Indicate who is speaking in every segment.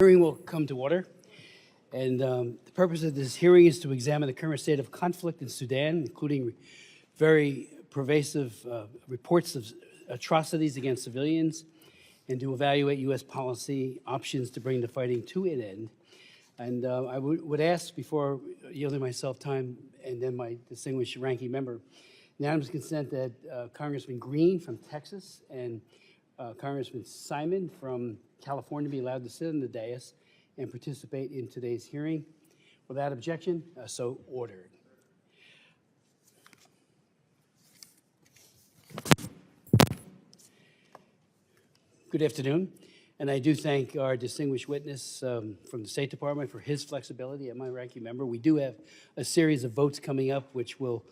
Speaker 1: Hearing will come to order, and the purpose of this hearing is to examine the current state of conflict in Sudan, including very pervasive reports of atrocities against civilians, and to evaluate U.S. policy options to bring the fighting to an end. And I would ask, before yielding myself time, and then my distinguished ranking member, unanimous consent that Congressman Green from Texas and Congressman Simon from California be allowed to sit on the dais and participate in today's hearing. Without objection, so ordered. Good afternoon, and I do thank our distinguished witness from the State Department for his flexibility and my ranking member. We do have a series of votes coming up which will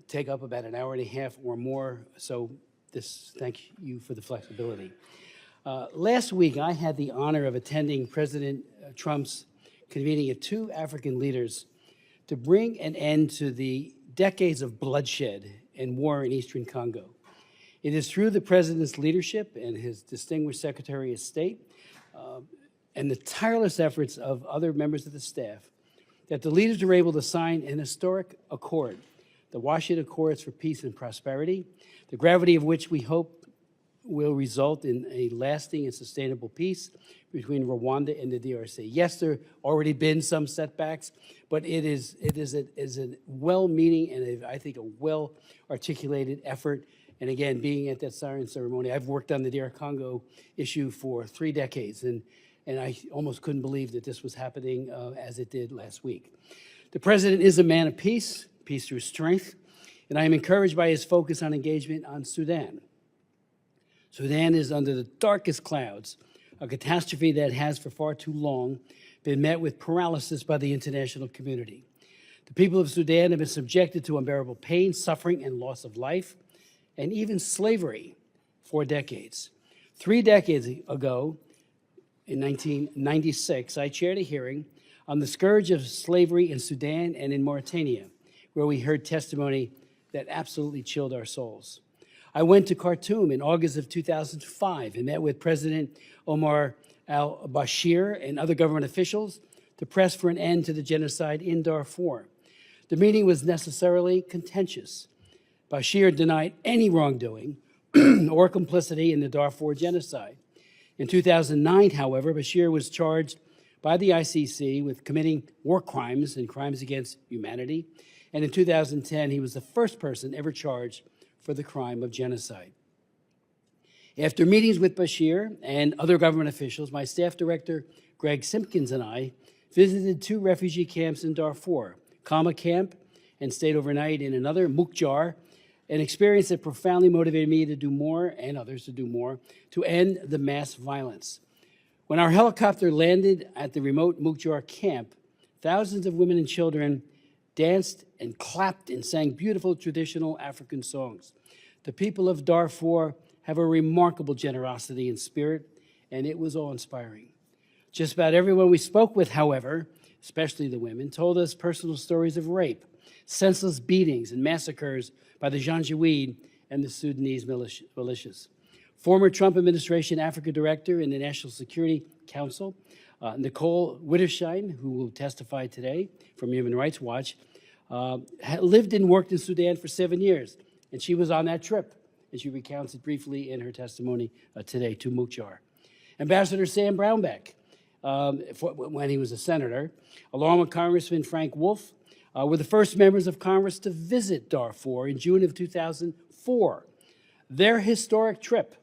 Speaker 1: take up about an hour and a half or more, so thank you for the flexibility. Last week, I had the honor of attending President Trump's convening of two African leaders to bring an end to the decades of bloodshed and war in Eastern Congo. It is through the President's leadership and his distinguished Secretary of State and the tireless efforts of other members of the staff that the leaders were able to sign an historic accord, the Washington Accords for Peace and Prosperity, the gravity of which we hope will result in a lasting and sustainable peace between Rwanda and the DRC. Yes, there already been some setbacks, but it is a well-meaning and I think a well-articulated effort. And again, being at that signing ceremony, I've worked on the DR Congo issue for 3 decades, and I almost couldn't believe that this was happening as it did last week. The President is a man of peace, peace through strength, and I am encouraged by his focus on engagement on Sudan. Sudan is under the darkest clouds, a catastrophe that has for far too long been met with paralysis by the international community. The people of Sudan have been subjected to unbearable pain, suffering, and loss of life, and even slavery for decades. 3 decades ago, in 1996, I chaired a hearing on the scourge of slavery in Sudan and in Mauritania, where we heard testimony that absolutely chilled our souls. I went to Khartoum in August of 2005 and met with President Omar al-Bashir and other government officials to press for an end to the genocide in Darfur. The meeting was necessarily contentious. Bashir denied any wrongdoing or complicity in the Darfur genocide. In 2009, however, Bashir was charged by the ICC with committing war crimes and crimes against humanity. And in 2010, he was the first person ever charged for the crime of genocide. After meetings with Bashir and other government officials, my staff director, Greg Simpkins, and I visited 2 refugee camps in Darfur, Kama Camp, and stayed overnight in another, Mukjar, an experience that profoundly motivated me to do more, and others to do more, to end the mass violence. When our helicopter landed at the remote Mukjar camp, thousands of women and children danced and clapped and sang beautiful traditional African songs. The people of Darfur have a remarkable generosity and spirit, and it was awe-inspiring. Just about everyone we spoke with, however, especially the women, told us personal stories of rape, senseless beatings, and massacres by the Janjaweed and the Sudanese militias. Former Trump administration Africa director in the National Security Council, Nicole Witterstein, who will testify today from Human Rights Watch, lived and worked in Sudan for 7 years, and she was on that trip, and she recounts it briefly in her testimony today to Mukjar. Ambassador Sam Brownback, when he was a senator, along with Congressman Frank Wolf, were the first members of Congress to visit Darfur in June of 2004. Their historic trip,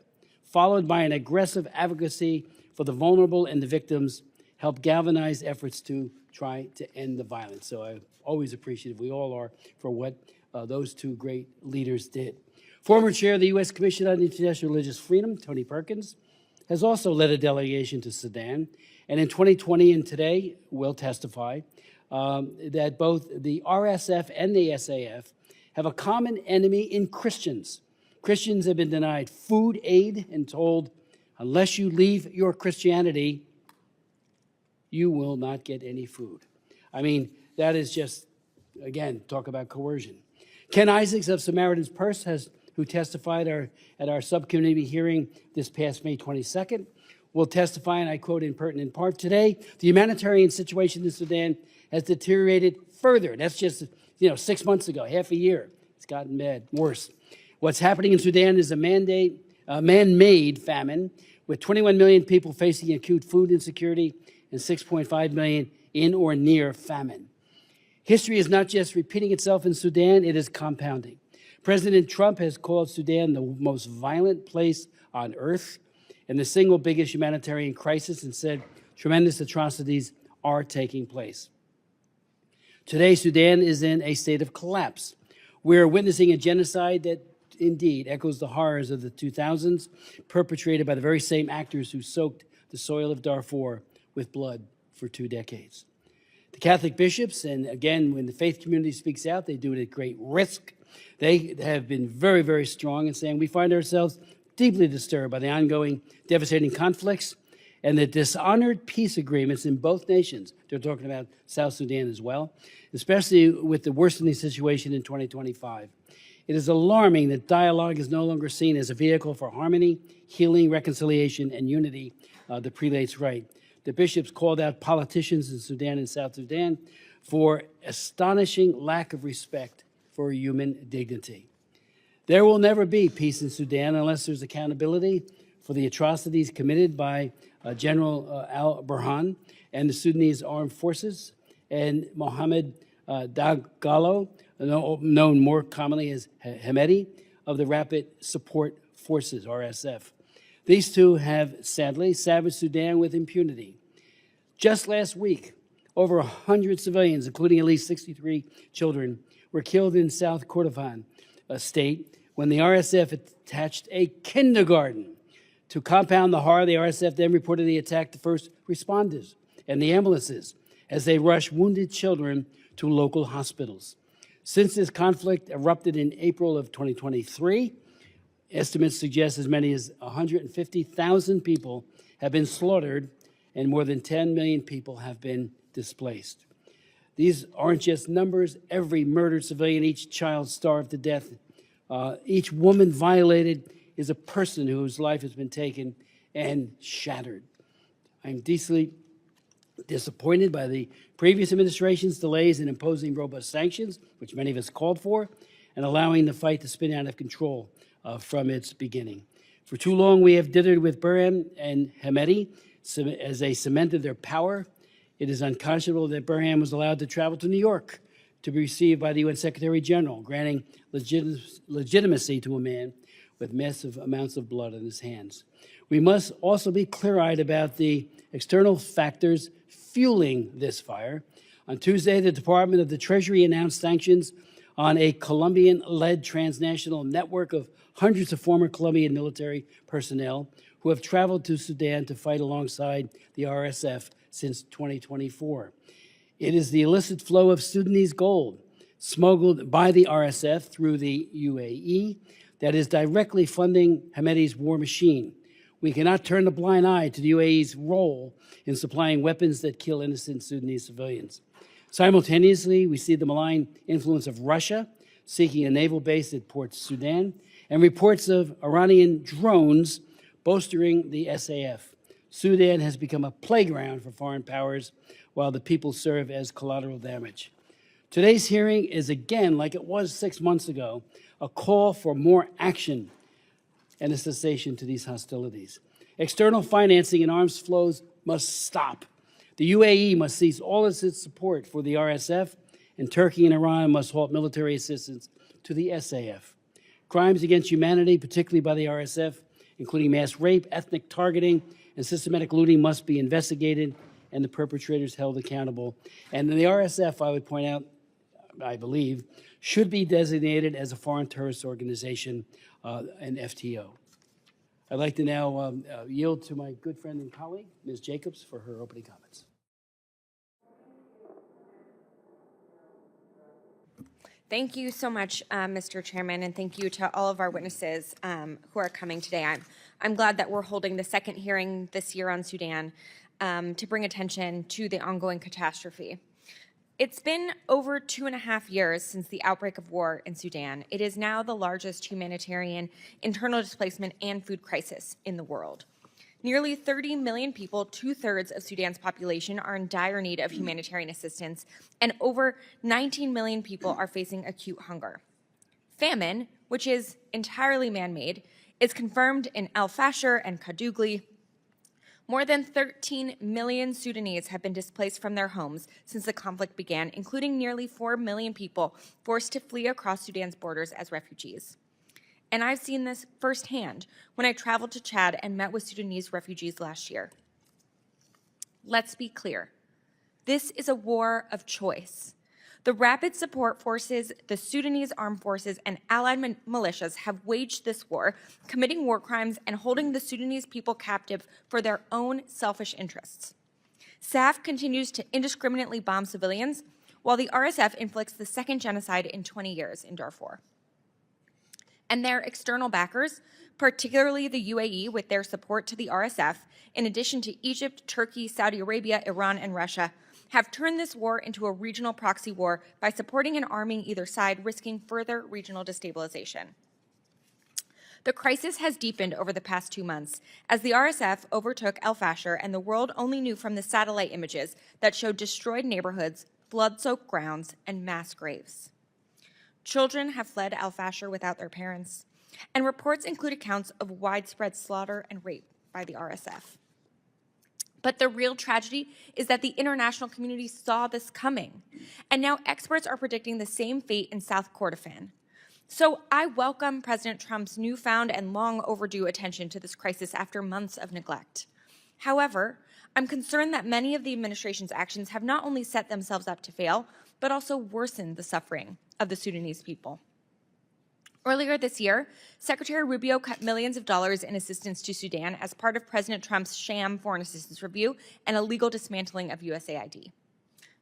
Speaker 1: followed by an aggressive advocacy for the vulnerable and the victims, helped galvanize efforts to try to end the violence. So I'm always appreciative, we all are, for what those 2 great leaders did. Former chair of the U.S. Commission on International Religious Freedom, Tony Perkins, has also led a delegation to Sudan, and in 2020 and today will testify that both the RSF and the SAF have a common enemy in Christians. Christians have been denied food aid and told, unless you leave your Christianity, you will not get any food. I mean, that is just, again, talk about coercion. Ken Isaacs of Samaritan's Purse, who testified at our subcommittee hearing this past May 22nd, will testify, and I quote in pertinent part, "Today, the humanitarian situation in Sudan has deteriorated further." That's just 6 months ago, half a year. It's gotten bad, worse. What's happening in Sudan is a man-made famine, with 21 million people facing acute food insecurity and 6.5 million in or near famine. History is not just repeating itself in Sudan, it is compounding. President Trump has called Sudan the most violent place on earth and the single biggest humanitarian crisis, and said tremendous atrocities are taking place. Today, Sudan is in a state of collapse. We're witnessing a genocide that indeed echoes the horrors of the 2000s, perpetrated by the very same actors who soaked the soil of Darfur with blood for 2 decades. The Catholic bishops, and again, when the faith community speaks out, they do it at great risk. They have been very, very strong in saying we find ourselves deeply disturbed by the ongoing devastating conflicts and the dishonored peace agreements in both nations. They're talking about South Sudan as well, especially with the worsening situation in 2025. It is alarming that dialogue is no longer seen as a vehicle for harmony, healing, reconciliation, and unity, the prelates write. The bishops called out politicians in Sudan and South Sudan for astonishing lack of respect for human dignity. There will never be peace in Sudan unless there's accountability for the atrocities committed by General al-Burhan and the Sudanese armed forces, and Mohammed Dagalo, known more commonly as Hemedti, of the Rapid Support Forces, RSF. These two have sadly savaged Sudan with impunity. Just last week, over 100 civilians, including at least 63 children, were killed in South Kordofan state when the RSF attached a kindergarten. To compound the horror, the RSF then reportedly attacked the first responders and the ambulances as they rushed wounded children to local hospitals. Since this conflict erupted in April of 2023, estimates suggest as many as 150,000 people have been slaughtered and more than 10 million people have been displaced. These aren't just numbers. Every murdered civilian, each child starved to death, each woman violated is a person whose life has been taken and shattered. I'm deeply disappointed by the previous administration's delays in imposing robust sanctions, which many of us called for, and allowing the fight to spin out of control from its beginning. For too long, we have dithered with Burhan and Hemedti as they cemented their power. It is unconscionable that Burhan was allowed to travel to New York to be received by the UN Secretary General, granting legitimacy to a man with massive amounts of blood on his hands. We must also be clear-eyed about the external factors fueling this fire. On Tuesday, the Department of the Treasury announced sanctions on a Colombian-led transnational network of hundreds of former Colombian military personnel who have traveled to Sudan to fight alongside the RSF since 2024. It is the illicit flow of Sudanese gold smuggled by the RSF through the UAE that is directly funding Hemedti's war machine. We cannot turn a blind eye to the UAE's role in supplying weapons that kill innocent Sudanese civilians. Simultaneously, we see the malign influence of Russia seeking a naval base at Port Sudan, and reports of Iranian drones bolstering the SAF. Sudan has become a playground for foreign powers, while the people serve as collateral damage. Today's hearing is again, like it was 6 months ago, a call for more action and a cessation to these hostilities. External financing and arms flows must stop. The UAE must cease all of its support for the RSF, and Turkey and Iran must halt military assistance to the SAF. Crimes against humanity, particularly by the RSF, including mass rape, ethnic targeting, and systematic looting, must be investigated and the perpetrators held accountable. And the RSF, I would point out, I believe, should be designated as a foreign terrorist organization, an FTO. I'd like to now yield to my good friend and colleague, Ms. Jacobs, for her opening comments.
Speaker 2: Thank you so much, Mr. Chairman, and thank you to all of our witnesses who are coming today. I'm glad that we're holding the second hearing this year on Sudan to bring attention to the ongoing catastrophe. It's been over 2.5 years since the outbreak of war in Sudan. It is now the largest humanitarian internal displacement and food crisis in the world. Nearly 30 million people, 2/3 of Sudan's population, are in dire need of humanitarian assistance, and over 19 million people are facing acute hunger. Famine, which is entirely man-made, is confirmed in El Fasher and Kadugli. More than 13 million Sudanese have been displaced from their homes since the conflict began, including nearly 4 million people forced to flee across Sudan's borders as refugees. And I've seen this firsthand when I traveled to Chad and met with Sudanese refugees last year. Let's be clear. This is a war of choice. The Rapid Support Forces, the Sudanese Armed Forces, and allied militias have waged this war, committing war crimes and holding the Sudanese people captive for their own selfish interests. SAF continues to indiscriminately bomb civilians, while the RSF inflicts the second genocide in 20 years in Darfur. And their external backers, particularly the UAE with their support to the RSF, in addition to Egypt, Turkey, Saudi Arabia, Iran, and Russia, have turned this war into a regional proxy war by supporting and arming either side, risking further regional destabilization. The crisis has deepened over the past 2 months as the RSF overtook El Fasher, and the world only knew from the satellite images that showed destroyed neighborhoods, blood-soaked grounds, and mass graves. Children have fled El Fasher without their parents, and reports include accounts of widespread slaughter and rape by the RSF. But the real tragedy is that the international community saw this coming, and now experts are predicting the same fate in South Kordofan. So I welcome President Trump's newfound and long overdue attention to this crisis after months of neglect. However, I'm concerned that many of the administration's actions have not only set themselves up to fail, but also worsened the suffering of the Sudanese people. Earlier this year, Secretary Rubio cut millions of dollars in assistance to Sudan as part of President Trump's sham foreign assistance review and illegal dismantling of USAID.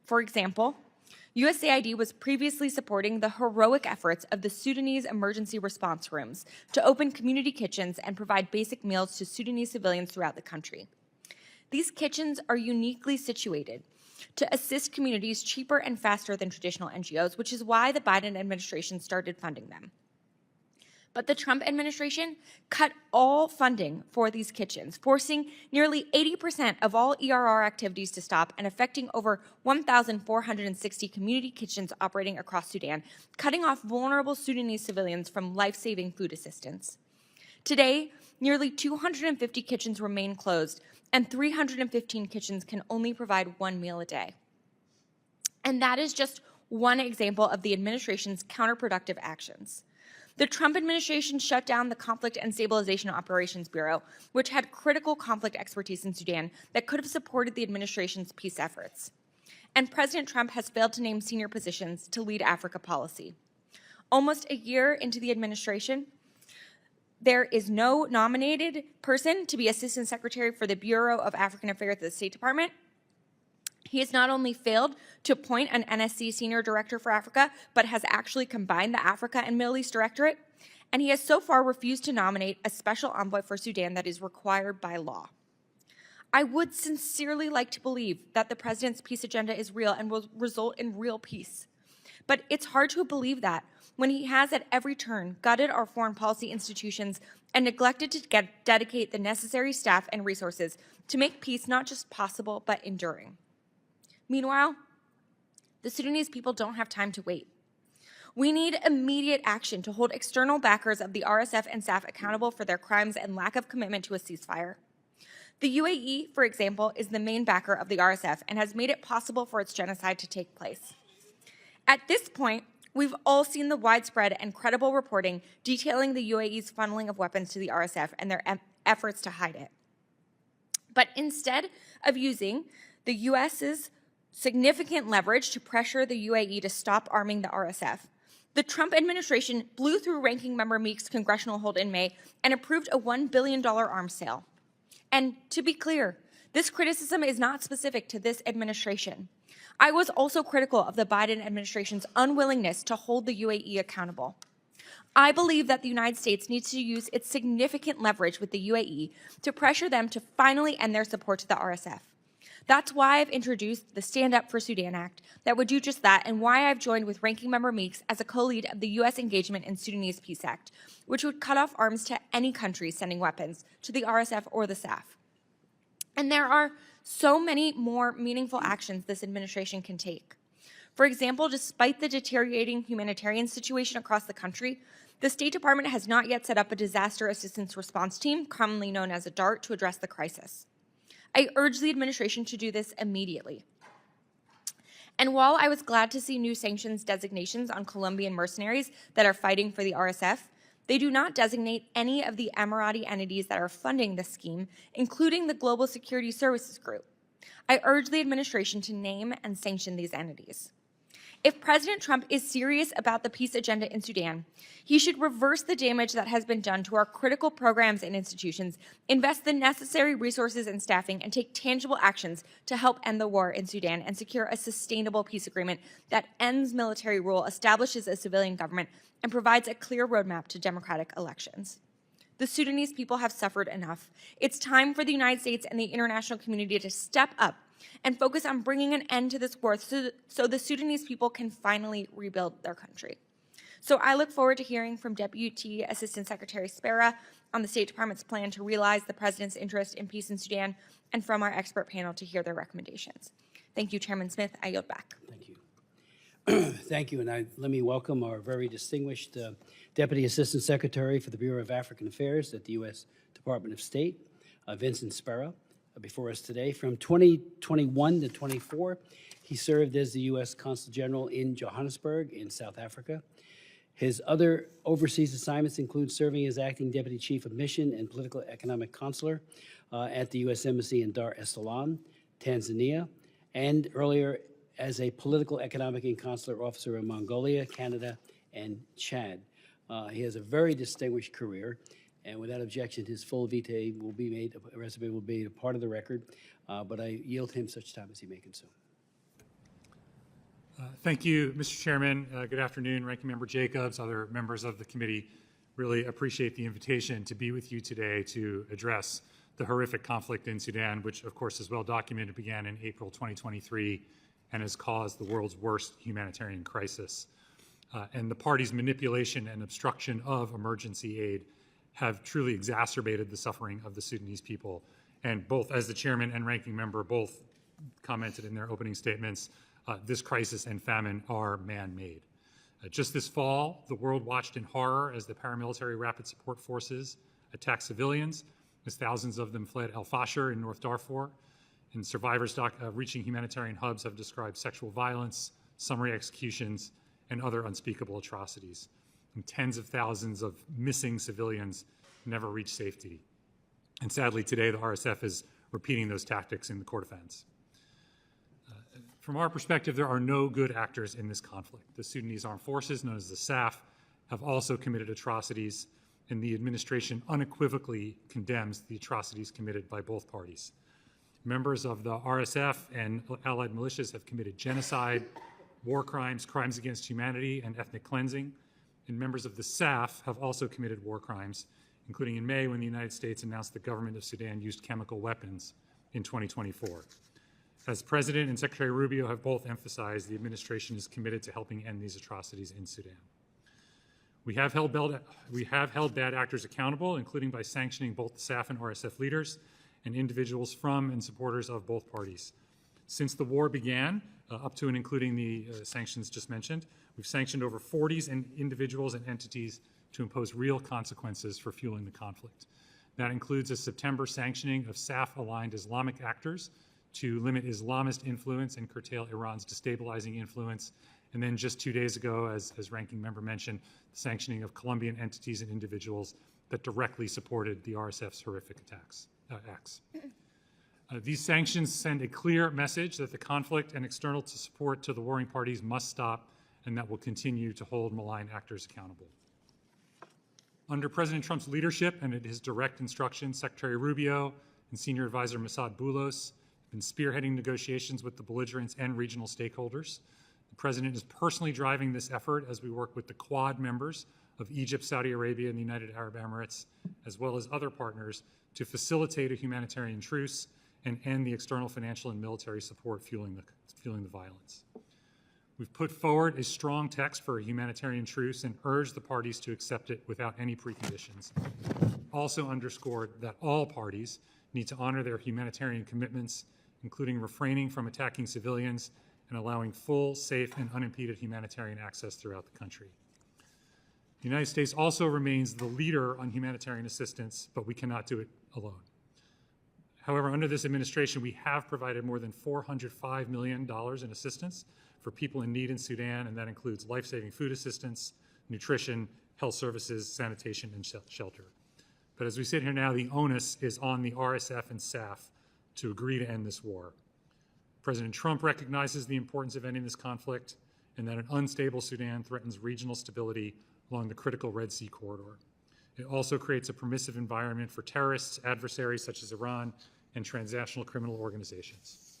Speaker 2: For example, USAID was previously supporting the heroic efforts of the Sudanese emergency response rooms to open community kitchens and provide basic meals to Sudanese civilians throughout the country. These kitchens are uniquely situated to assist communities cheaper and faster than traditional NGOs, which is why the Biden administration started funding them. But the Trump administration cut all funding for these kitchens, forcing nearly 80% of all ERR activities to stop and affecting over 1,460 community kitchens operating across Sudan, cutting off vulnerable Sudanese civilians from life-saving food assistance. Today, nearly 250 kitchens remain closed, and 315 kitchens can only provide one meal a day. And that is just one example of the administration's counterproductive actions. The Trump administration shut down the Conflict and Stabilization Operations Bureau, which had critical conflict expertise in Sudan that could have supported the administration's peace efforts. And President Trump has failed to name senior positions to lead Africa policy. Almost a year into the administration, there is no nominated person to be Assistant Secretary for the Bureau of African Affairs at the State Department. He has not only failed to appoint an NSC Senior Director for Africa, but has actually combined the Africa and Middle East Directorate, and he has so far refused to nominate a special envoy for Sudan that is required by law. I would sincerely like to believe that the president's peace agenda is real and will result in real peace. But it's hard to believe that when he has at every turn gutted our foreign policy institutions and neglected to dedicate the necessary staff and resources to make peace not just possible, but enduring. Meanwhile, the Sudanese people don't have time to wait. We need immediate action to hold external backers of the RSF and SAF accountable for their crimes and lack of commitment to a ceasefire. The UAE, for example, is the main backer of the RSF and has made it possible for its genocide to take place. At this point, we've all seen the widespread and credible reporting detailing the UAE's funneling of weapons to the RSF and their efforts to hide it. But instead of using the U.S.'s significant leverage to pressure the UAE to stop arming the RSF, the Trump administration blew through Ranking Member Meek's congressional hold in May and approved a $1 billion arms sale. And to be clear, this criticism is not specific to this administration. I was also critical of the Biden administration's unwillingness to hold the UAE accountable. I believe that the United States needs to use its significant leverage with the UAE to pressure them to finally end their support to the RSF. That's why I've introduced the Stand Up for Sudan Act that would do just that, and why I've joined with Ranking Member Meeks as a co-lead of the U.S. engagement in Sudanese Peace Act, which would cut off arms to any country sending weapons to the RSF or the SAF. And there are so many more meaningful actions this administration can take. For example, despite the deteriorating humanitarian situation across the country, the State Department has not yet set up a disaster assistance response team, commonly known as a DART, to address the crisis. I urge the administration to do this immediately. And while I was glad to see new sanctions designations on Colombian mercenaries that are fighting for the RSF, they do not designate any of the Emirati entities that are funding this scheme, including the Global Security Services Group. I urge the administration to name and sanction these entities. If President Trump is serious about the peace agenda in Sudan, he should reverse the damage that has been done to our critical programs and institutions, invest the necessary resources and staffing, and take tangible actions to help end the war in Sudan and secure a sustainable peace agreement that ends military rule, establishes a civilian government, and provides a clear roadmap to democratic elections. The Sudanese people have suffered enough. It's time for the United States and the international community to step up and focus on bringing an end to this war so the Sudanese people can finally rebuild their country. So I look forward to hearing from Deputy Assistant Secretary Spera on the State Department's plan to realize the President's interest in peace in Sudan, and from our expert panel to hear their recommendations. Thank you, Chairman Smith. I yield back.
Speaker 1: Thank you. Thank you, and let me welcome our very distinguished Deputy Assistant Secretary for the Bureau of African Affairs at the U.S. Department of State, Vincent Spera, before us today. From 2021 to 24, he served as the U.S. Consul General in Johannesburg in South Africa. His other overseas assignments include serving as Acting Deputy Chief of Mission and Political Economic Consular at the U.S. Embassy in Dar es Salaam, Tanzania, and earlier as a Political Economic and Consular Officer in Mongolia, Canada, and Chad. He has a very distinguished career, and without objection, his full resume will be a part of the record, but I yield him such time as he may consume.
Speaker 3: Thank you, Mr. Chairman. Good afternoon, Ranking Member Jacobs, other members of the committee. Really appreciate the invitation to be with you today to address the horrific conflict in Sudan, which of course is well documented, began in April 2023 and has caused the world's worst humanitarian crisis. And the party's manipulation and obstruction of emergency aid have truly exacerbated the suffering of the Sudanese people. And both, as the chairman and ranking member both commented in their opening statements, this crisis and famine are man-made. Just this fall, the world watched in horror as the paramilitary rapid support forces attacked civilians, as thousands of them fled El Fasher in North Darfur. And survivors reaching humanitarian hubs have described sexual violence, summary executions, and other unspeakable atrocities. And tens of thousands of missing civilians never reach safety. And sadly, today, the RSF is repeating those tactics in the court offense. From our perspective, there are no good actors in this conflict. The Sudanese armed forces, known as the SAF, have also committed atrocities, and the administration unequivocally condemns the atrocities committed by both parties. Members of the RSF and allied militias have committed genocide, war crimes, crimes against humanity, and ethnic cleansing. And members of the SAF have also committed war crimes, including in May when the United States announced the government of Sudan used chemical weapons in 2024. As President and Secretary Rubio have both emphasized, the administration is committed to helping end these atrocities in Sudan. We have held bad actors accountable, including by sanctioning both the SAF and RSF leaders and individuals from and supporters of both parties. Since the war began, up to and including the sanctions just mentioned, we've sanctioned over 40 individuals and entities to impose real consequences for fueling the conflict. That includes a September sanctioning of SAF-aligned Islamic actors to limit Islamist influence and curtail Iran's destabilizing influence. And then just 2 days ago, as Ranking Member mentioned, the sanctioning of Colombian entities and individuals that directly supported the RSF's horrific acts. These sanctions send a clear message that the conflict and external support to the warring parties must stop, and that will continue to hold malign actors accountable. Under President Trump's leadership and at his direct instruction, Secretary Rubio and Senior Advisor Mossad Boulos been spearheading negotiations with the belligerents and regional stakeholders. The President is personally driving this effort as we work with the Quad members of Egypt, Saudi Arabia, and the United Arab Emirates, as well as other partners, to facilitate a humanitarian truce and end the external financial and military support fueling the violence. We've put forward a strong text for a humanitarian truce and urged the parties to accept it without any preconditions. Also underscored that all parties, need to honor their humanitarian commitments, including refraining from attacking civilians and allowing full, safe, and unimpeded humanitarian access throughout the country. The United States also remains the leader on humanitarian assistance, but we cannot do it alone. However, under this administration, we have provided more than $405 million in assistance for people in need in Sudan, and that includes life-saving food assistance, nutrition, health services, sanitation, and shelter. But as we sit here now, the onus is on the RSF and SAF to agree to end this war. President Trump recognizes the importance of ending this conflict and that an unstable Sudan threatens regional stability along the critical Red Sea corridor. It also creates a permissive environment for terrorists, adversaries such as Iran, and transnational criminal organizations.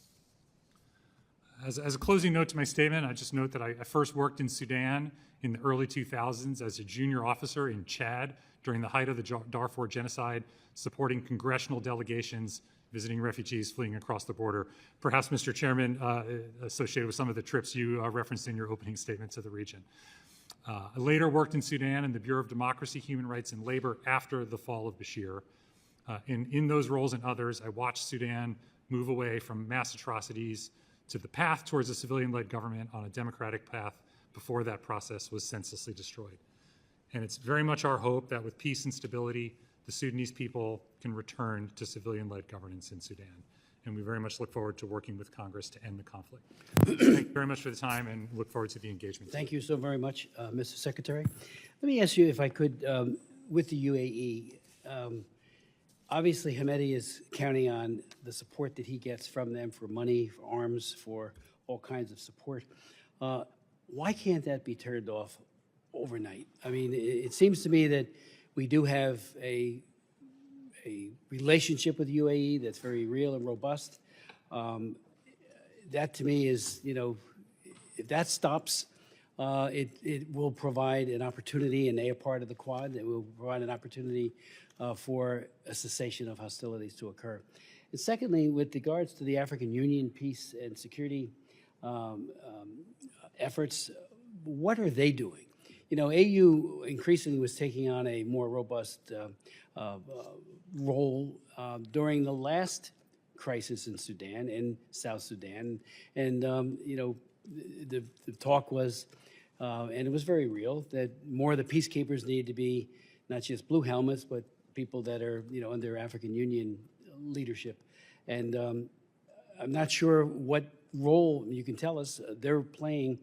Speaker 3: As a closing note to my statement, I just note that I first worked in Sudan in the early 2000s as a junior officer in Chad during the height of the Darfur genocide, supporting congressional delegations visiting refugees fleeing across the border. Perhaps, Mr. Chairman, associated with some of the trips you referenced in your opening statement to the region. I later worked in Sudan in the Bureau of Democracy, Human Rights, and Labor after the fall of Bashir. In those roles and others, I watched Sudan move away from mass atrocities to the path towards a civilian-led government on a democratic path before that process was senselessly destroyed. And it's very much our hope that with peace and stability, the Sudanese people can return to civilian-led governance in Sudan. And we very much look forward to working with Congress to end the conflict. Thank you very much for the time and look forward to the engagement.
Speaker 1: Thank you so very much, Mr. Secretary. Let me ask you, if I could, with the UAE, obviously Hamedi is counting on the support that he gets from them for money, for arms, for all kinds of support. Why can't that be turned off overnight? I mean, it seems to me that we do have a relationship with UAE that's very real and robust. That to me is, you know, if that stops, it will provide an opportunity, and they are part of the Quad, it will provide an opportunity for a cessation of hostilities to occur. And secondly, with regards to the African Union peace and security efforts, what are they doing? You know, AU increasingly was taking on a more robust role during the last crisis in Sudan, in South Sudan. And, you know, the talk was, and it was very real, that more of the peacekeepers need to be not just blue helmets, but people that are, you know, under African Union leadership. And I'm not sure what role, you can tell us, they're playing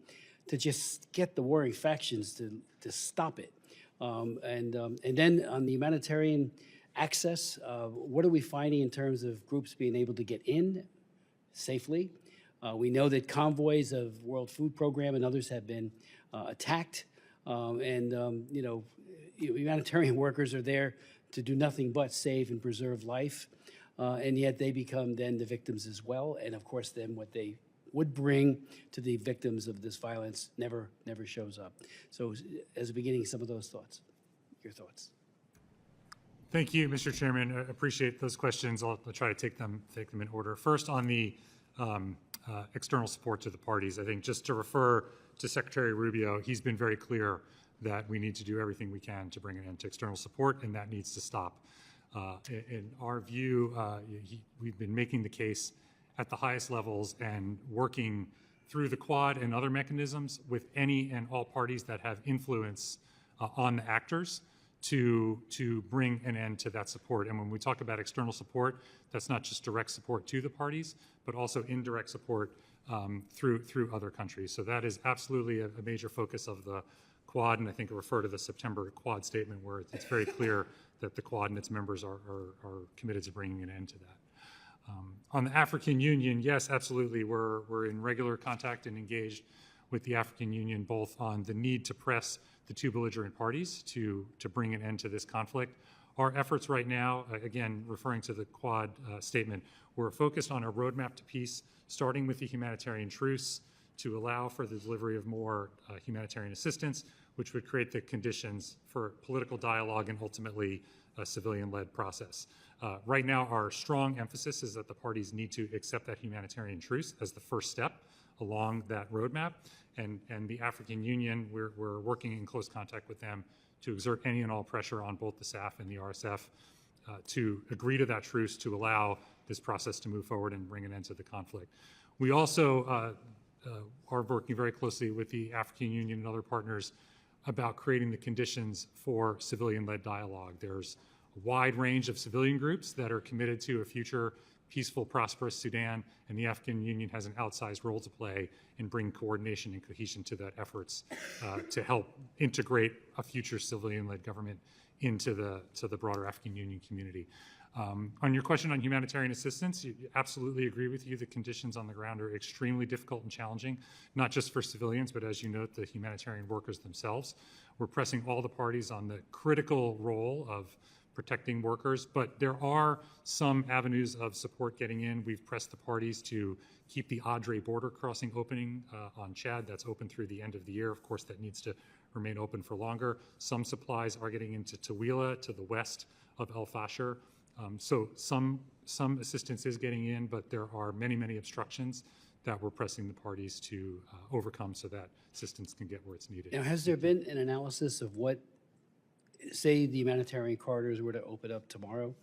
Speaker 1: to just get the warring factions to stop it. And then on the humanitarian access, what are we finding in terms of groups being able to get in safely? We know that convoys of World Food Program and others have been attacked. You know, humanitarian workers are there to do nothing but save and preserve life. And yet they become then the victims as well. And of course, then what they would bring to the victims of this violence never shows up. So as a beginning, some of those thoughts, your thoughts.
Speaker 3: Thank you, Mr. Chairman. I appreciate those questions. I'll try to take them in order. First, on the external support to the parties, I think just to refer to Secretary Rubio, he's been very clear that we need to do everything we can to bring an end to external support, and that needs to stop. In our view, we've been making the case at the highest levels and working through the Quad and other mechanisms with any and all parties that have influence on the actors to bring an end to that support. And when we talk about external support, that's not just direct support to the parties, but also indirect support through other countries. So that is absolutely a major focus of the Quad, and I think I refer to the September Quad statement where it's very clear that the Quad and its members are committed to bringing an end to that. On the African Union, yes, absolutely, we're in regular contact and engaged with the African Union, both on the need to press the two belligerent parties to bring an end to this conflict. Our efforts right now, again, referring to the Quad statement, we're focused on a roadmap to peace, starting with the humanitarian truce to allow for the delivery of more humanitarian assistance, which would create the conditions for political dialogue and ultimately a civilian-led process. Right now, our strong emphasis is that the parties need to accept that humanitarian truce as the first step along that roadmap. And the African Union, we're working in close contact with them to exert any and all pressure on both the SAF and the RSF to agree to that truce to allow this process to move forward and bring an end to the conflict. We also are working very closely with the African Union and other partners about creating the conditions for civilian-led dialogue. There's a wide range of civilian groups that are committed to a future peaceful, prosperous Sudan, and the African Union has an outsized role to play in bringing coordination and cohesion to that efforts to help integrate a future civilian-led government into the broader African Union community. On your question on humanitarian assistance, absolutely agree with you. The conditions on the ground are extremely difficult and challenging, not just for civilians, but as you note, the humanitarian workers themselves. We're pressing all the parties on the critical role of protecting workers, but there are some avenues of support getting in. We've pressed the parties to keep the Adre border crossing opening on Chad. That's open through the end of the year. Of course, that needs to remain open for longer. Some supplies are getting into Tawila to the west of El Fasher. So some assistance is getting in, but there are many, many obstructions that we're pressing the parties to overcome so that assistance can get where it's needed.
Speaker 1: Now, has there been an analysis of what, say the humanitarian corridors were to open up tomorrow,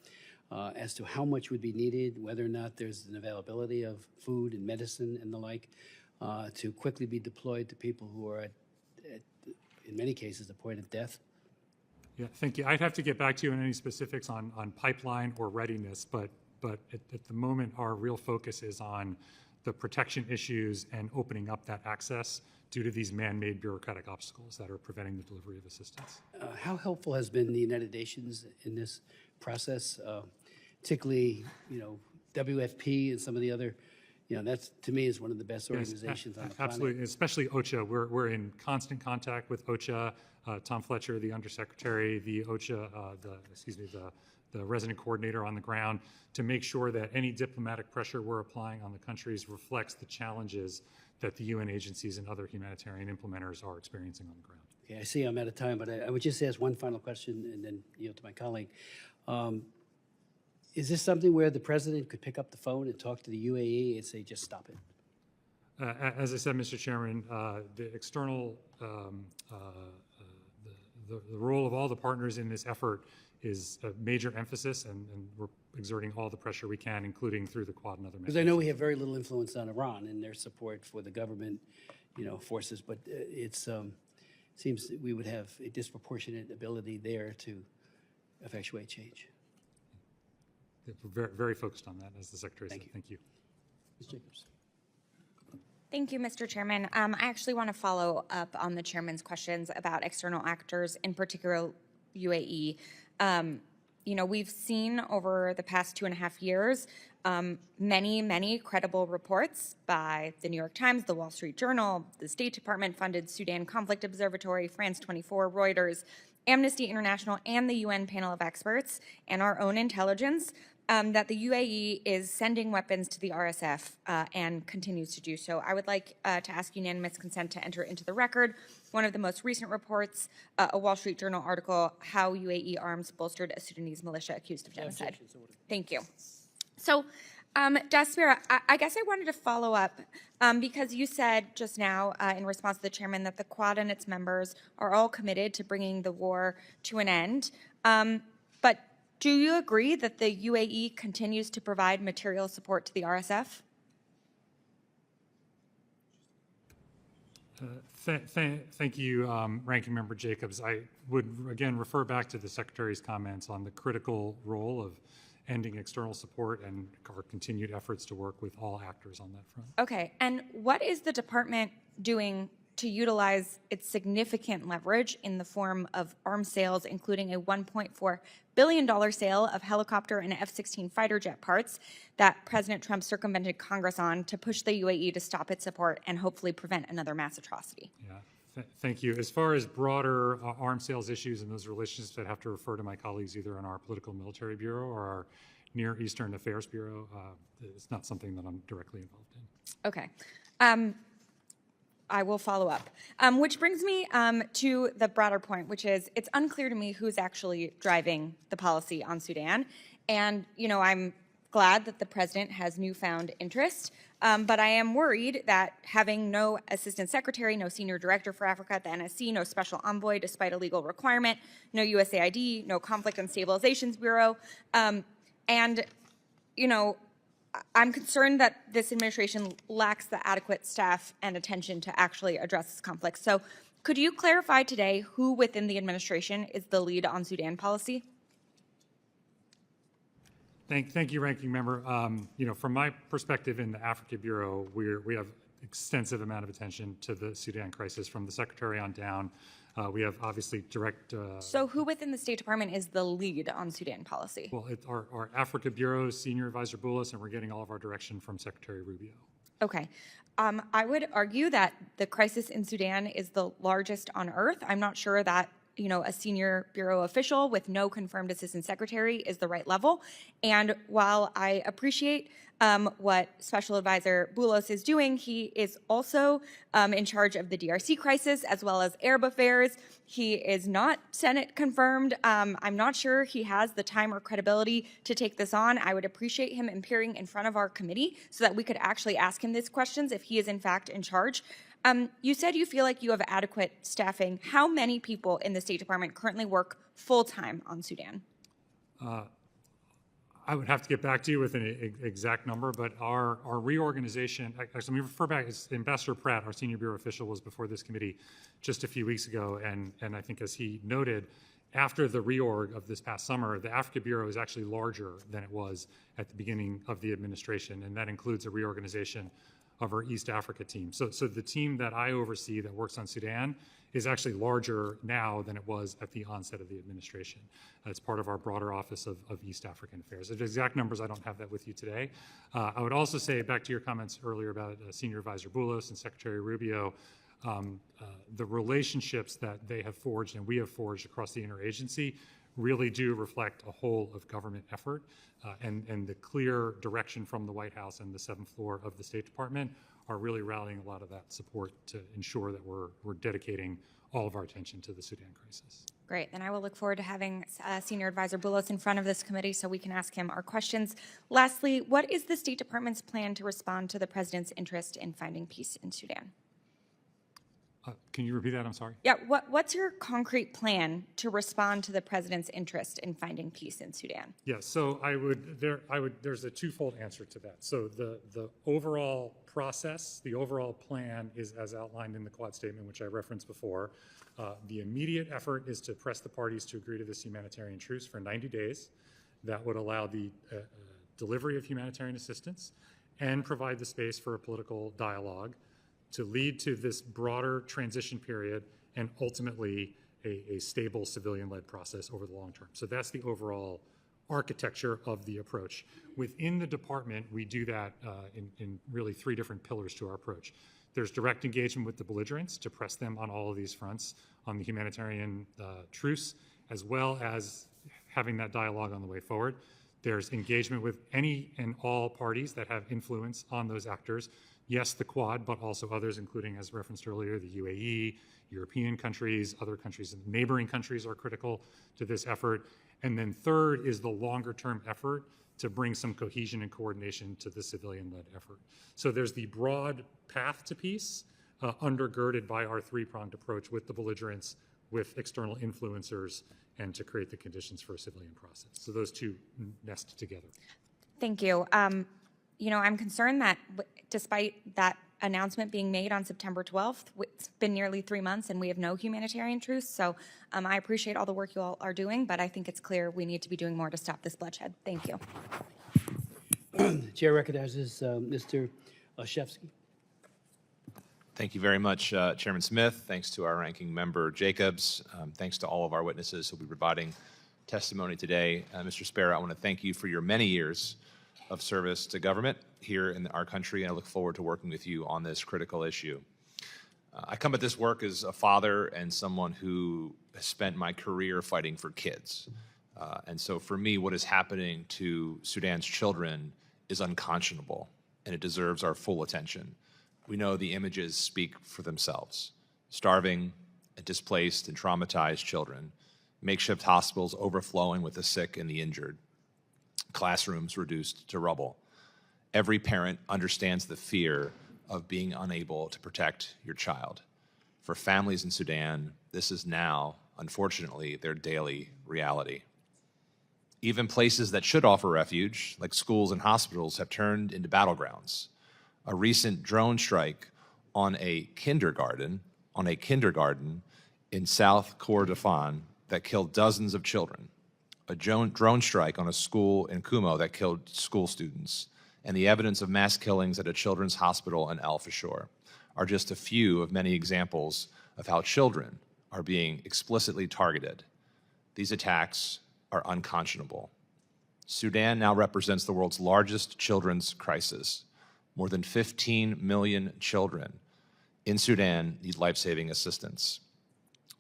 Speaker 1: as to how much would be needed, whether or not there's an availability of food and medicine and the like, to quickly be deployed to people who are in many cases, the point of death?
Speaker 3: Yeah, thank you. I'd have to get back to you on any specifics on pipeline or readiness, but at the moment, our real focus is on the protection issues and opening up that access due to these man-made bureaucratic obstacles that are preventing the delivery of assistance.
Speaker 1: How helpful has been the United Nations in this process, particularly, WFP and some of the other, that's, to me, is one of the best organizations on the planet.
Speaker 3: Absolutely, especially OCHA. We're in constant contact with OCHA. Tom Fletcher, the undersecretary, the OCHA, the resident coordinator on the ground, to make sure that any diplomatic pressure we're applying on the countries reflects the challenges that the UN agencies and other humanitarian implementers are experiencing on the ground.
Speaker 1: Okay, I see I'm out of time, but I would just ask one final question and then yield to my colleague. Is this something where the president could pick up the phone and talk to the UAE and say, just stop it?
Speaker 3: As I said, Mr. Chairman, the external, the role of all the partners in this effort is a major emphasis, and we're exerting all the pressure we can, including through the Quad and other mechanisms.
Speaker 1: Because I know we have very little influence on Iran and their support for the government, forces, but it seems that we would have a disproportionate ability there to effectuate change.
Speaker 3: We're very, very focused on that, as the Secretary said. Thank you.
Speaker 1: Ms. Jacobs.
Speaker 2: Thank you, Mr. Chairman. I actually want to follow up on the chairman's questions about external actors, in particular UAE. We've seen over the past 2.5 years many credible reports by the New York Times, the Wall Street Journal, the State Department-funded Sudan Conflict Observatory, France 24, Reuters, Amnesty International, and the UN panel of experts, and our own intelligence, that the UAE is sending weapons to the RSF and continues to do so. I would like to ask unanimous consent to enter into the record one of the most recent reports, a Wall Street Journal article, How UAE Arms Bolstered a Sudanese Militia Accused of Genocide. Thank you. So, Daspera, I guess I wanted to follow up because you said just now in response to the chairman that the Quad and its members are all committed to bringing the war to an end. But do you agree that the UAE continues to provide material support to the RSF?
Speaker 3: Thank you, Ranking Member Jacobs. I would, again, refer back to the Secretary's comments on the critical role of ending external support and our continued efforts to work with all actors on that front.
Speaker 2: Okay, and what is the department doing to utilize its significant leverage in the form of arms sales, including a $1.4 billion sale of helicopter and F-16 fighter jet parts that President Trump circumvented Congress on to push the UAE to stop its support and hopefully prevent another mass atrocity?
Speaker 3: Yeah, thank you. As far as broader arms sales issues and those relationships, I'd have to refer to my colleagues either on our Political and Military Bureau or our Near Eastern Affairs Bureau. It's not something that I'm directly involved in.
Speaker 2: Okay. I will follow up. Which brings me to the broader point, which is it's unclear to me who's actually driving the policy on Sudan. And, I'm glad that the president has newfound interest, but I am worried that having no assistant secretary, no senior director for Africa at the NSC, no special envoy despite a legal requirement, no USAID, no conflict and stabilizations bureau, and, you know, I'm concerned that this administration lacks the adequate staff and attention to actually address this conflict. So could you clarify today who within the administration is the lead on Sudan policy?
Speaker 3: Thank you, Ranking Member. From my perspective in the Africa Bureau, we have extensive amount of attention to the Sudan crisis from the Secretary on down. We have obviously direct.
Speaker 2: So who within the State Department is the lead on Sudan policy?
Speaker 3: Well, our Africa Bureau Senior Advisor Boulos, and we're getting all of our direction from Secretary Rubio.
Speaker 2: Okay. I would argue that the crisis in Sudan is the largest on earth. I'm not sure that a senior bureau official with no confirmed assistant secretary is the right level. And while I appreciate what Special Advisor Boulos is doing, he is also in charge of the DRC crisis as well as Arab affairs. He is not Senate confirmed. I'm not sure he has the time or credibility to take this on. I would appreciate him appearing in front of our committee so that we could actually ask him these questions if he is in fact in charge. You said you feel like you have adequate staffing. How many people in the State Department currently work full-time on Sudan?
Speaker 3: I would have to get back to you with an exact number, but our reorganization, actually, let me refer back, Ambassador Pratt, our senior bureau official, was before this committee just a few weeks ago, and I think as he noted, after the reorg of this past summer, the Africa Bureau is actually larger than it was at the beginning of the administration, and that includes a reorganization of our East Africa team. So the team that I oversee that works on Sudan is actually larger now than it was at the onset of the administration. It's part of our broader Office of East African Affairs. The exact numbers, I don't have that with you today. I would also say, back to your comments earlier about Senior Advisor Boulos and Secretary Rubio, the relationships that they have forged and we have forged across the interagency really do reflect a whole of government effort, and the clear direction from the White House and the 7th floor of the State Department are really rallying a lot of that support to ensure that we're dedicating all of our attention to the Sudan crisis.
Speaker 2: Great, then I will look forward to having Senior Advisor Boulos in front of this committee so we can ask him our questions. Lastly, what is the State Department's plan to respond to the President's interest in finding peace in Sudan?
Speaker 3: Can you repeat that? I'm sorry.
Speaker 2: Yeah, what's your concrete plan to respond to the President's interest in finding peace in Sudan?
Speaker 3: Yeah, so there's a twofold answer to that. So the overall process, the overall plan is as outlined in the Quad Statement, which I referenced before. The immediate effort is to press the parties to agree to this humanitarian truce for 90 days. That would allow the delivery of humanitarian assistance and provide the space for a political dialogue to lead to this broader transition period and ultimately a stable civilian-led process over the long term. So that's the overall architecture of the approach. Within the department, we do that in really 3 different pillars to our approach. There's direct engagement with the belligerents to press them on all of these fronts on the humanitarian truce, as well as having that dialogue on the way forward. There's engagement with any and all parties that have influence on those actors. Yes, the Quad, but also others, including, as referenced earlier, the UAE, European countries, other countries, neighboring countries are critical to this effort. And then third is the longer-term effort to bring some cohesion and coordination to the civilian-led effort. So there's the broad path to peace, undergirded by our 3-pronged approach with the belligerents, with external influencers, and to create the conditions for a civilian process. So those two nest together.
Speaker 2: Thank you. I'm concerned that despite that announcement being made on September 12th, it's been nearly 3 months and we have no humanitarian truce. So I appreciate all the work you all are doing, but I think it's clear we need to be doing more to stop this bloodshed. Thank you.
Speaker 1: The chair recognizes Mr. Olszewski.
Speaker 4: Thank you very much, Chairman Smith. Thanks to our ranking member, Jacobs. Thanks to all of our witnesses who will be providing testimony today. Mr. Sparrow, I want to thank you for your many years of service to government here in our country, and I look forward to working with you on this critical issue. I come at this work as a father and someone who has spent my career fighting for kids. And so for me, what is happening to Sudan's children is unconscionable, and it deserves our full attention. We know the images speak for themselves. Starving, and displaced, and traumatized children, makeshift hospitals overflowing with the sick and the injured, classrooms reduced to rubble. Every parent understands the fear of being unable to protect your child. For families in Sudan, this is now, unfortunately, their daily reality. Even places that should offer refuge, like schools and hospitals, have turned into battlegrounds. A recent drone strike on a kindergarten in South Kordofan that killed dozens of children, a drone strike on a school in Kumo that killed school students, and the evidence of mass killings at a children's hospital in Al Fashur are just a few of many examples of how children are being explicitly targeted. These attacks are unconscionable. Sudan now represents the world's largest children's crisis. More than 15 million children in Sudan need life-saving assistance.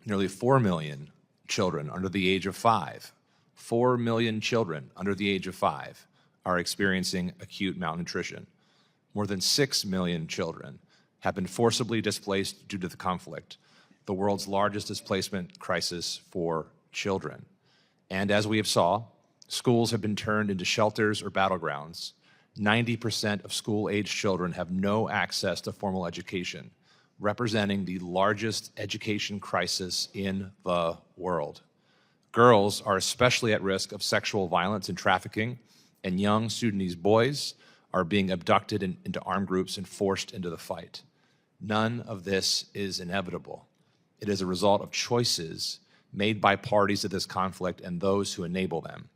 Speaker 4: Nearly 4 million children under the age of 5, 4 million children under the age of 5 are experiencing acute malnutrition. More than 6 million children have been forcibly displaced due to the conflict, the world's largest displacement crisis for children. And as we have saw, schools have been turned into shelters or battlegrounds. 90% of school-aged children have no access to formal education, representing the largest education crisis in the world. Girls are especially at risk of sexual violence and trafficking, and young Sudanese boys are being abducted into armed groups and forced into the fight. None of this is inevitable. It is a result of choices made by parties to this conflict and those who enable them.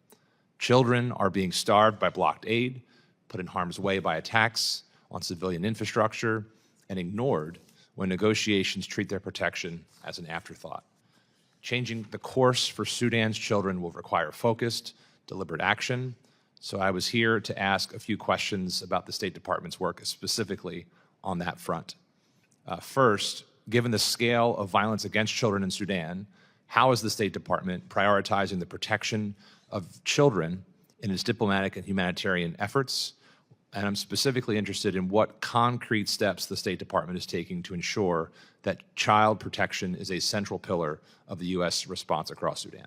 Speaker 4: Children are being starved by blocked aid, put in harm's way by attacks on civilian infrastructure, and ignored when negotiations treat their protection as an afterthought. Changing the course for Sudan's children will require focused, deliberate action. So I was here to ask a few questions about the State Department's work specifically on that front. First, given the scale of violence against children in Sudan, how is the State Department prioritizing the protection of children in its diplomatic and humanitarian efforts? And I'm specifically interested in what concrete steps the State Department is taking to ensure that child protection is a central pillar of the U.S. response across Sudan.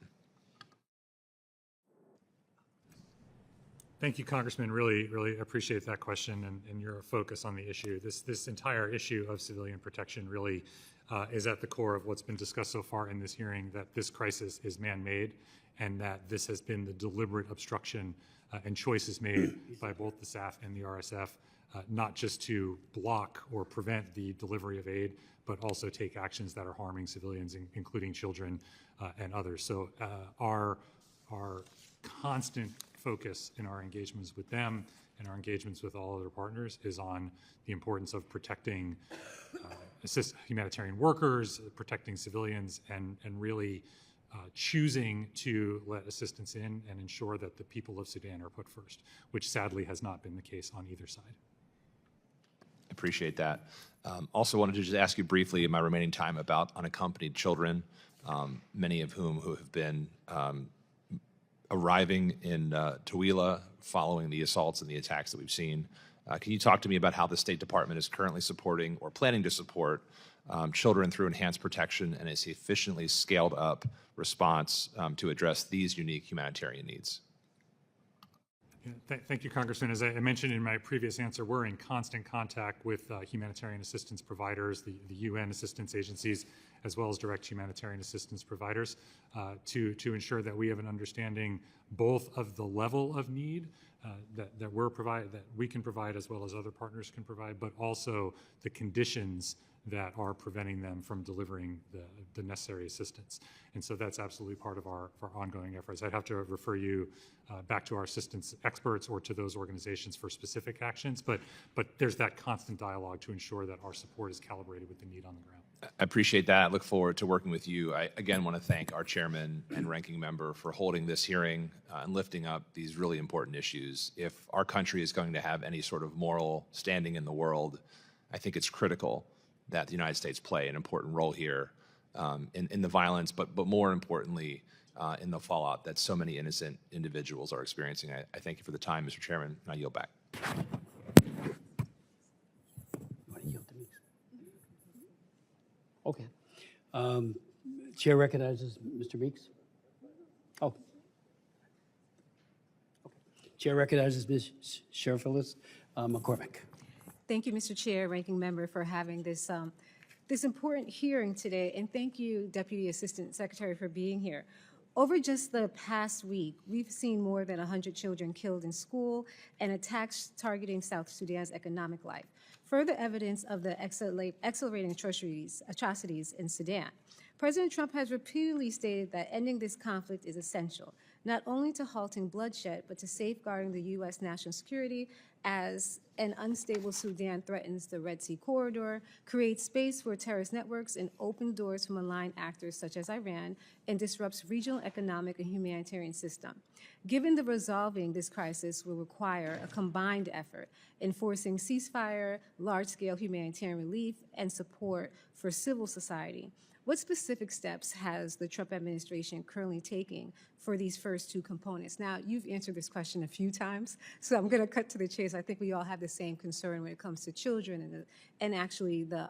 Speaker 3: Thank you, Congressman. Really appreciate that question and your focus on the issue. This entire issue of civilian protection really is at the core of what's been discussed so far in this hearing, that this crisis is man-made and that this has been the deliberate obstruction and choices made by both the SAF and the RSF, not just to block or prevent the delivery of aid, but also take actions that are harming civilians, including children and others. So our constant focus in our engagements with them and our engagements with all other partners is on the importance of protecting humanitarian workers, protecting civilians, and really choosing to let assistance in and ensure that the people of Sudan are put first, which sadly has not been the case on either side.
Speaker 4: Appreciate that. Also wanted to just ask you briefly in my remaining time about unaccompanied children, many of whom who have been arriving in Tooele following the assaults and the attacks that we've seen. Can you talk to me about how the State Department is currently supporting or planning to support children through enhanced protection and its efficiently scaled up response to address these unique humanitarian needs?
Speaker 3: Thank you, Congressman. As I mentioned in my previous answer, we're in constant contact with humanitarian assistance providers, the UN assistance agencies, as well as direct humanitarian assistance providers, to ensure that we have an understanding both of the level of need that we can provide as well as other partners can provide, but also the conditions that are preventing them from delivering the necessary assistance. And so that's absolutely part of our ongoing efforts. I'd have to refer you back to our assistance experts or to those organizations for specific actions, but there's that constant dialogue to ensure that our support is calibrated with the need on the ground.
Speaker 4: I appreciate that. I look forward to working with you. I again want to thank our chairman and ranking member for holding this hearing and lifting up these really important issues. If our country is going to have any sort of moral standing in the world, I think it's critical that the United States play an important role here in the violence, but more importantly, in the fallout that so many innocent individuals are experiencing. I thank you for the time, Mr. Chairman, and I yield back.
Speaker 1: Okay. Chair recognizes Mr. Meeks. Oh. Okay. Chair recognizes Ms. Sheriff-Phyllis McCormick.
Speaker 5: Thank you, Mr. Chair, Ranking Member, for having this, this important hearing today, and thank you, Deputy Assistant Secretary, for being here. Over just the past week, we've seen more than 100 children killed in school and attacks targeting South Sudan's economic life. Further evidence of the accelerating atrocities in Sudan. President Trump has repeatedly stated that ending this conflict is essential, not only to halting bloodshed, but to safeguarding the U.S. national security as an unstable Sudan threatens the Red Sea corridor, creates space for terrorist networks, and opens doors from aligned actors such as Iran, and disrupts regional economic and humanitarian system. Given the resolving this crisis will require a combined effort, enforcing ceasefire, large-scale humanitarian relief, and support for civil society, what specific steps has the Trump administration currently taking for these first two components? Now, you've answered this question a few times, so I'm going to cut to the chase. I think we all have the same concern when it comes to children and actually the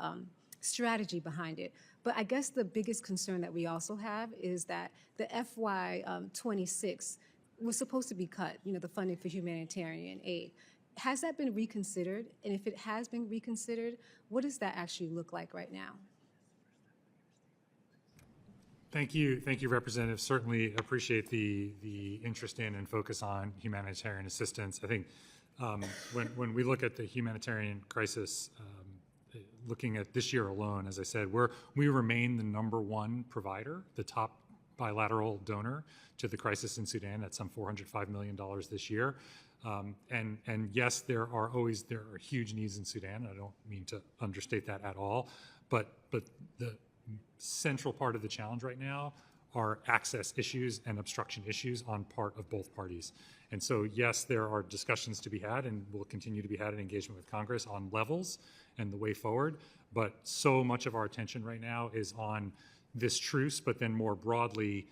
Speaker 5: strategy behind it. But I guess the biggest concern that we also have is that the FY26 was supposed to be cut, the funding for humanitarian aid. Has that been reconsidered? And if it has been reconsidered, what does that actually look like right now?
Speaker 3: Thank you, Representative. Certainly appreciate the interest in and focus on humanitarian assistance. I think when we look at the humanitarian crisis, looking at this year alone, as I said, we remain the #1 provider, the top bilateral donor to the crisis in Sudan at some $405 million this year. And yes, there are huge needs in Sudan. I don't mean to understate that at all, but the central part of the challenge right now are access issues and obstruction issues on part of both parties. And so, yes, there are discussions to be had and will continue to be had in engagement with Congress on levels and the way forward. But so much of our attention right now is on this truce, but then more broadly,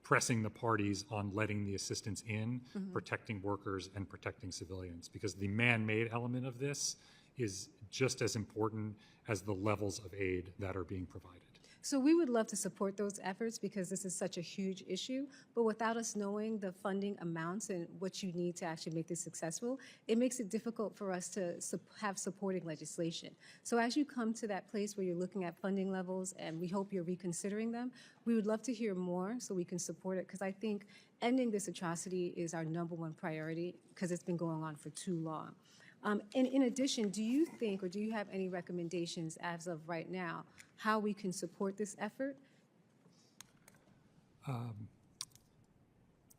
Speaker 3: pressing the parties on letting the assistance in, protecting workers and protecting civilians, because the man-made element of this is just as important as the levels of aid that are being provided.
Speaker 5: So we would love to support those efforts because this is such a huge issue, but without us knowing the funding amounts and what you need to actually make this successful, it makes it difficult for us to have supporting legislation. So as you come to that place where you're looking at funding levels, and we hope you're reconsidering them, we would love to hear more so we can support it, because I think ending this atrocity is our #1 priority because it's been going on for too long. And in addition, do you think, or do you have any recommendations as of right now, how we can support this effort?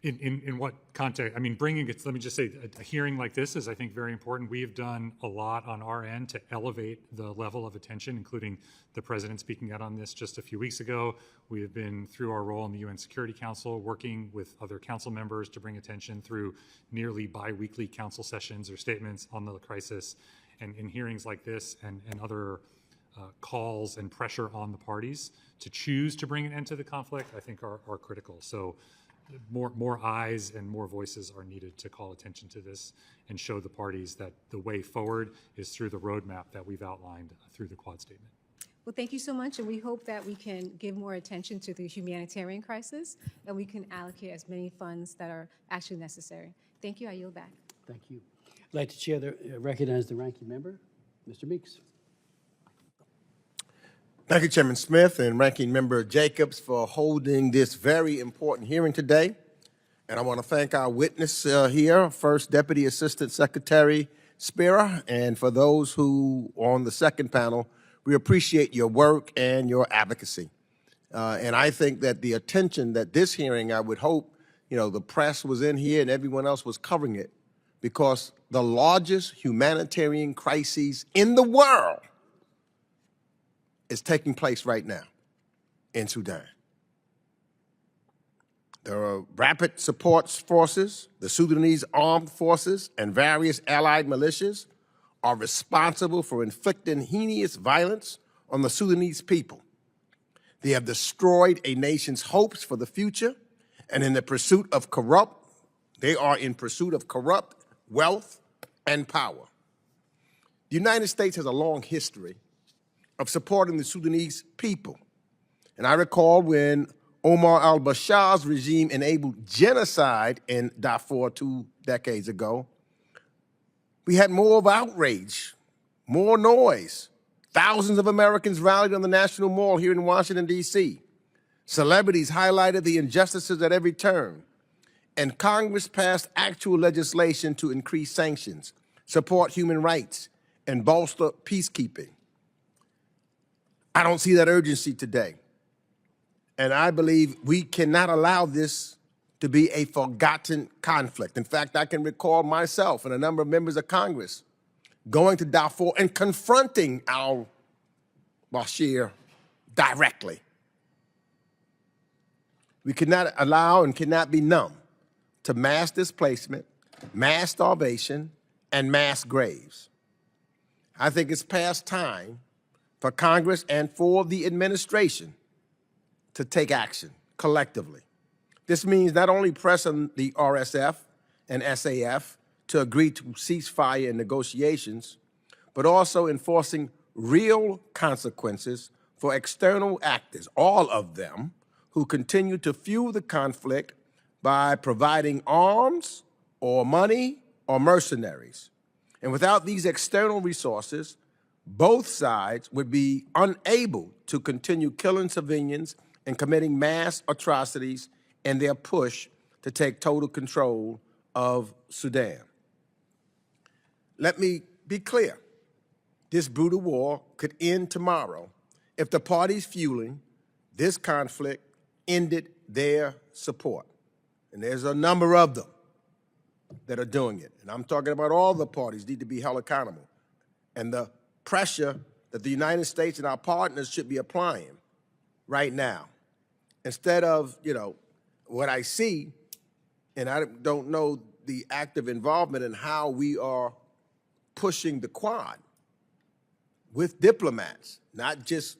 Speaker 3: In what context? I mean, bringing it, let me just say, a hearing like this is, I think, very important. We have done a lot on our end to elevate the level of attention, including the president speaking out on this just a few weeks ago. We have been, through our role in the UN Security Council, working with other council members to bring attention through nearly bi-weekly council sessions or statements on the crisis. And in hearings like this and other calls and pressure on the parties to choose to bring an end to the conflict, I think are critical. So more eyes and more voices are needed to call attention to this and show the parties that the way forward is through the roadmap that we've outlined through the Quad Statement.
Speaker 5: Well, thank you so much, and we hope that we can give more attention to the humanitarian crisis, and we can allocate as many funds that are actually necessary. Thank you. I yield back.
Speaker 1: Thank you. I'd like to recognize the ranking member, Mr. Meeks.
Speaker 6: Thank you, Chairman Smith and Ranking Member Jacobs, for holding this very important hearing today. And I want to thank our witness here, First Deputy Assistant Secretary Spira, and for those who are on the second panel, we appreciate your work and your advocacy. And I think that the attention that this hearing, I would hope, the press was in here and everyone else was covering it, because the largest humanitarian crises in the world is taking place right now in Sudan. There are rapid support forces, the Sudanese armed forces, and various allied militias are responsible for inflicting heinous violence on the Sudanese people. They have destroyed a nation's hopes for the future, and they are in pursuit of corrupt wealth and power. The United States has a long history of supporting the Sudanese people. And I recall when Omar al-Bashar's regime enabled genocide in Darfur 2 decades ago, we had more of outrage, more noise. Thousands of Americans rallied on the National Mall here in Washington, D.C. Celebrities highlighted the injustices at every turn. And Congress passed actual legislation to increase sanctions, support human rights, and bolster peacekeeping. I don't see that urgency today. And I believe we cannot allow this to be a forgotten conflict. In fact, I can recall myself and a number of members of Congress going to Darfur and confronting al-Bashir directly. We cannot allow and cannot be numb to mass displacement, mass starvation, and mass graves. I think it's past time for Congress and for the administration to take action collectively. This means not only pressing the RSF and SAF to agree to ceasefire and negotiations, but also enforcing real consequences for external actors, all of them, who continue to fuel the conflict by providing arms or money or mercenaries. And without these external resources, both sides would be unable to continue killing civilians and committing mass atrocities in their push to take total control of Sudan. Let me be clear. This brutal war could end tomorrow if the parties fueling this conflict ended their support. And there's a number of them that are doing it. And I'm talking about all the parties need to be held accountable. And the pressure that the United States and our partners should be applying right now. Instead of, what I see, and I don't know the active involvement in how we are pushing the Quad with diplomats, not just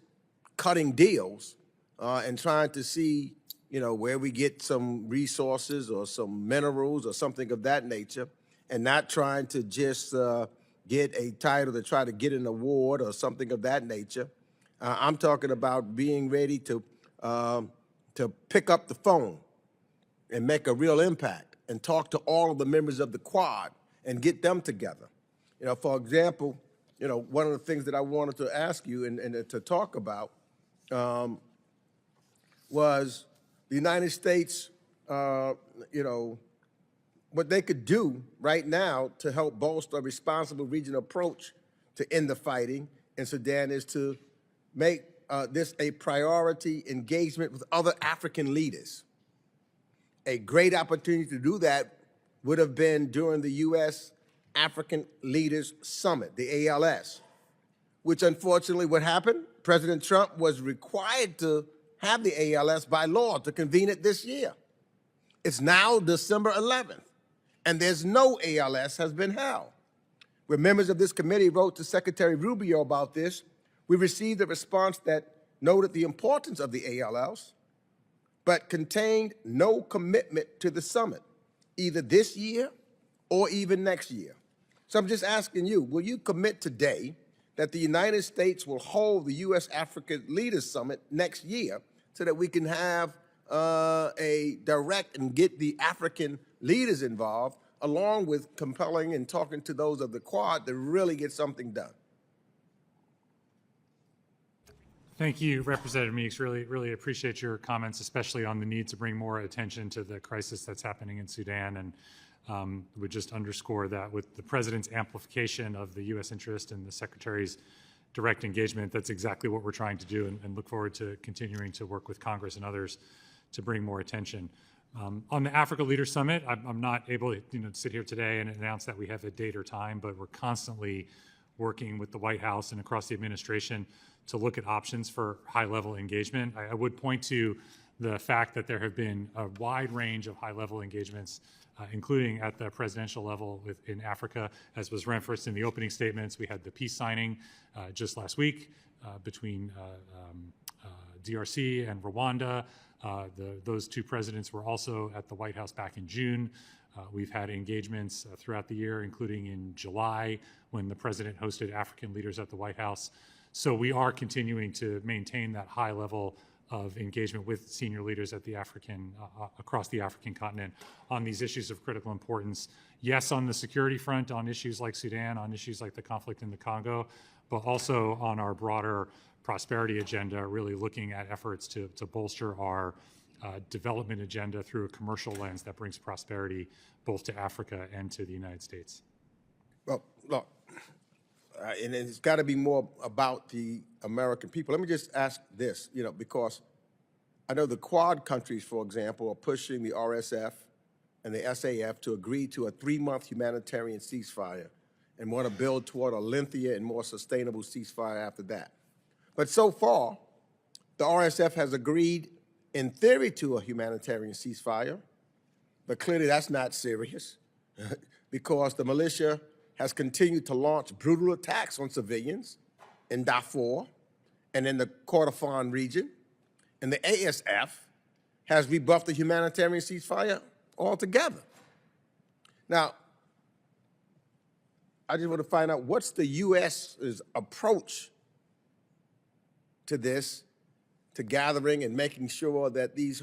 Speaker 6: cutting deals and trying to see where we get some resources or some minerals or something of that nature, and not trying to just get a title to try to get an award or something of that nature. I'm talking about being ready to pick up the phone and make a real impact and talk to all of the members of the Quad and get them together. For example, one of the things that I wanted to ask you and to talk about was the United States, what they could do right now to help bolster a responsible regional approach to end the fighting in Sudan is to make this a priority engagement with other African leaders. A great opportunity to do that would have been during the U.S. African Leaders Summit, the ALS, which unfortunately what happened, President Trump was required to have the ALS by law to convene it this year. It's now December 11th, and there's no ALS has been held. When members of this committee wrote to Secretary Rubio about this, we received a response that noted the importance of the ALS, but contained no commitment to the summit, either this year or even next year. So I'm just asking you, will you commit today that the United States will hold the U.S. Africa Leaders Summit next year so that we can have a direct and get the African leaders involved, along with compelling and talking to those of the Quad to really get something done?
Speaker 3: Thank you, Representative Meeks. Really appreciate your comments, especially on the need to bring more attention to the crisis that's happening in Sudan, and would just underscore that with the President's amplification of the U.S. interest and the Secretary's direct engagement, that's exactly what we're trying to do, and look forward to continuing to work with Congress and others to bring more attention. On the Africa Leaders Summit, I'm not able to sit here today and announce that we have a date or time, but we're constantly working with the White House and across the administration to look at options for high-level engagement. I would point to the fact that there have been a wide range of high-level engagements, including at the presidential level in Africa. As was referenced in the opening statements, we had the peace signing just last week between DRC and Rwanda. Those two presidents were also at the White House back in June. We've had engagements throughout the year, including in July when the president hosted African leaders at the White House. So we are continuing to maintain that high level of engagement with senior leaders at the across the African continent on these issues of critical importance. Yes, on the security front, on issues like Sudan, on issues like the conflict in the Congo, but also on our broader prosperity agenda, really looking at efforts to bolster our development agenda through a commercial lens that brings prosperity both to Africa and to the United States.
Speaker 6: Well, look, and it's got to be more about the American people. Let me just ask this, because I know the Quad countries, for example, are pushing the RSF and the SAF to agree to a 3-month humanitarian ceasefire and want to build toward a lengthier and more sustainable ceasefire after that. But so far, the RSF has agreed in theory to a humanitarian ceasefire, but clearly that's not serious because the militia has continued to launch brutal attacks on civilians in Darfur and in the Kordofan region, and the ASF has rebuffed the humanitarian ceasefire altogether. Now, I just want to find out what's the U.S.'s approach to this, to gathering and making sure that these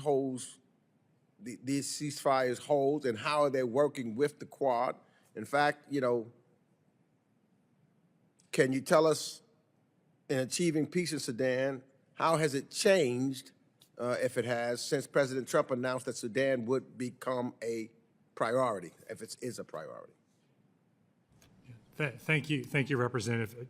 Speaker 6: ceasefires hold, and how are they working with the Quad? In fact, can you tell us, in achieving peace in Sudan, how has it changed, if it has, since President Trump announced that Sudan would become a priority, if it is a priority?
Speaker 3: Thank you, Representative.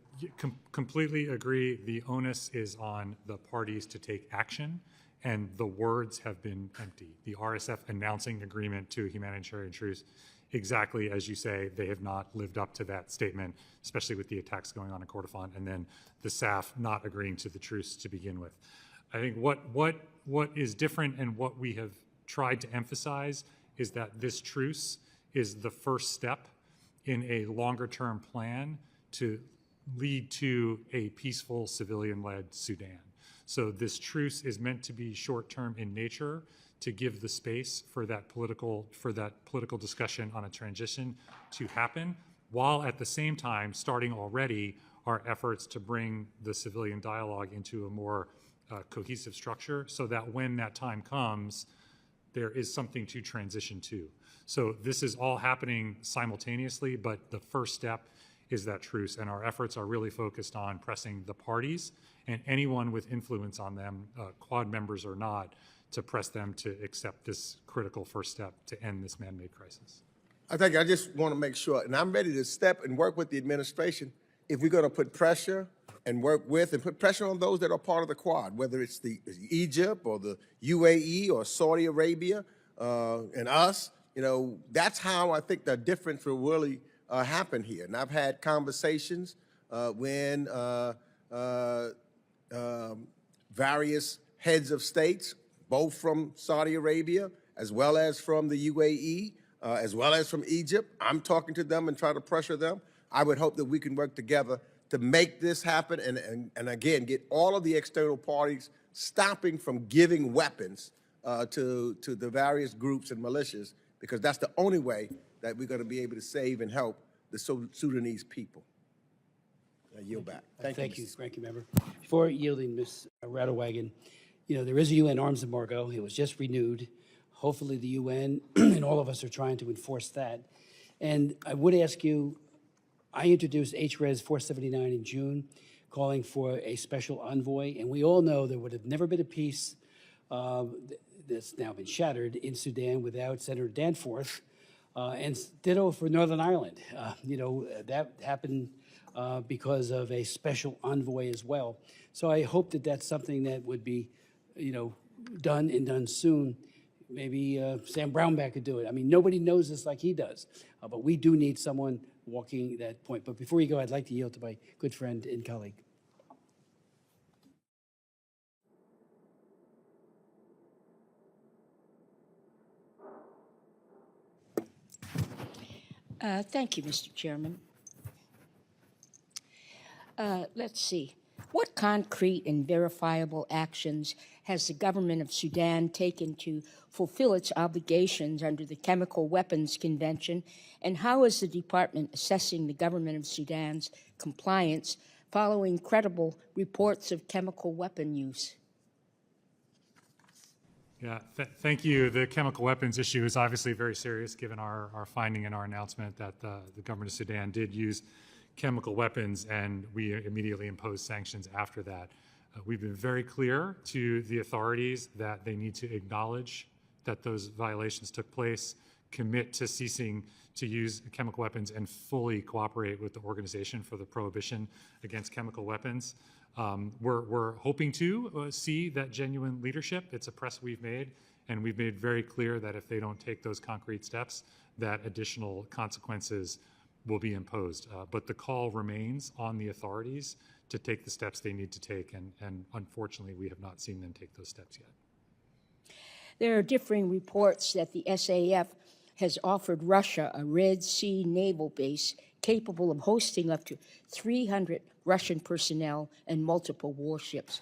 Speaker 3: Completely agree. The onus is on the parties to take action, and the words have been empty. The RSF announcing agreement to a humanitarian truce, exactly as you say, they have not lived up to that statement, especially with the attacks going on in Kordofan, and then the SAF not agreeing to the truce to begin with. I think what is different and what we have tried to emphasize is that this truce is the first step in a longer-term plan to lead to a peaceful civilian-led Sudan. So this truce is meant to be short-term in nature, to give the space for that political discussion on a transition to happen, while at the same time starting already our efforts to bring the civilian dialogue into a more cohesive structure, so that when that time comes, there is something to transition to. So this is all happening simultaneously, but the first step is that truce, and our efforts are really focused on pressing the parties and anyone with influence on them, Quad members or not, to press them to accept this critical first step to end this man-made crisis.
Speaker 6: I just want to make sure, and I'm ready to step and work with the administration if we're going to put pressure and work with and put pressure on those that are part of the Quad, whether it's the Egypt or the UAE or Saudi Arabia and us. That's how I think the difference will really happen here. And I've had conversations when various heads of states, both from Saudi Arabia, as well as from the UAE, as well as from Egypt, I'm talking to them and try to pressure them. I would hope that we can work together to make this happen and again, get all of the external parties stopping from giving weapons to the various groups and militias, because that's the only way that we're going to be able to save and help the Sudanese people. I yield back.
Speaker 1: Thank you, Ranking Member. Before yielding, Ms. Radewagen, there is a UN arms embargo. It was just renewed. Hopefully the UN and all of us are trying to enforce that. And I would ask you, I introduced HRES 479 in June, calling for a special envoy, and we all know there would have never been a peace that's now been shattered in Sudan without Senator Danforth, and ditto for Northern Ireland. That happened because of a special envoy as well. So I hope that that's something that would be, done and done soon. Maybe Sam Brownback could do it. I mean, nobody knows this like he does, but we do need someone walking that point. But before you go, I'd like to yield to my good friend and colleague.
Speaker 7: Thank you, Mr. Chairman. Let's see. What concrete and verifiable actions has the government of Sudan taken to fulfill its obligations under the Chemical Weapons Convention, and how is the department assessing the government of Sudan's compliance following credible reports of chemical weapon use?
Speaker 3: Yeah, thank you. The chemical weapons issue is obviously very serious, given our finding in our announcement that the government of Sudan did use chemical weapons, and we immediately imposed sanctions after that. We've been very clear to the authorities that they need to acknowledge that those violations took place, commit to ceasing to use chemical weapons, and fully cooperate with the Organization for the Prohibition Against Chemical Weapons. We're hoping to see that genuine leadership. It's a press we've made, and we've made very clear that if they don't take those concrete steps, that additional consequences will be imposed. But the call remains on the authorities to take the steps they need to take, and unfortunately, we have not seen them take those steps yet.
Speaker 7: There are differing reports that the SAF has offered Russia a Red Sea naval base capable of hosting up to 300 Russian personnel and multiple warships.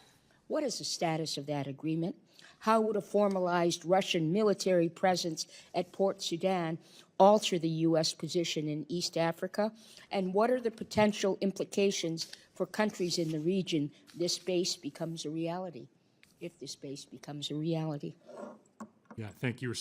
Speaker 7: What is the status of that agreement? How would a formalized Russian military presence at Port Sudan alter the U.S. position in East Africa? And what are the potential implications for countries in the region if this base becomes a reality?
Speaker 3: Yeah, thank you. We're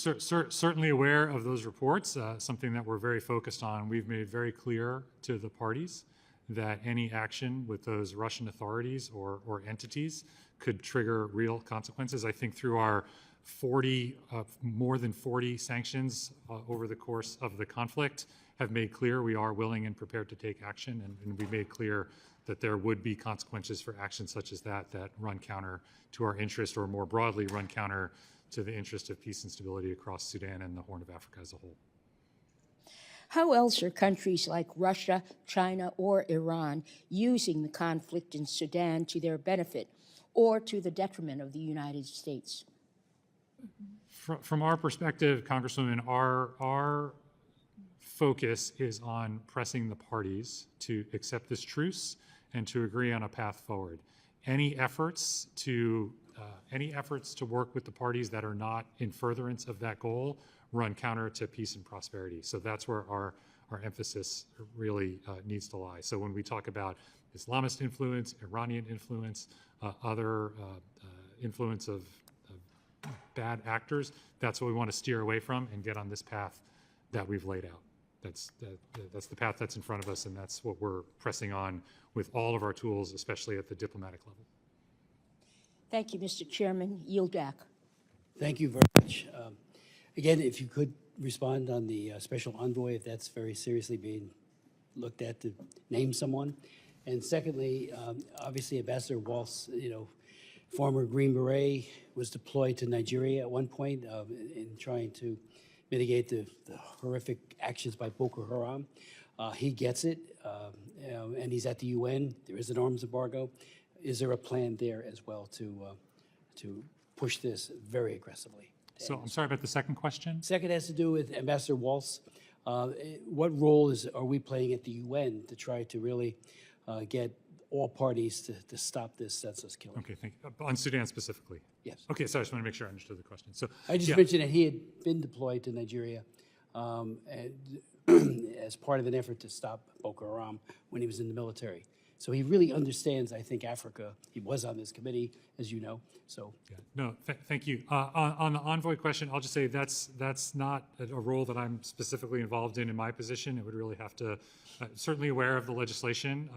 Speaker 3: certainly aware of those reports, something that we're very focused on. We've made very clear to the parties that any action with those Russian authorities or entities could trigger real consequences. I think through our more than 40 sanctions over the course of the conflict have made clear we are willing and prepared to take action, and we've made clear that there would be consequences for actions such as that run counter to our interest, or more broadly run counter to the interest of peace and stability across Sudan and the Horn of Africa as a whole.
Speaker 7: How else are countries like Russia, China, or Iran using the conflict in Sudan to their benefit or to the detriment of the United States?
Speaker 3: From our perspective, Congresswoman, our focus is on pressing the parties to accept this truce and to agree on a path forward. Any efforts to work with the parties that are not in furtherance of that goal run counter to peace and prosperity. So that's where our emphasis really needs to lie. So when we talk about Islamist influence, Iranian influence, other influence of bad actors, that's what we want to steer away from and get on this path that we've laid out. That's the path that's in front of us, and that's what we're pressing on with all of our tools, especially at the diplomatic level.
Speaker 7: Thank you, Mr. Chairman. Yield back.
Speaker 1: Thank you very much. Again, if you could respond on the special envoy, if that's very seriously being looked at, to name someone. And secondly, obviously Ambassador Waltz, former Green Beret, was deployed to Nigeria at one point in trying to mitigate the horrific actions by Boko Haram. He gets it, and he's at the UN. There is an arms embargo. Is there a plan there as well to push this very aggressively?
Speaker 3: So I'm sorry about the second question.
Speaker 1: Second has to do with Ambassador Waltz. What role are we playing at the UN to try to really get all parties to stop this senseless killing?
Speaker 3: Okay, thank you. On Sudan specifically?
Speaker 1: Yes.
Speaker 3: Okay, so I just want to make sure I understood the question. So
Speaker 1: I just
Speaker 3: yeah.
Speaker 1: mentioned that he had been deployed to Nigeria as part of an effort to stop Boko Haram when he was in the military. So he really understands, I think, Africa. He was on this committee, as you know. So
Speaker 3: Yeah. No, thank you. On the envoy question, I'll just say that's not a role that I'm specifically involved in my position. It would really have to, certainly aware of the legislation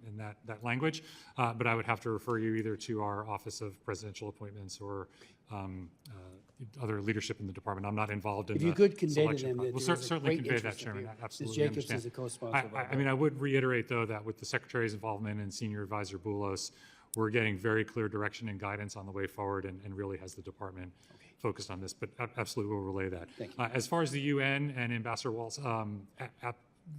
Speaker 3: and that language, but I would have to refer you either to our Office of Presidential Appointments or other leadership in the department. I'm not involved in
Speaker 1: if
Speaker 3: the
Speaker 1: you could convey to
Speaker 3: selection
Speaker 1: them that
Speaker 3: process.
Speaker 1: there
Speaker 3: We'll
Speaker 1: is a
Speaker 3: certainly
Speaker 1: great
Speaker 3: convey that,
Speaker 1: interest of
Speaker 3: Chairman.
Speaker 1: you.
Speaker 3: Absolutely
Speaker 1: Ms. Jacobs
Speaker 3: understand.
Speaker 1: is a co-sponsor of our
Speaker 3: I mean, I would reiterate, though, that with the Secretary's involvement and Senior Advisor Boulos, we're getting very clear direction and guidance on the way forward, and really has the department focused on this. But absolutely, we'll relay that.
Speaker 1: Thank you.
Speaker 3: As far as the UN and Ambassador Waltz, a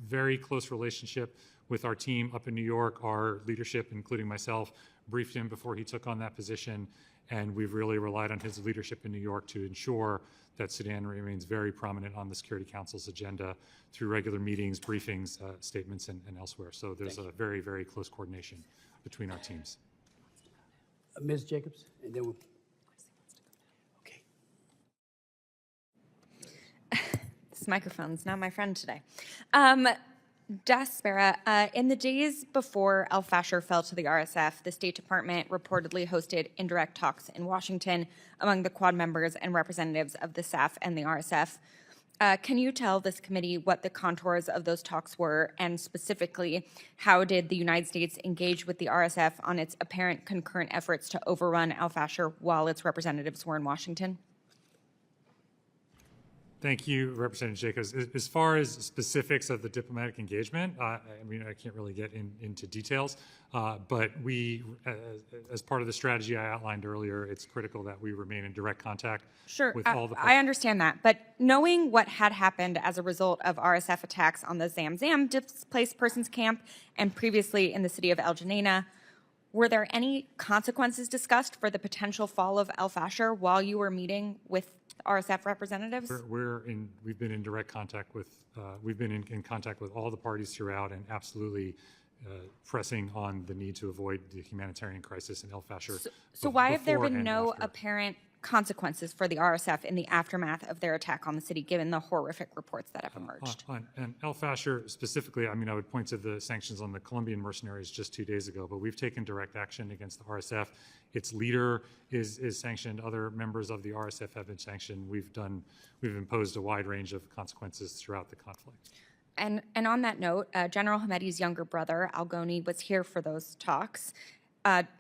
Speaker 3: very close relationship with our team up in New York. Our leadership, including myself, briefed him before he took on that position, and we've really relied on his leadership in New York to ensure that Sudan remains very prominent on the Security Council's agenda through regular meetings, briefings, statements, and elsewhere. So there's a very, very close coordination between our teams.
Speaker 1: Ms. Jacobs, and then we'll. Okay.
Speaker 2: This microphone's not my friend today. Spera, in the days before El Fasher fell to the RSF, the State Department reportedly hosted indirect talks in Washington among the Quad members and representatives of the SAF and the RSF. Can you tell this committee what the contours of those talks were, and specifically, how did the United States engage with the RSF on its apparent concurrent efforts to overrun El Fasher while its representatives were in Washington?
Speaker 3: Thank you, Representative Jacobs. As far as specifics of the diplomatic engagement, I mean, I can't really get into details, but we, as part of the strategy I outlined earlier, it's critical that we remain in direct contact with all the...
Speaker 2: I understand that, but knowing what had happened as a result of RSF attacks on the Zamzam displaced persons camp and previously in the city of El Geneina, were there any consequences discussed for the potential fall of El Fasher while you were meeting with RSF representatives?
Speaker 3: We've been in direct contact with, we've been in contact with all the parties throughout, and absolutely pressing on the need to avoid the humanitarian crisis in El Fasher.
Speaker 2: So why have there been no apparent consequences for the RSF in the aftermath of their attack on the city, given the horrific reports that have emerged?
Speaker 3: And El Fasher specifically, I mean, I would point to the sanctions on the Colombian mercenaries just 2 days ago, but we've taken direct action against the RSF. Its leader is sanctioned. Other members of the RSF have been sanctioned. We've imposed a wide range of consequences throughout the conflict.
Speaker 2: And on that note, General Hamedi's younger brother, Algoni, was here for those talks.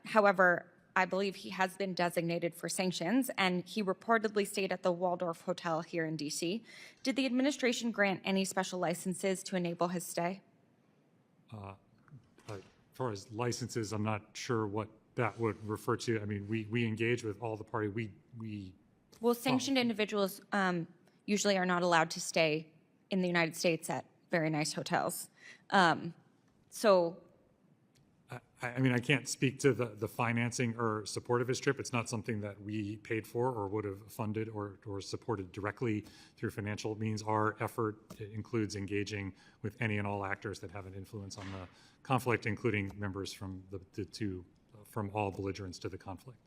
Speaker 2: However, I believe he has been designated for sanctions, and he reportedly stayed at the Waldorf Hotel here in D.C. Did the administration grant any special licenses to enable his stay?
Speaker 3: As far as licenses, I'm not sure what that would refer to. I mean, we engage with all the parties.
Speaker 2: Well, sanctioned individuals usually are not allowed to stay in the United States at very nice hotels.
Speaker 3: I mean, I can't speak to the financing or support of his trip. It's not something that we paid for or would have funded or supported directly through financial means. Our effort includes engaging with any and all actors that have an influence on the conflict, including members from from all belligerents to the conflict.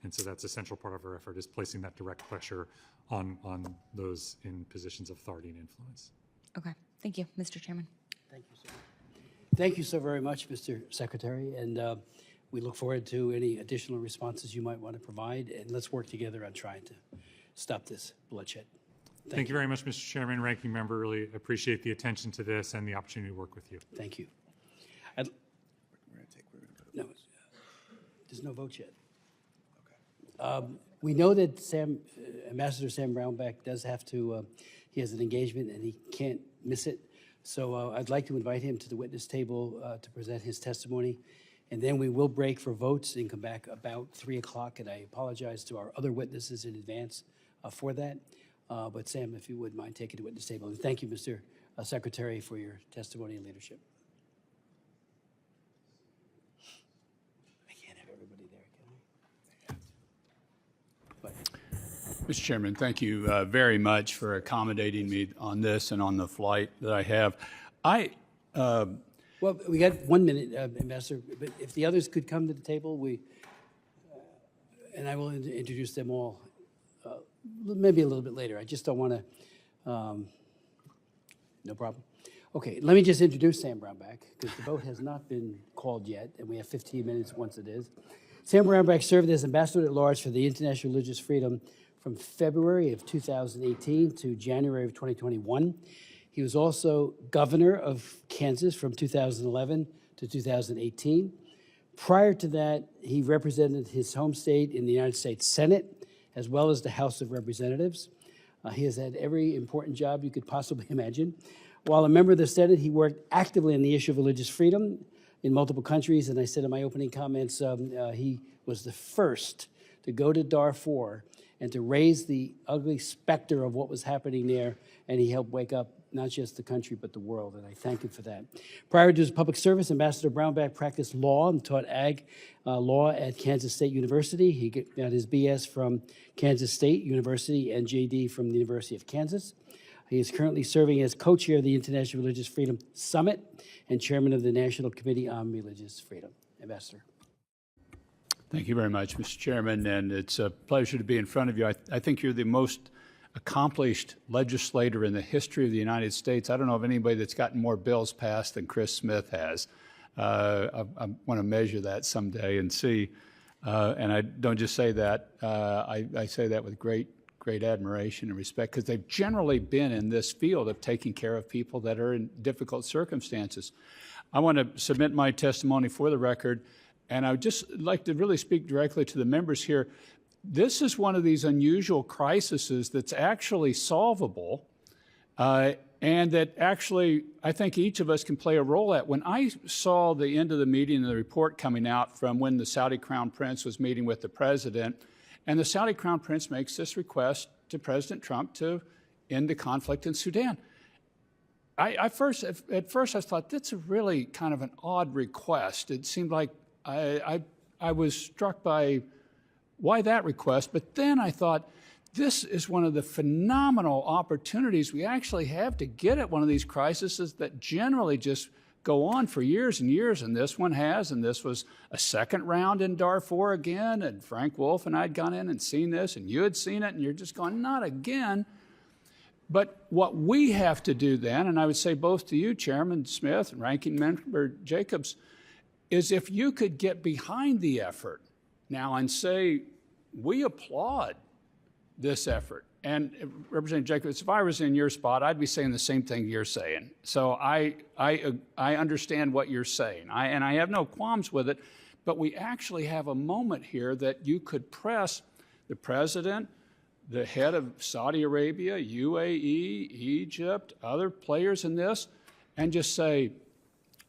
Speaker 3: And so that's a central part of our effort, is placing that direct pressure on those in positions of authority and influence.
Speaker 2: Okay, thank you, Mr. Chairman.
Speaker 1: Thank you, sir. Thank you so very much, Mr. Secretary, and we look forward to any additional responses you might want to provide, and let's work together on trying to stop this bloodshed.
Speaker 3: Thank you very much, Mr. Chairman, Ranking Member. Really appreciate the attention to this and the opportunity to work with you.
Speaker 1: Thank you. No, there's no vote yet. Okay. We know that Ambassador Sam Brownback does have to, he has an engagement and he can't miss it. So I'd like to invite him to the witness table to present his testimony. And then we will break for votes and come back about 3 o'clock. And I apologize to our other witnesses in advance for that. But Sam, if you would mind taking the witness table. And thank you, Mr. Secretary, for your testimony and leadership. I can't have everybody there, can I?
Speaker 8: Mr. Chairman, thank you very much for accommodating me on this and on the flight that I have.
Speaker 1: Well, we got 1 minute, Ambassador, but if the others could come to the table, and I will introduce them all maybe a little bit later. I just don't want to, no problem. Okay, let me just introduce Sam Brownback, because the vote has not been called yet, and we have 15 minutes once it is. Sam Brownback served as Ambassador at Large for the International Religious Freedom from February of 2018 to January of 2021. He was also governor of Kansas from 2011 to 2018. Prior to that, he represented his home state in the United States Senate, as well as the House of Representatives. He has had every important job you could possibly imagine. While a member of the Senate, he worked actively on the issue of religious freedom in multiple countries, and I said in my opening comments, he was the first to go to Darfur and to raise the ugly specter of what was happening there, and he helped wake up not just the country, but the world, and I thank him for that. Prior to his public service, Ambassador Brownback practiced law and taught ag law at Kansas State University. He got his BS from Kansas State University and JD from the University of Kansas. He is currently serving as co-chair of the International Religious Freedom Summit and chairman of the National Committee on Religious Freedom. Ambassador.
Speaker 8: Thank you very much, Mr. Chairman, and it's a pleasure to be in front of you. I think you're the most accomplished legislator in the history of the United States. I don't know of anybody that's gotten more bills passed than Chris Smith has. I want to measure that someday and see. And I don't just say that. I say that with great admiration and respect, because they've generally been in this field of taking care of people that are in difficult circumstances. I want to submit my testimony for the record, and I would just like to really speak directly to the members here. This is one of these unusual crises that's actually solvable, and that actually I think each of us can play a role at. When I saw the end of the meeting and the report coming out from when the Saudi Crown Prince was meeting with the president, and the Saudi Crown Prince makes this request to President Trump to end the conflict in Sudan. At first I thought, that's a really kind of an odd request. It seemed like I was struck by why that request, but then I thought, this is one of the phenomenal opportunities we actually have to get at one of these crises that generally just go on for years and years, and this one has, and this was a second round in Darfur again, and Frank Wolf and I had gone in and seen this, and you had seen it, and you're just going, not again. But what we have to do then, and I would say both to you, Chairman Smith and Ranking Member Jacobs, is if you could get behind the effort now and say, we applaud this effort. And Representative Jacobs, if I was in your spot, I'd be saying the same thing you're saying. So I understand what you're saying, and I have no qualms with it, but we actually have a moment here that you could press the president, the head of Saudi Arabia, UAE, Egypt, other players in this, and just say,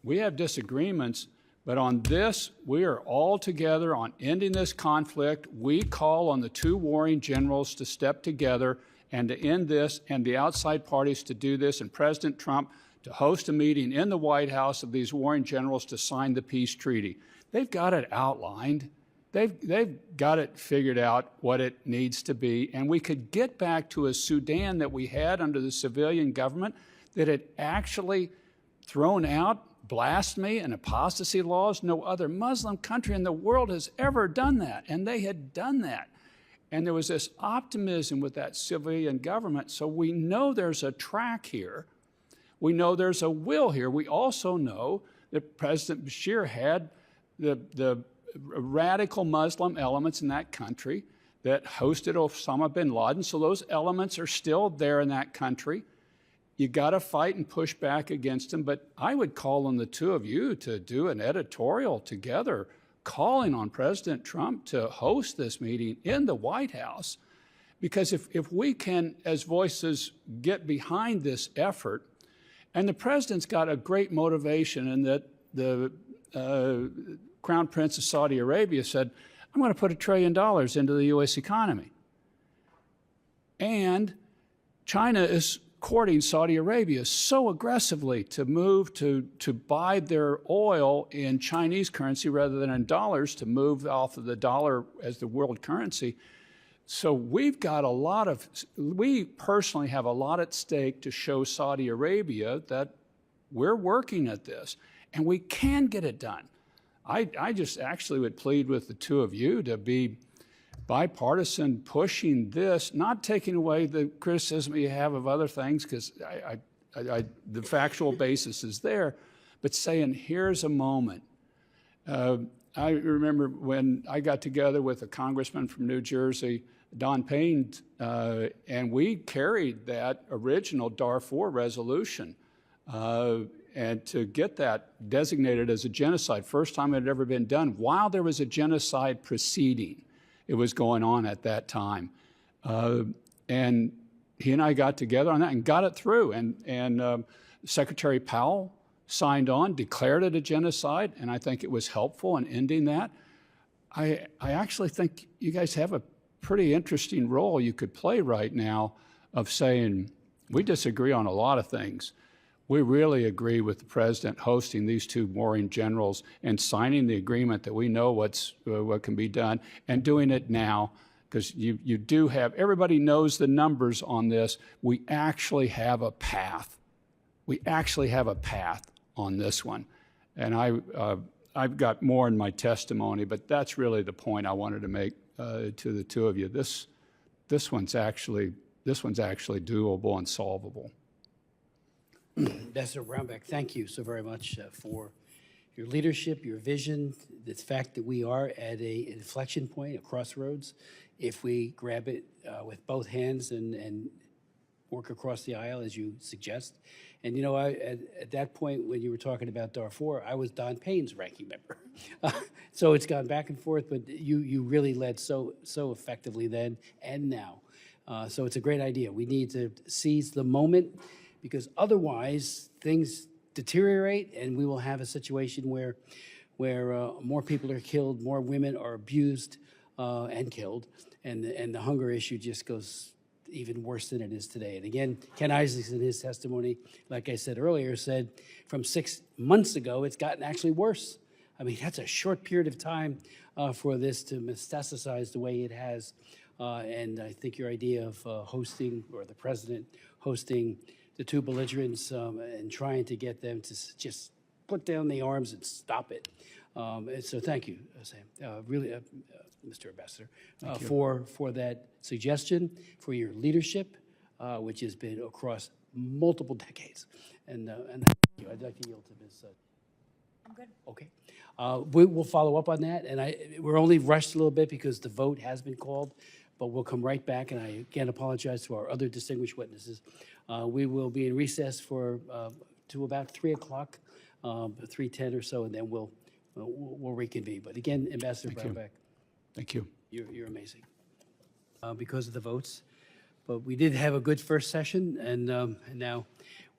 Speaker 8: we have disagreements, but on this, we are all together on ending this conflict. We call on the two warring generals to step together and to end this, and the outside parties to do this, and President Trump to host a meeting in the White House of these warring generals to sign the peace treaty. They've got it outlined. They've got it figured out what it needs to be, and we could get back to a Sudan that we had under the civilian government that had actually thrown out blasphemy and apostasy laws. No other Muslim country in the world has ever done that, and they had done that. And there was this optimism with that civilian government, so we know there's a track here. We know there's a will here. We also know that President Bashir had the radical Muslim elements in that country that hosted Osama bin Laden, so those elements are still there in that country. You got to fight and push back against them, but I would call on the two of you to do an editorial together calling on President Trump to host this meeting in the White House, because if we can, as voices, get behind this effort, and the president's got a great motivation in that the Crown Prince of Saudi Arabia said, I'm going to put $1 trillion into the U.S. economy. And China is courting Saudi Arabia so aggressively to move to buy their oil in Chinese currency rather than in dollars, to move off of the dollar as the world currency. So we've got we personally have a lot at stake to show Saudi Arabia that we're working at this, and we can get it done. I just actually would plead with the two of you to be bipartisan, pushing this, not taking away the criticism you have of other things, because the factual basis is there, but saying, here's a moment. I remember when I got together with a congressman from New Jersey, Don Payne, and we carried that original Darfur resolution, and to get that designated as a genocide, first time it had ever been done, while there was a genocide proceeding. It was going on at that time. And he and I got together on that and got it through. And Secretary Powell signed on, declared it a genocide, and I think it was helpful in ending that. I actually think you guys have a pretty interesting role you could play right now of saying, we disagree on a lot of things. We really agree with the president hosting these two warring generals and signing the agreement that we know what can be done, and doing it now, because you do have, everybody knows the numbers on this. We actually have a path. We actually have a path on this one. And I've got more in my testimony, but that's really the point I wanted to make to the two of you. This one's actually this one's actually doable and solvable.
Speaker 1: Ambassador Brownback, thank you so very much for your leadership, your vision, the fact that we are at an inflection point, a crossroads. If we grab it with both hands and work across the aisle, as you suggest. And, you know, at that point, when you were talking about Darfur, I was Don Payne's ranking member. So it's gone back and forth, but you really led so effectively then and now. So it's a great idea. We need to seize the moment, because otherwise things deteriorate and we will have a situation where more people are killed, more women are abused and killed, and the hunger issue just goes even worse than it is today. And again, Ken Isaacs in his testimony, like I said earlier, said from 6 months ago, it's gotten actually worse. I mean, that's a short period of time for this to metastasize the way it has. And I think your idea of hosting, or the president hosting the two belligerents and trying to get them to just put down the arms and stop it. And so thank you, Sam, really, Mr. Ambassador, for that suggestion, for your leadership, which has been across multiple decades. And thank you. I'd like to yield to Ms.
Speaker 2: I'm good.
Speaker 1: Okay. We will follow up on that, and we're only rushed a little bit because the vote has been called, but we'll come right back, and I again apologize to our other distinguished witnesses. We will be in recess for to about 3 o'clock, 3:10 or so, and then we'll reconvene. But again, Ambassador Brownback,
Speaker 8: Thank you.
Speaker 1: you're amazing because of the votes. But we did have a good first session, and now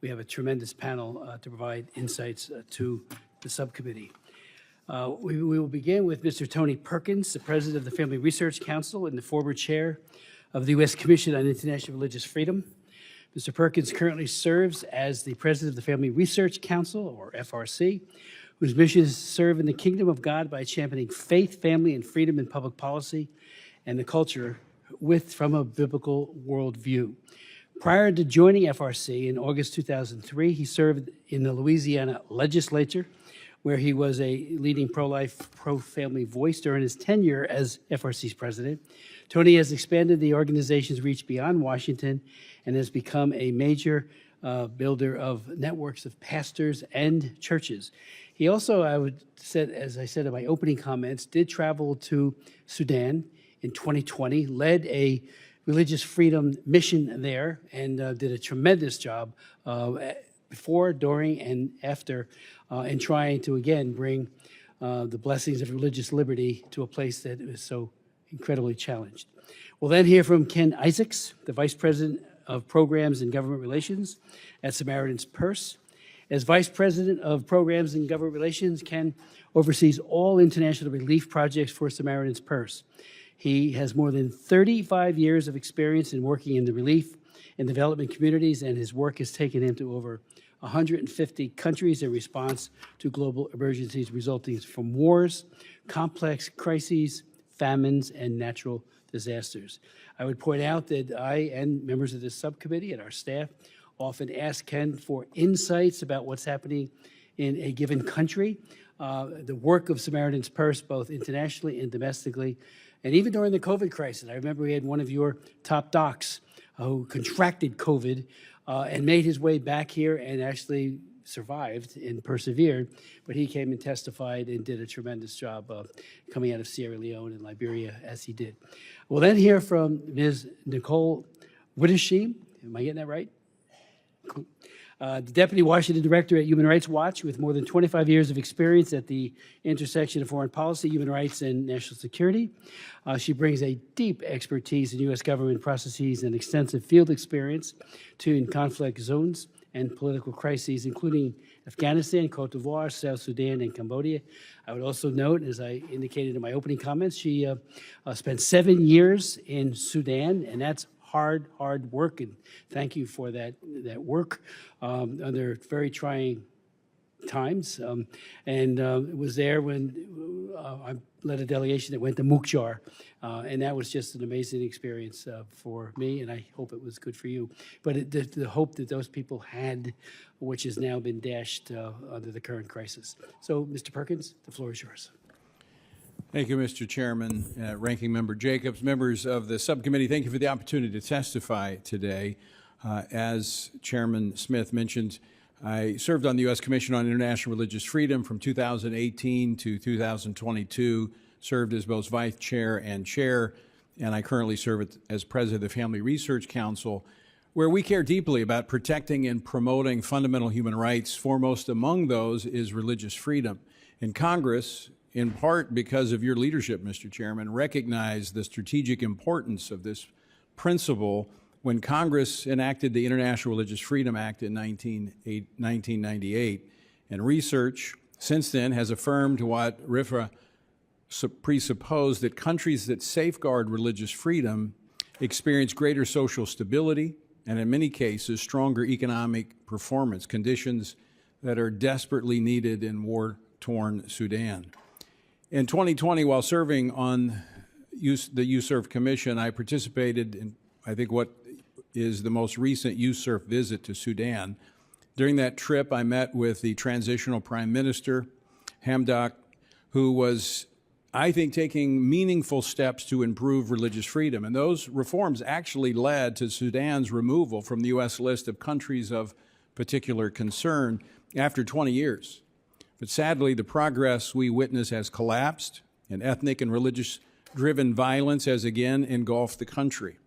Speaker 1: we have a tremendous panel to provide insights to the subcommittee. We will begin with Mr. Tony Perkins, the President of the Family Research Council and the former Chair of the U.S. Commission on International Religious Freedom. Mr. Perkins currently serves as the President of the Family Research Council, or FRC, whose mission is to serve in the kingdom of God by championing faith, family, and freedom in public policy and the culture from a biblical worldview. Prior to joining FRC in August 2003, he served in the Louisiana legislature, where he was a leading pro-life, pro-family voice during his tenure as FRC's president. Tony has expanded the organization's reach beyond Washington and has become a major builder of networks of pastors and churches. He also, as I said in my opening comments, did travel to Sudan in 2020, led a religious freedom mission there, and did a tremendous job before, during, and after in trying to, again, bring the blessings of religious liberty to a place that is so incredibly challenged. We'll then hear from Ken Isaacs, the Vice President of Programs and Government Relations at Samaritan's Purse. As Vice President of Programs and Government Relations, Ken oversees all international relief projects for Samaritan's Purse. He has more than 35 years of experience in working in the relief and development communities, and his work has taken him to over 150 countries in response to global emergencies resulting from wars, complex crises, famines, and natural disasters. I would point out that I and members of this subcommittee and our staff often ask Ken for insights about what's happening in a given country, the work of Samaritan's Purse, both internationally and domestically, and even during the COVID crisis. I remember we had one of your top docs who contracted COVID and made his way back here and actually survived and persevered, but he came and testified and did a tremendous job coming out of Sierra Leone and Liberia as he did. We'll then hear from Ms. Nicole Wittersheim. Am I getting that right? Cool. The Deputy Washington Director at Human Rights Watch, with more than 25 years of experience at the intersection of foreign policy, human rights, and national security. She brings a deep expertise in U.S. government processes and extensive field experience in conflict zones and political crises, including Afghanistan, Cote d'Ivoire, South Sudan, and Cambodia. I would also note, as I indicated in my opening comments, she spent 7 years in Sudan, and that's hard work, and thank you for that work under very trying times. And it was there when I led a delegation that went to Mukjar, and that was just an amazing experience for me, and I hope it was good for you. But the hope that those people had, which has now been dashed under the current crisis. So, Mr. Perkins, the floor is yours.
Speaker 9: Thank you, Mr. Chairman, Ranking Member Jacobs, members of the subcommittee. Thank you for the opportunity to testify today. As Chairman Smith mentioned, I served on the U.S. Commission on International Religious Freedom from 2018 to 2022, served as both vice chair and chair, and I currently serve as president of the Family Research Council, where we care deeply about protecting and promoting fundamental human rights. Foremost among those is religious freedom. And Congress, in part because of your leadership, Mr. Chairman, recognized the strategic importance of this principle when Congress enacted the International Religious Freedom Act in 1998. And research since then has affirmed what RFRA presupposed, that countries that safeguard religious freedom experience greater social stability and, in many cases, stronger economic performance, conditions that are desperately needed in war-torn Sudan. In 2020, while serving on the USERF Commission, I participated in, I think, what is the most recent USERF visit to Sudan. During that trip, I met with the transitional Prime Minister, Hamdok, who was, I think, taking meaningful steps to improve religious freedom. And those reforms actually led to Sudan's removal from the U.S. list of countries of particular concern after 20 years. But sadly, the progress we witness has collapsed, and ethnic and religious-driven violence has again engulfed the country.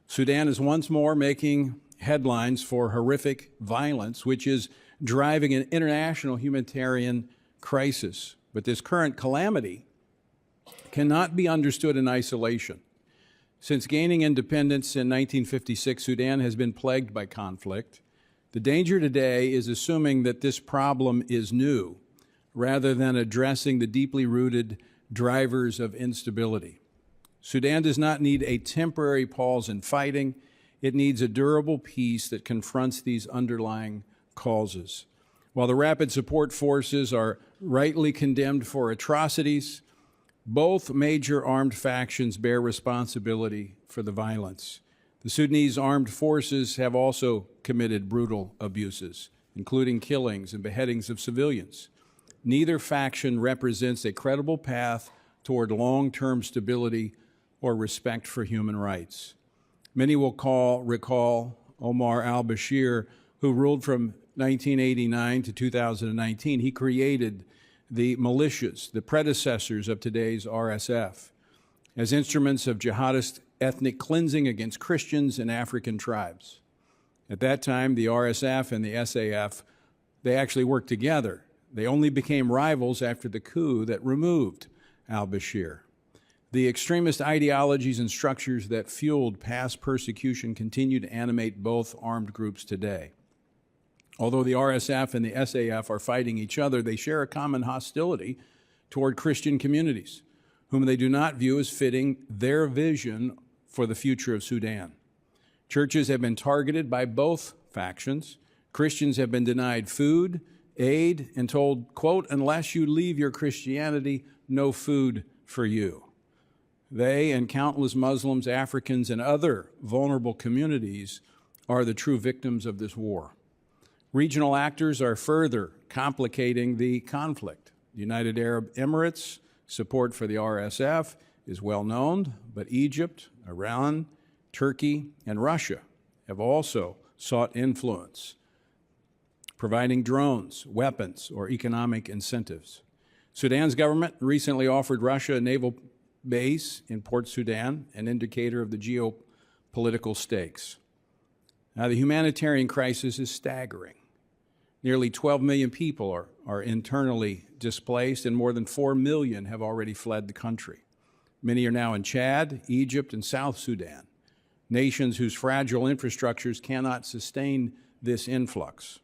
Speaker 9: Sudan is once more making headlines for horrific violence, which is driving an international humanitarian crisis. But this current calamity cannot be understood in isolation. Since gaining independence in 1956, Sudan has been plagued by conflict. The danger today is assuming that this problem is new, rather than addressing the deeply rooted drivers of instability. Sudan does not need a temporary pause in fighting. It needs a durable peace that confronts these underlying causes. While the Rapid Support Forces are rightly condemned for atrocities, both major armed factions bear responsibility for the violence. The Sudanese armed forces have also committed brutal abuses, including killings and beheadings of civilians. Neither faction represents a credible path toward long-term stability or respect for human rights. Many will recall Omar al-Bashir, who ruled from 1989 to 2019. He created the militias, the predecessors of today's RSF, as instruments of jihadist ethnic cleansing against Christians and African tribes. At that time, the RSF and the SAF, they actually worked together. They only became rivals after the coup that removed al-Bashir. The extremist ideologies and structures that fueled past persecution continue to animate both armed groups today. Although the RSF and the SAF are fighting each other, they share a common hostility toward Christian communities, whom they do not view as fitting their vision for the future of Sudan. Churches have been targeted by both factions. Christians have been denied food, aid, and told, quote, "unless you leave your Christianity, no food for you." They and countless Muslims, Africans, and other vulnerable communities are the true victims of this war. Regional actors are further complicating the conflict. The United Arab Emirates' support for the RSF is well known, but Egypt, Iran, Turkey, and Russia have also sought influence, providing drones, weapons, or economic incentives. Sudan's government recently offered Russia a naval base in Port Sudan, an indicator of the geopolitical stakes. Now, the humanitarian crisis is staggering. Nearly 12 million people are internally displaced, and more than 4 million have already fled the country. Many are now in Chad, Egypt, and South Sudan, nations whose fragile infrastructures cannot sustain this influx.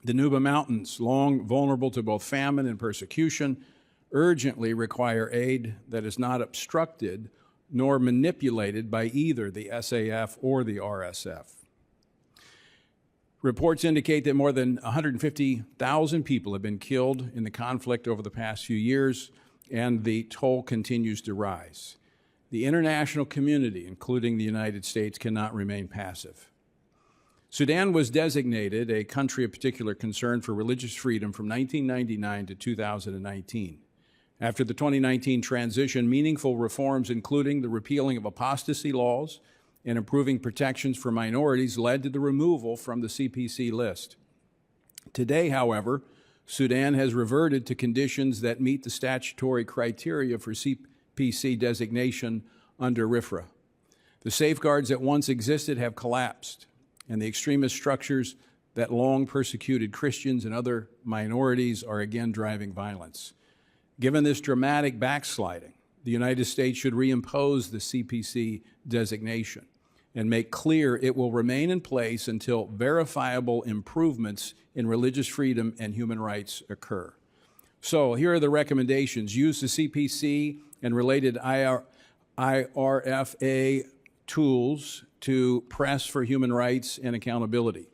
Speaker 9: The Nuba Mountains, long vulnerable to both famine and persecution, urgently require aid that is not obstructed nor manipulated by either the SAF or the RSF. Reports indicate that more than 150,000 people have been killed in the conflict over the past few years, and the toll continues to rise. The international community, including the United States, cannot remain passive. Sudan was designated a country of particular concern for religious freedom from 1999 to 2019. After the 2019 transition, meaningful reforms, including the repealing of apostasy laws and improving protections for minorities, led to the removal from the CPC list. Today, however, Sudan has reverted to conditions that meet the statutory criteria for CPC designation under RFRA. The safeguards that once existed have collapsed, and the extremist structures that long persecuted Christians and other minorities are again driving violence. Given this dramatic backsliding, the United States should reimpose the CPC designation and make clear it will remain in place until verifiable improvements in religious freedom and human rights occur. So here are the recommendations. Use the CPC and related IRFA tools to press for human rights and accountability.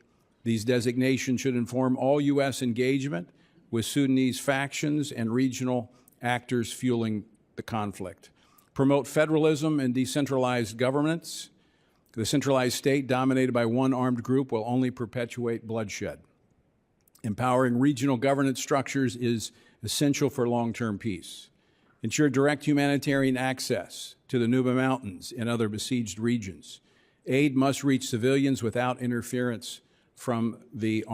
Speaker 9: These designations should inform all U.S. engagement with Sudanese factions and regional actors fueling the conflict. Promote federalism and decentralized governance. The centralized state dominated by one armed group will only perpetuate bloodshed. Empowering regional governance structures is essential for long-term peace. Ensure direct humanitarian access to the Nuba Mountains and other besieged regions. Aid must reach civilians without interference from the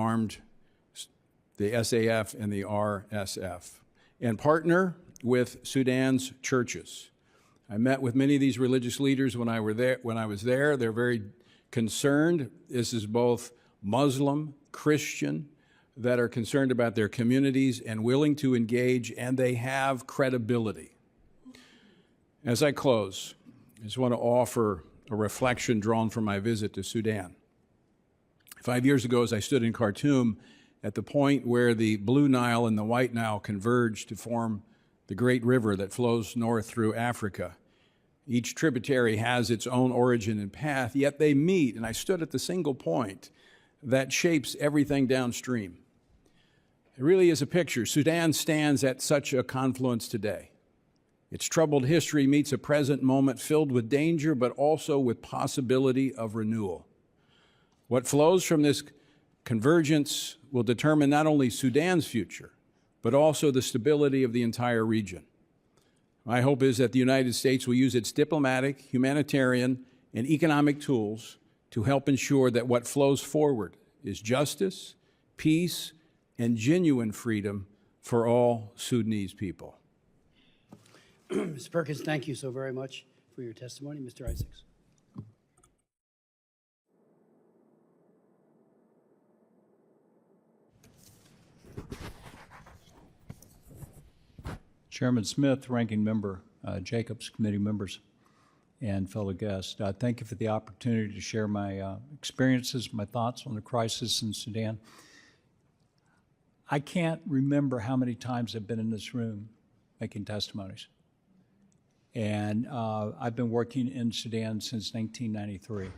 Speaker 9: SAF and the RSF. And partner with Sudan's churches. I met with many of these religious leaders when I was there. They're very concerned. This is both Muslim, Christian, that are concerned about their communities and willing to engage, and they have credibility. As I close, I just want to offer a reflection drawn from my visit to Sudan. 5 years ago, as I stood in Khartoum at the point where the Blue Nile and the White Nile converge to form the great river that flows north through Africa. Each tributary has its own origin and path, yet they meet, and I stood at the single point that shapes everything downstream. It really is a picture. Sudan stands at such a confluence today. Its troubled history meets a present moment filled with danger, but also with possibility of renewal. What flows from this convergence will determine not only Sudan's future, but also the stability of the entire region. My hope is that the United States will use its diplomatic, humanitarian, and economic tools to help ensure that what flows forward is justice, peace, and genuine freedom for all Sudanese people.
Speaker 1: Mr. Perkins, thank you so very much for your testimony. Mr. Isaacs.
Speaker 8: Chairman Smith, Ranking Member Jacobs, committee members, and fellow guests, thank you for the opportunity to share my experiences, my thoughts on the crisis in Sudan. I can't remember how many times I've been in this room making testimonies. And I've been working in Sudan since 1993.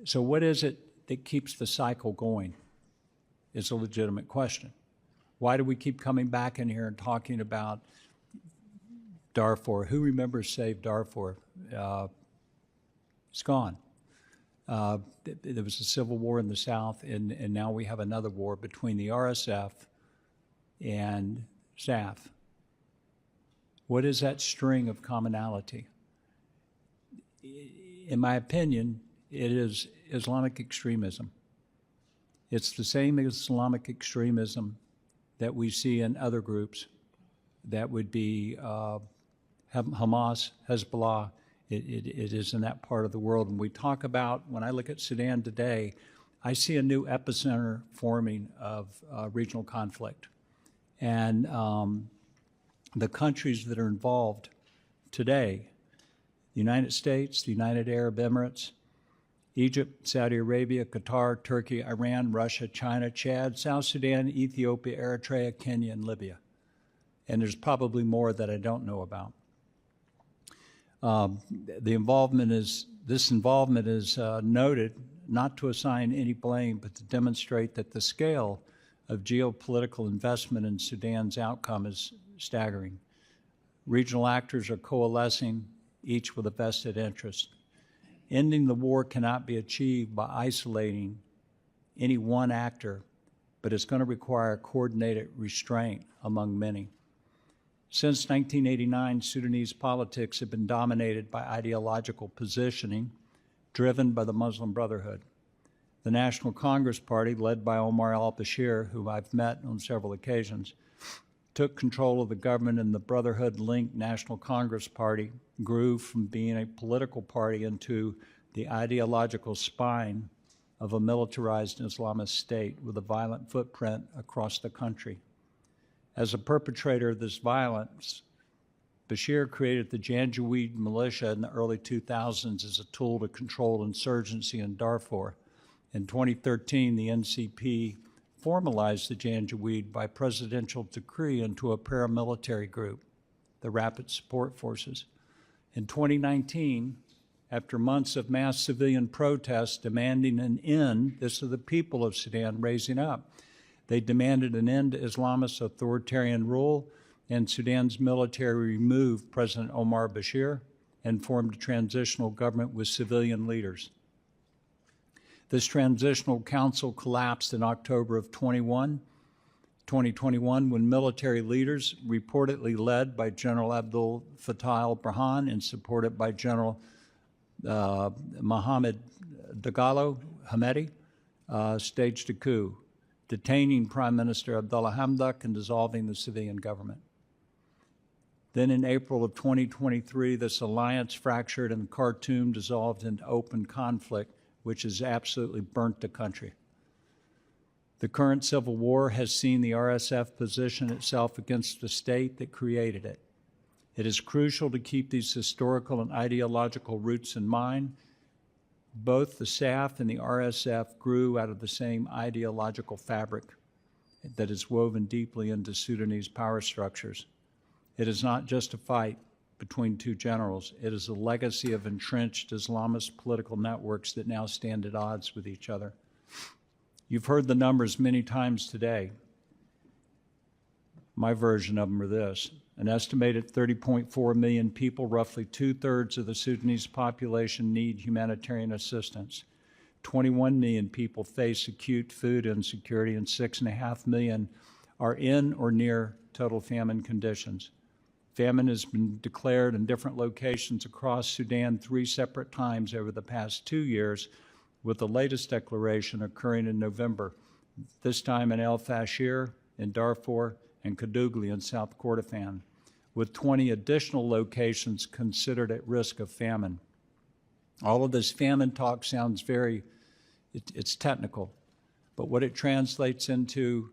Speaker 8: So what is it that keeps the cycle going is a legitimate question. Why do we keep coming back in here and talking about Darfur? Who remembers Save Darfur? It's gone. There was a civil war in the south, and now we have another war between the RSF and SAF. What is that string of commonality? In my opinion, it is Islamic extremism. It's the same Islamic extremism that we see in other groups. That would be Hamas, Hezbollah. It is in that part of the world. And we talk about, when I look at Sudan today, I see a new epicenter forming of regional conflict. And the countries that are involved today, the United States, the United Arab Emirates, Egypt, Saudi Arabia, Qatar, Turkey, Iran, Russia, China, Chad, South Sudan, Ethiopia, Eritrea, Kenya, and Libya. And there's probably more that I don't know about. This involvement is noted not to assign any blame, but to demonstrate that the scale of geopolitical investment in Sudan's outcome is staggering. Regional actors are coalescing, each with a vested interest. Ending the war cannot be achieved by isolating any one actor, but it's going to require coordinated restraint among many. Since 1989, Sudanese politics have been dominated by ideological positioning driven by the Muslim Brotherhood. The National Congress Party, led by Omar al-Bashir, who I've met on several occasions, took control of the government, and the Brotherhood-linked National Congress Party grew from being a political party into the ideological spine of a militarized Islamist state with a violent footprint across the country. As a perpetrator of this violence, Bashir created the Janjaweed militia in the early 2000s as a tool to control insurgency in Darfur. In 2013, the NCP formalized the Janjaweed by presidential decree into a paramilitary group, the Rapid Support Forces. In 2019, after months of mass civilian protests demanding an end, this is the people of Sudan raising up. They demanded an end to Islamist authoritarian rule, and Sudan's military removed President Omar Bashir and formed a transitional government with civilian leaders. This transitional council collapsed in October of 2021 when military leaders, reportedly led by General Abdel Fattah al-Burhan and supported by General Mohammed Dagalo Hamedi, staged a coup, detaining Prime Minister Abdullah Hamdok and dissolving the civilian government. Then in April of 2023, this alliance fractured and Khartoum dissolved into open conflict, which has absolutely burnt the country. The current civil war has seen the RSF position itself against the state that created it. It is crucial to keep these historical and ideological roots in mind. Both the SAF and the RSF grew out of the same ideological fabric that is woven deeply into Sudanese power structures. It is not just a fight between two generals. It is a legacy of entrenched Islamist political networks that now stand at odds with each other. You've heard the numbers many times today. My version of them are this. An estimated 30.4 million people, roughly 2/3 of the Sudanese population, need humanitarian assistance. 21 million people face acute food insecurity, and 6.5 million are in or near total famine conditions. Famine has been declared in different locations across Sudan 3 separate times over the past 2 years, with the latest declaration occurring in November, this time in El Fasher, in Darfur, and Kadugli in South Kordofan, with 20 additional locations considered at risk of famine. All of this famine talk sounds it's technical, but what it translates into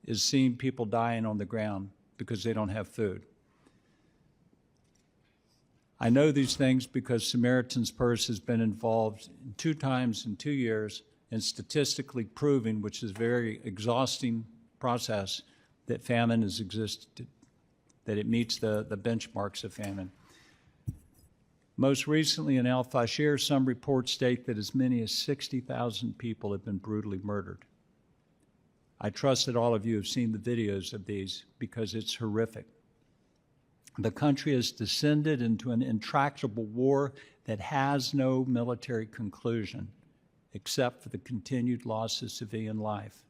Speaker 8: is seeing people dying on the ground because they don't have food. I know these things because Samaritan's Purse has been involved 2 times in 2 years in statistically proving, which is a very exhausting process, that famine has existed, that it meets the benchmarks of famine. Most recently in El Fasher, some reports state that as many as 60,000 people have been brutally murdered. I trust that all of you have seen the videos of these because it's horrific. The country has descended into an intractable war that has no military conclusion except for the continued loss of civilian life.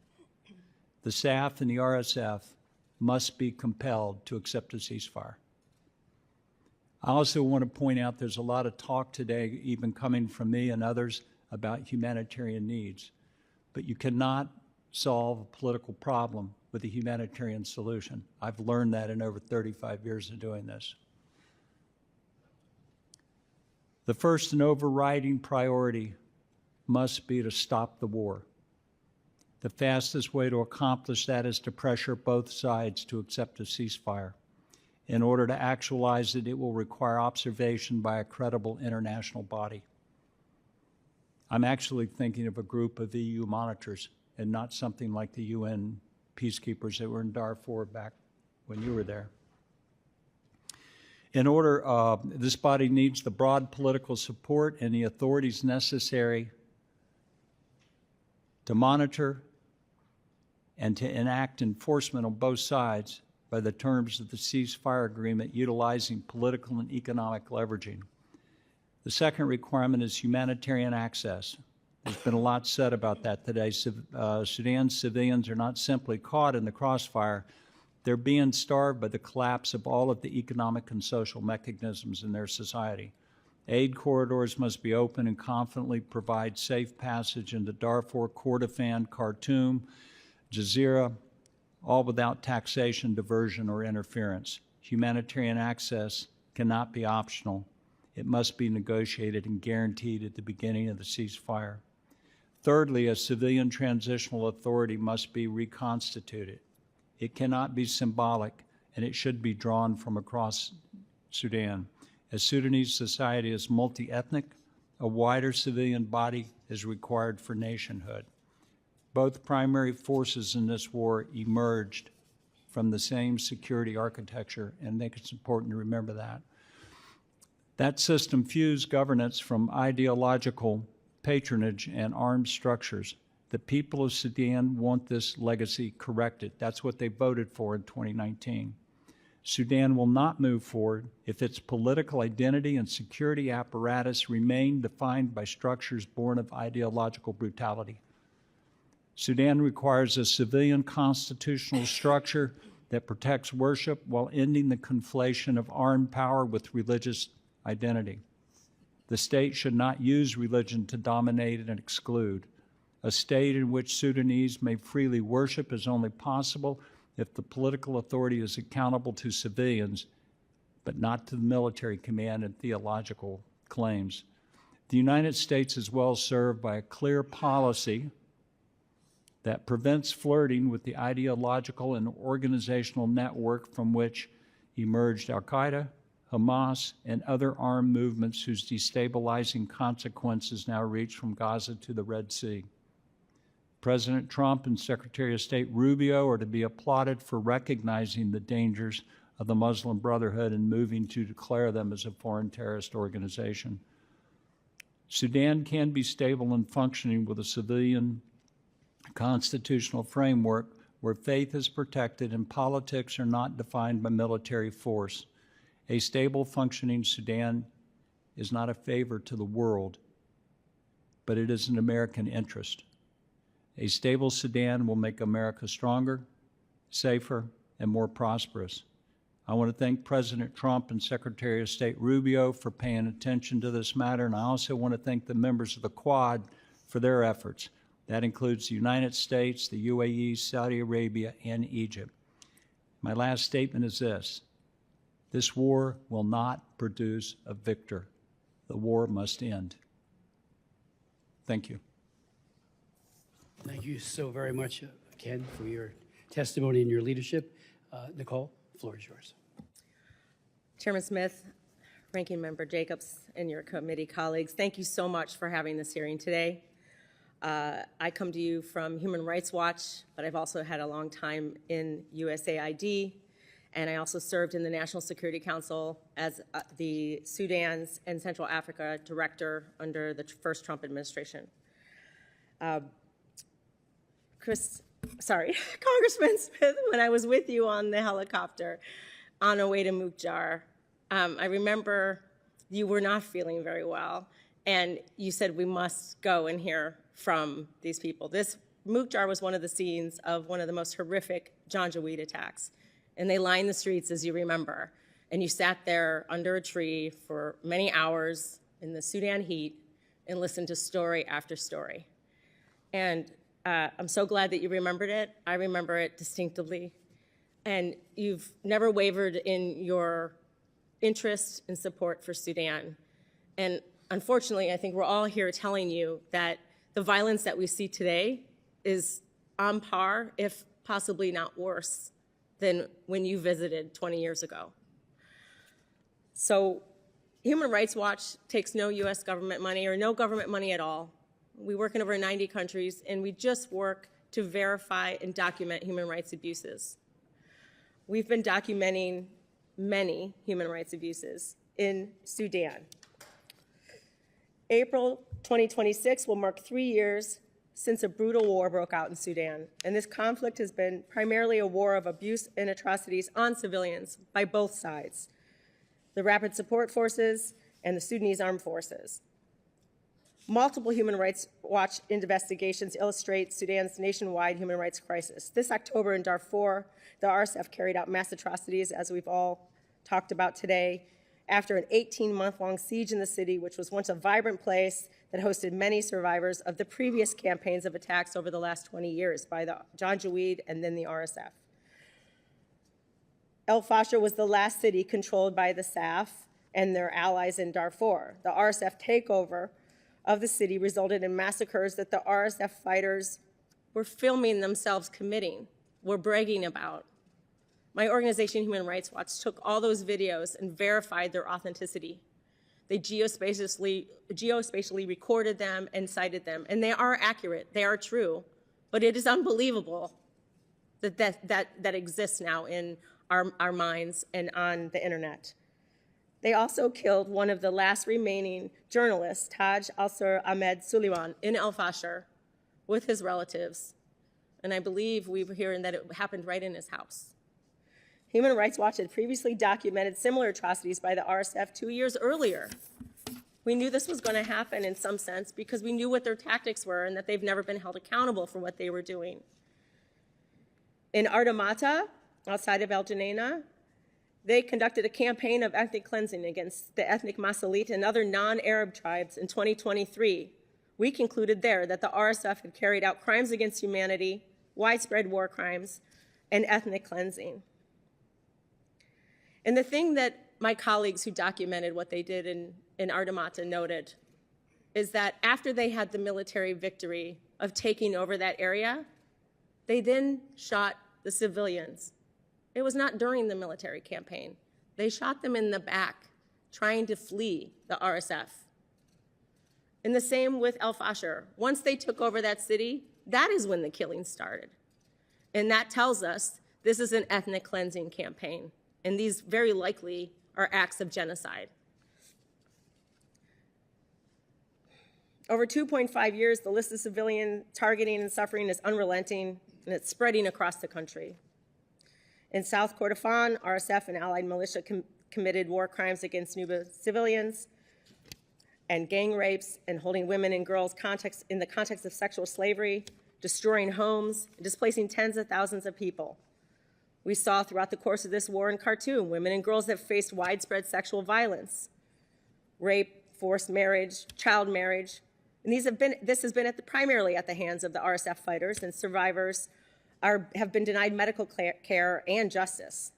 Speaker 8: The SAF and the RSF must be compelled to accept a ceasefire. I also want to point out there's a lot of talk today, even coming from me and others, about humanitarian needs. But you cannot solve a political problem with a humanitarian solution. I've learned that in over 35 years of doing this. The first and overriding priority must be to stop the war. The fastest way to accomplish that is to pressure both sides to accept a ceasefire. In order to actualize it, it will require observation by a credible international body. I'm actually thinking of a group of EU monitors and not something like the UN peacekeepers that were in Darfur back when you were there. In order, this body needs the broad political support and the authorities necessary to monitor and to enact enforcement on both sides by the terms of the ceasefire agreement, utilizing political and economic leveraging. The second requirement is humanitarian access. There's been a lot said about that today. Sudan's civilians are not simply caught in the crossfire,
Speaker 10: They're being starved by the collapse of all of the economic and social mechanisms in their society. Aid corridors must be open and confidently provide safe passage into Darfur, Kordofan, Khartoum, Jazeera, all without taxation, diversion, or interference. Humanitarian access cannot be optional. It must be negotiated and guaranteed at the beginning of the ceasefire. Thirdly, a civilian transitional authority must be reconstituted. It cannot be symbolic, and it should be drawn from across Sudan. As Sudanese society is multi-ethnic, a wider civilian body is required for nationhood. Both primary forces in this war emerged from the same security architecture, and I think it's important to remember that. That system fused governance from ideological patronage and armed structures. The people of Sudan want this legacy corrected. That's what they voted for in 2019. Sudan will not move forward if its political identity and security apparatus remain defined by structures born of ideological brutality. Sudan requires a civilian constitutional structure that protects worship while ending the conflation of armed power with religious identity. The state should not use religion to dominate and exclude. A state in which Sudanese may freely worship is only possible if the political authority is accountable to civilians, but not to the military command and theological claims. The United States is well served by a clear policy that prevents flirting with the ideological and organizational network from which emerged Al-Qaeda, Hamas, and other armed movements whose destabilizing consequences now reach from Gaza to the Red Sea. President Trump and Secretary of State Rubio are to be applauded for recognizing the dangers of the Muslim Brotherhood and moving to declare them as a foreign terrorist organization. Sudan can be stable and functioning with a civilian constitutional framework where faith is protected and politics are not defined by military force. A stable, functioning Sudan is not a favor to the world, but it is an American interest. A stable Sudan will make America stronger, safer, and more prosperous. I want to thank President Trump and Secretary of State Rubio for paying attention to this matter, and I also want to thank the members of the Quad for their efforts. That includes the United States, the UAE, Saudi Arabia, and Egypt. My last statement is this: this war will not produce a victor. The war must end. Thank you.
Speaker 1: Thank you so very much, Ken, for your testimony and your leadership. Nicole, the floor is yours.
Speaker 11: Chairman Smith, Ranking Member Jacobs, and your committee colleagues, thank you so much for having this hearing today. I come to you from Human Rights Watch, but I've also had a long time in USAID, and I also served in the National Security Council as the Sudan's and Central Africa director under the first Trump administration. Congressman Smith, when I was with you on the helicopter on our way to Mukjar, I remember you were not feeling very well, and you said we must go and hear from these people. This Mukjar was one of the scenes of one of the most horrific Janjaweed attacks, and they lined the streets, as you remember, and you sat there under a tree for many hours in the Sudan heat and listened to story after story. And I'm so glad that you remembered it. I remember it distinctively. And you've never wavered in your interest and support for Sudan. And unfortunately, I think we're all here telling you that the violence that we see today is on par, if possibly not worse, than when you visited 20 years ago. So Human Rights Watch takes no US government money or no government money at all. We work in over 90 countries, and we just work to verify and document human rights abuses. We've been documenting many human rights abuses in Sudan. April 2026 will mark 3 years since a brutal war broke out in Sudan, and this conflict has been primarily a war of abuse and atrocities on civilians by both sides, the Rapid Support Forces and the Sudanese Armed Forces. Multiple Human Rights Watch investigations illustrate Sudan's nationwide human rights crisis. This October in Darfur, the RSF carried out mass atrocities, as we've all talked about today, after an 18-month-long siege in the city, which was once a vibrant place that hosted many survivors of the previous campaigns of attacks over the last 20 years by the Janjaweed and then the RSF. El Fasher was the last city controlled by the SAF and their allies in Darfur. The RSF takeover of the city resulted in massacres that the RSF fighters were filming themselves committing, were bragging about. My organization, Human Rights Watch, took all those videos and verified their authenticity. They geospatially recorded them and cited them, and they are accurate, they are true, but it is unbelievable that exists now in our minds and on the internet. They also killed one of the last remaining journalists, Taj al-Sur Ahmed Suleiman, in El Fasher with his relatives. And I believe we were hearing that it happened right in his house. Human Rights Watch had previously documented similar atrocities by the RSF 2 years earlier. We knew this was going to happen in some sense because we knew what their tactics were and that they've never been held accountable for what they were doing. In Ardamata, outside of El Geneina, they conducted a campaign of ethnic cleansing against the ethnic Masalit and other non-Arab tribes in 2023. We concluded there that the RSF had carried out crimes against humanity, widespread war crimes, and ethnic cleansing. And the thing that my colleagues who documented what they did in Ardamata noted is that after they had the military victory of taking over that area, they then shot the civilians. It was not during the military campaign. They shot them in the back, trying to flee the RSF. And the same with El Fasher. Once they took over that city, that is when the killing started. And that tells us this is an ethnic cleansing campaign. And these very likely are acts of genocide. Over 2.5 years, the list of civilian targeting and suffering is unrelenting, and it's spreading across the country. In South Kordofan, RSF and allied militia committed war crimes against Nuba civilians and gang rapes and holding women and girls in the context of sexual slavery, destroying homes, and displacing tens of thousands of people. We saw throughout the course of this war in Khartoum, women and girls that faced widespread sexual violence, rape, forced marriage, child marriage. And this has been primarily at the hands of the RSF fighters, and survivors have been denied medical care and justice.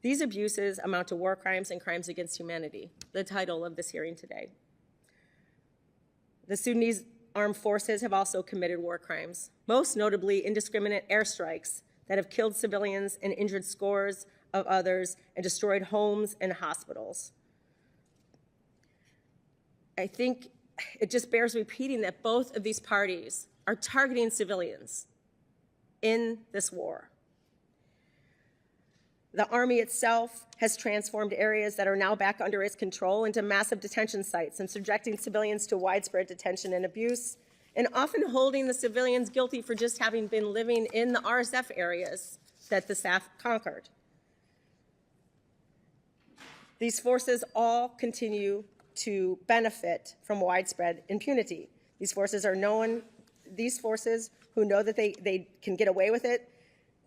Speaker 11: These abuses amount to war crimes and crimes against humanity, the title of this hearing today. The Sudanese armed forces have also committed war crimes, most notably indiscriminate airstrikes that have killed civilians and injured scores of others and destroyed homes and hospitals. I think it just bears repeating that both of these parties are targeting civilians in this war. The army itself has transformed areas that are now back under its control into massive detention sites and subjecting civilians to widespread detention and abuse, and often holding the civilians guilty for just having been living in the RSF areas that the SAF conquered. These forces all continue to benefit from widespread impunity. These forces who know that they can get away with it,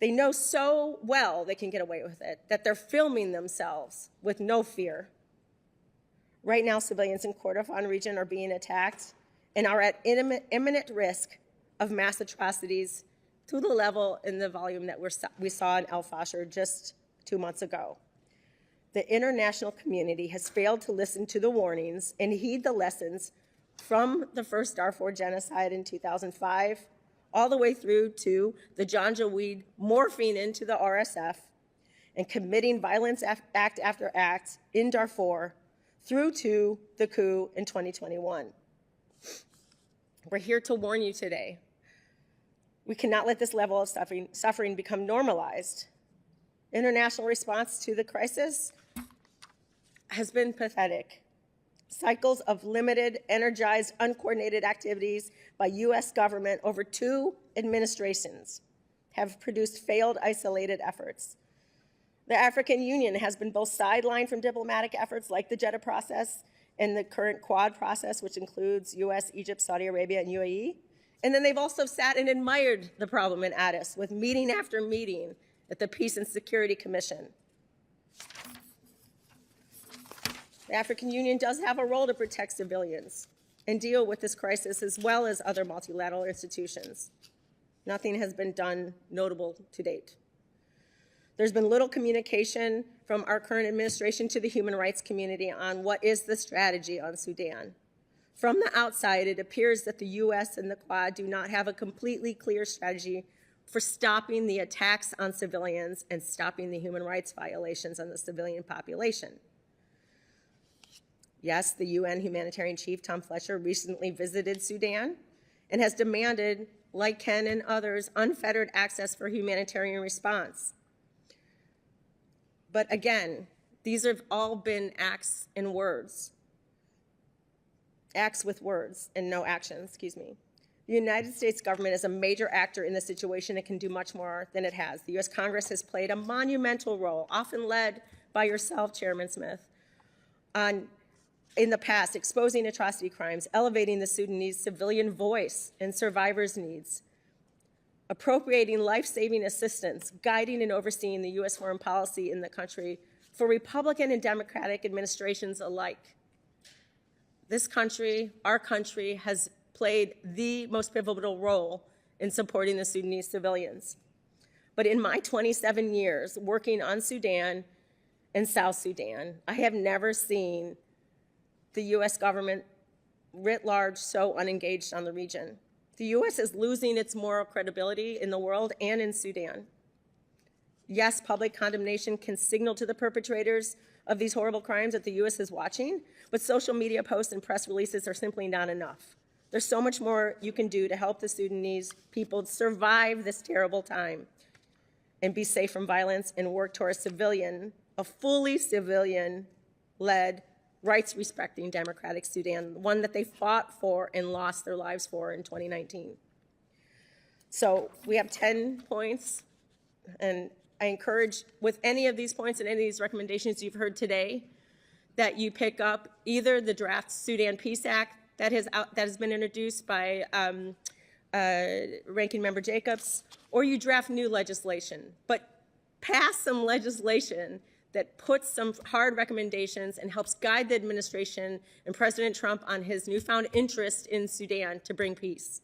Speaker 11: they know so well they can get away with it that they're filming themselves with no fear. Right now, civilians in Kordofan region are being attacked and are at imminent risk of mass atrocities to the level and the volume that we saw in El Fasher just 2 months ago. The international community has failed to listen to the warnings and heed the lessons from the first Darfur genocide in 2005, all the way through to the Janjaweed morphing into the RSF and committing violence act after act in Darfur through to the coup in 2021. We're here to warn you today. We cannot let this level of suffering become normalized. International response to the crisis has been pathetic. Cycles of limited, energized, uncoordinated activities by U.S. government over 2 administrations have produced failed, isolated efforts. The African Union has been both sidelined from diplomatic efforts like the Jeddah process in the current Quad process, which includes US, Egypt, Saudi Arabia, and UAE. And then they've also sat and admired the problem in Addis with meeting after meeting at the Peace and Security Commission. The African Union does have a role to protect civilians and deal with this crisis as well as other multilateral institutions. Nothing has been done notable to date. There's been little communication from our current administration to the human rights community on what is the strategy on Sudan. From the outside, it appears that the US and the Quad do not have a completely clear strategy for stopping the attacks on civilians and stopping the human rights violations on the civilian population. Yes, the UN humanitarian chief, Tom Fletcher, recently visited Sudan and has demanded, like Ken and others, unfettered access for humanitarian response. But again, these have all been acts and words. Acts with words and no action, excuse me. The United States government is a major actor in the situation. It can do much more than it has. The US Congress has played a monumental role, often led by yourself, Chairman Smith, in the past, exposing atrocity crimes, elevating the Sudanese civilian voice and survivors' needs, appropriating life-saving assistance, guiding and overseeing the US foreign policy in the country for Republican and Democratic administrations alike. This country, our country, has played the most pivotal role in supporting the Sudanese civilians. But in my 27 years working on Sudan and South Sudan, I have never seen the US government writ large so unengaged on the region. The US is losing its moral credibility in the world and in Sudan. Yes, public condemnation can signal to the perpetrators of these horrible crimes that the US is watching, but social media posts and press releases are simply not enough. There's so much more you can do to help the Sudanese people survive this terrible time and be safe from violence and work towards a fully civilian-led, rights-respecting democratic Sudan, one that they fought for and lost their lives for in 2019. So we have 10 points, and I encourage, with any of these points and any of these recommendations you've heard today, that you pick up either the draft Sudan Peace Act that has been introduced by Ranking Member Jacobs, or you draft new legislation. But pass some legislation that puts some hard recommendations and helps guide the administration and President Trump on his newfound interest in Sudan to bring peace.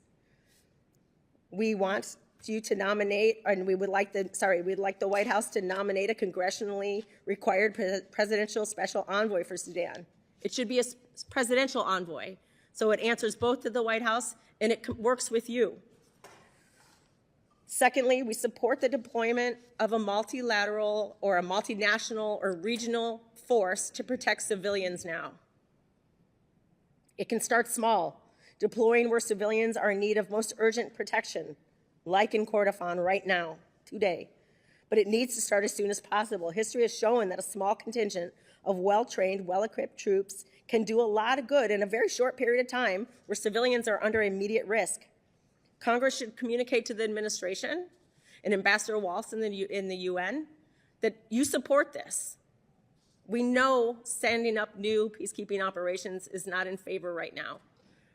Speaker 11: We want you to nominate, and we'd like the White House to nominate a congressionally required presidential special envoy for Sudan. It should be a presidential envoy, so it answers both to the White House and it works with you. Secondly, we support the deployment of a multilateral or a multinational or regional force to protect civilians now. It can start small, deploying where civilians are in need of most urgent protection, like in Kordofan right now, today. But it needs to start as soon as possible. History has shown that a small contingent of well-trained, well-equipped troops can do a lot of good in a very short period of time where civilians are under immediate risk. Congress should communicate to the administration and Ambassador Waltz in the UN that you support this. We know standing up new peacekeeping operations is not in favor right now,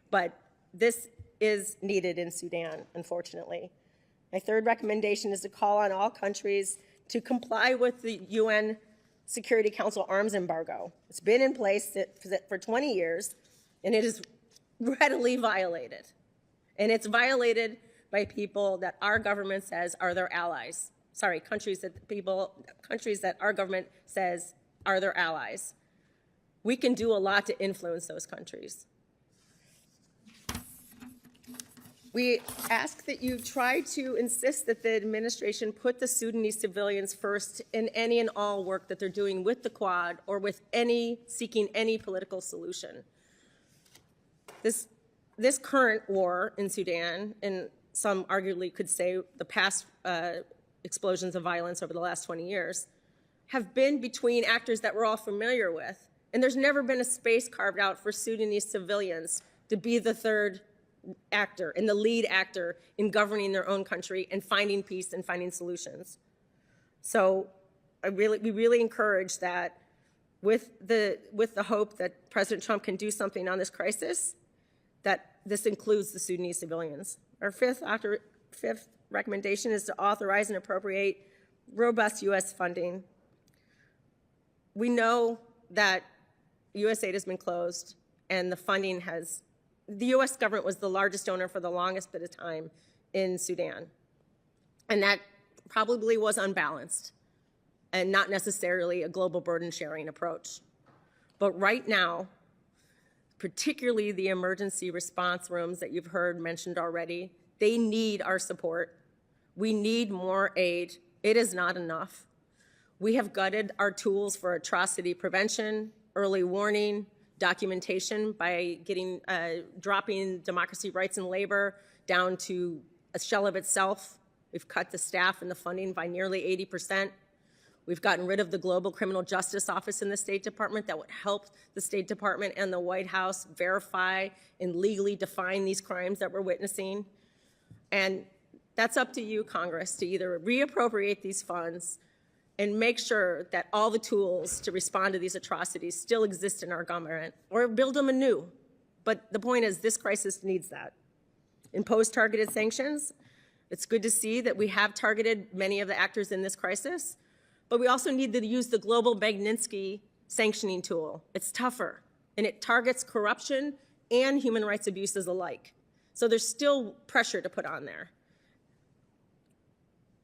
Speaker 11: but this is needed in Sudan, unfortunately. My third recommendation is to call on all countries to comply with the UN Security Council arms embargo. It's been in place for 20 years, and it is readily violated. And it's violated by people that our government says are their allies. Sorry, countries that our government says are their allies. We can do a lot to influence those countries. We ask that you try to insist that the administration put the Sudanese civilians first in any and all work that they're doing with the Quad or with seeking any political solution. This current war in Sudan, and some arguably could say the past explosions of violence over the last 20 years, have been between actors that we're all familiar with. And there's never been a space carved out for Sudanese civilians to be the third actor and the lead actor in governing their own country and finding peace and finding solutions. So we really encourage that with the hope that President Trump can do something on this crisis, that this includes the Sudanese civilians. Our fifth recommendation is to authorize and appropriate robust U.S. funding. We know that USAID has been closed and the funding the U.S. government was the largest donor for the longest bit of time in Sudan. And that probably was unbalanced and not necessarily a global burden sharing approach. But right now, particularly the emergency response rooms that you've heard mentioned already, they need our support. We need more aid. It is not enough. We have gutted our tools for atrocity prevention, early warning, documentation by dropping democracy, rights, and labor down to a shell of itself. We've cut the staff and the funding by nearly 80%. We've gotten rid of the Global Criminal Justice Office in the State Department that would help the State Department and the White House verify and legally define these crimes that we're witnessing. And that's up to you, Congress, to either reappropriate these funds and make sure that all the tools to respond to these atrocities still exist in our government, or build them anew. But the point is, this crisis needs that. Impose targeted sanctions. It's good to see that we have targeted many of the actors in this crisis, but we also need to use the global Magnitsky sanctioning tool. It's tougher, and it targets corruption and human rights abuses alike. So there's still pressure to put on there.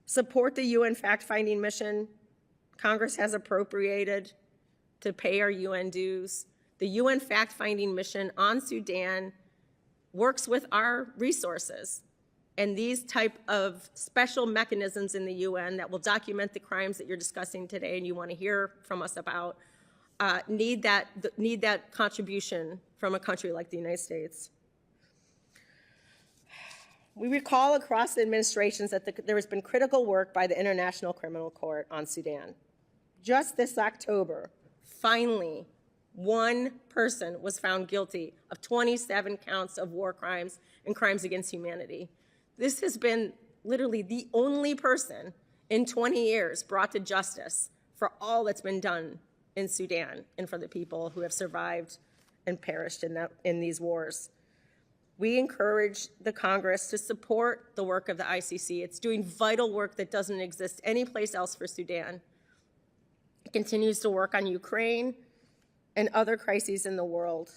Speaker 11: Support the UN fact-finding mission. Congress has appropriated to pay our UN dues. The UN fact-finding mission on Sudan works with our resources. And these type of special mechanisms in the UN that will document the crimes that you're discussing today and you want to hear from us about need that contribution from a country like the United States. We recall across the administrations that there has been critical work by the International Criminal Court on Sudan. Just this October, finally, one person was found guilty of 27 counts of war crimes and crimes against humanity. This has been literally the only person in 20 years brought to justice for all that's been done in Sudan and for the people who have survived and perished in these wars. We encourage the Congress to support the work of the ICC. It's doing vital work that doesn't exist anyplace else for Sudan. It continues to work on Ukraine and other crises in the world.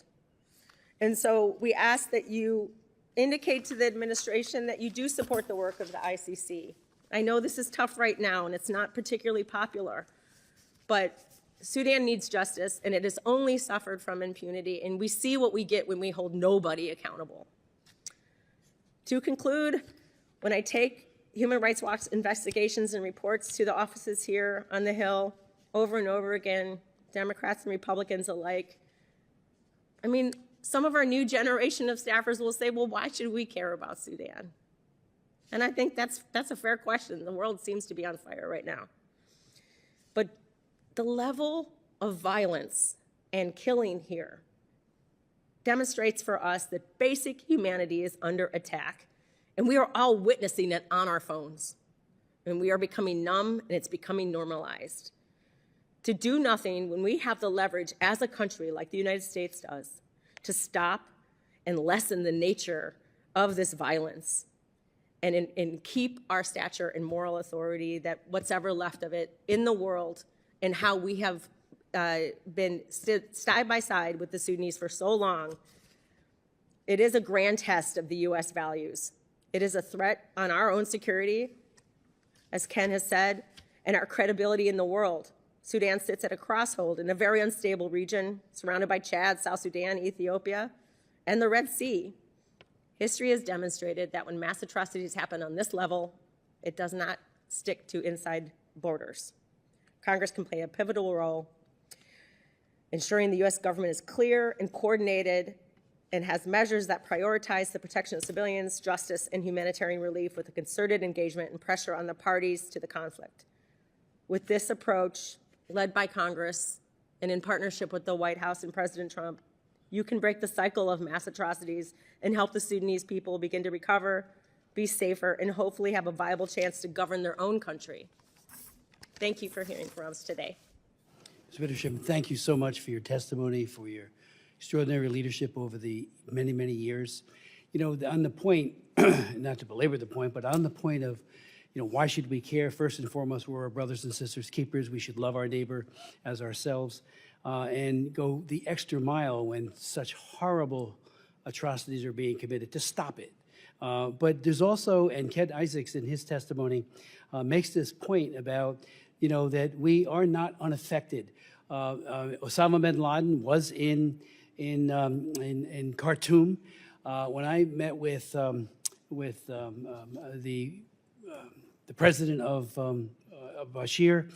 Speaker 11: And so we ask that you indicate to the administration that you do support the work of the ICC. I know this is tough right now and it's not particularly popular, but Sudan needs justice and it has only suffered from impunity, and we see what we get when we hold nobody accountable. To conclude, when I take Human Rights Watch investigations and reports to the offices here on the Hill over and over again, Democrats and Republicans alike, I mean, some of our new generation of staffers will say, well, why should we care about Sudan? And I think that's a fair question. The world seems to be on fire right now. But the level of violence and killing here demonstrates for us that basic humanity is under attack. And we are all witnessing it on our phones. And we are becoming numb, and it's becoming normalized. To do nothing when we have the leverage as a country like the United States does to stop and lessen the nature of this violence and keep our stature and moral authority, that what's ever left of it in the world, and how we have been side by side with the Sudanese for so long, it is a grand test of the U.S. values. It is a threat on our own security, as Ken has said, and our credibility in the world. Sudan sits at a crossroad in a very unstable region, surrounded by Chad, South Sudan, Ethiopia, and the Red Sea. History has demonstrated that when mass atrocities happen on this level, it does not stick to inside borders. Congress can play a pivotal role ensuring the U.S. government is clear and coordinated and has measures that prioritize the protection of civilians, justice, and humanitarian relief with a concerted engagement and pressure on the parties to the conflict. With this approach, led by Congress and in partnership with the White House and President Trump, you can break the cycle of mass atrocities and help the Sudanese people begin to recover, be safer, and hopefully have a viable chance to govern their own country. Thank you for hearing from us today.
Speaker 1: Mr. Chairman, thank you so much for your testimony, for your extraordinary leadership over the many, many years. You know, on the point, not to belabor the point, but on the point of, you know, why should we care? First and foremost, we're our brothers and sisters keepers. We should love our neighbor as ourselves and go the extra mile when such horrible atrocities are being committed to stop it. But there's also, and Ken Isaacs in his testimony makes this point about, you know, that we are not unaffected. Osama bin Laden was in Khartoum. When I met with the president of Bashir,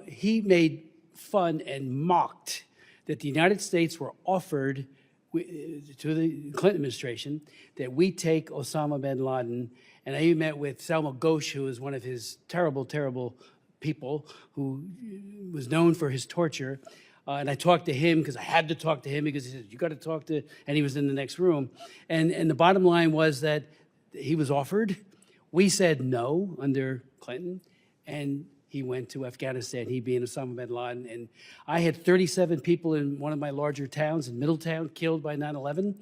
Speaker 1: he made fun and mocked that the United States were offered to the Clinton administration that we take Osama bin Laden. And I even met with Salma Ghosh, who is one of his terrible, terrible people who was known for his torture. And I talked to him because I had to talk to him because he said, you got to talk to, and he was in the next room. And the bottom line was that he was offered. We said no under Clinton, and he went to Afghanistan, he being Osama bin Laden. And I had 37 people in one of my larger towns, in Middletown, killed by 9/11,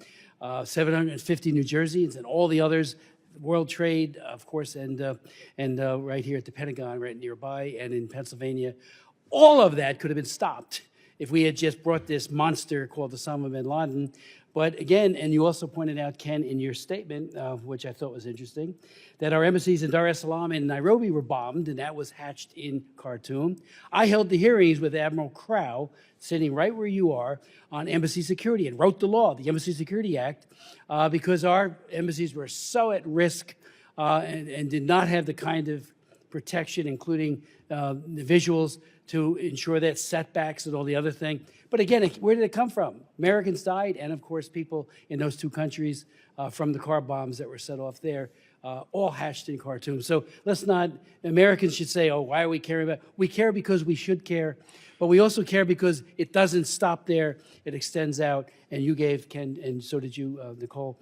Speaker 1: 750 New Jerseyans, and all the others, World Trade, of course, and right here at the Pentagon, right nearby, and in Pennsylvania. All of that could have been stopped if we had just brought this monster called Osama bin Laden. But again, and you also pointed out, Ken, in your statement, which I thought was interesting, that our embassies in Dar es Salaam and Nairobi were bombed, and that was hatched in Khartoum. I held the hearings with Admiral Crow, sitting right where you are, on embassy security, and wrote the law, the Embassy Security Act, because our embassies were so at risk and did not have the kind of protection, including the visuals, to ensure that setbacks and all the other thing. But again, where did it come from? Americans died, and of course, people in those two countries from the car bombs that were set off there, all hatched in Khartoum. So let's not, Americans should say, oh, why are we caring about? We care because we should care, but we also care because it doesn't stop there. It extends out, and you gave, Ken, and so did you, Nicole,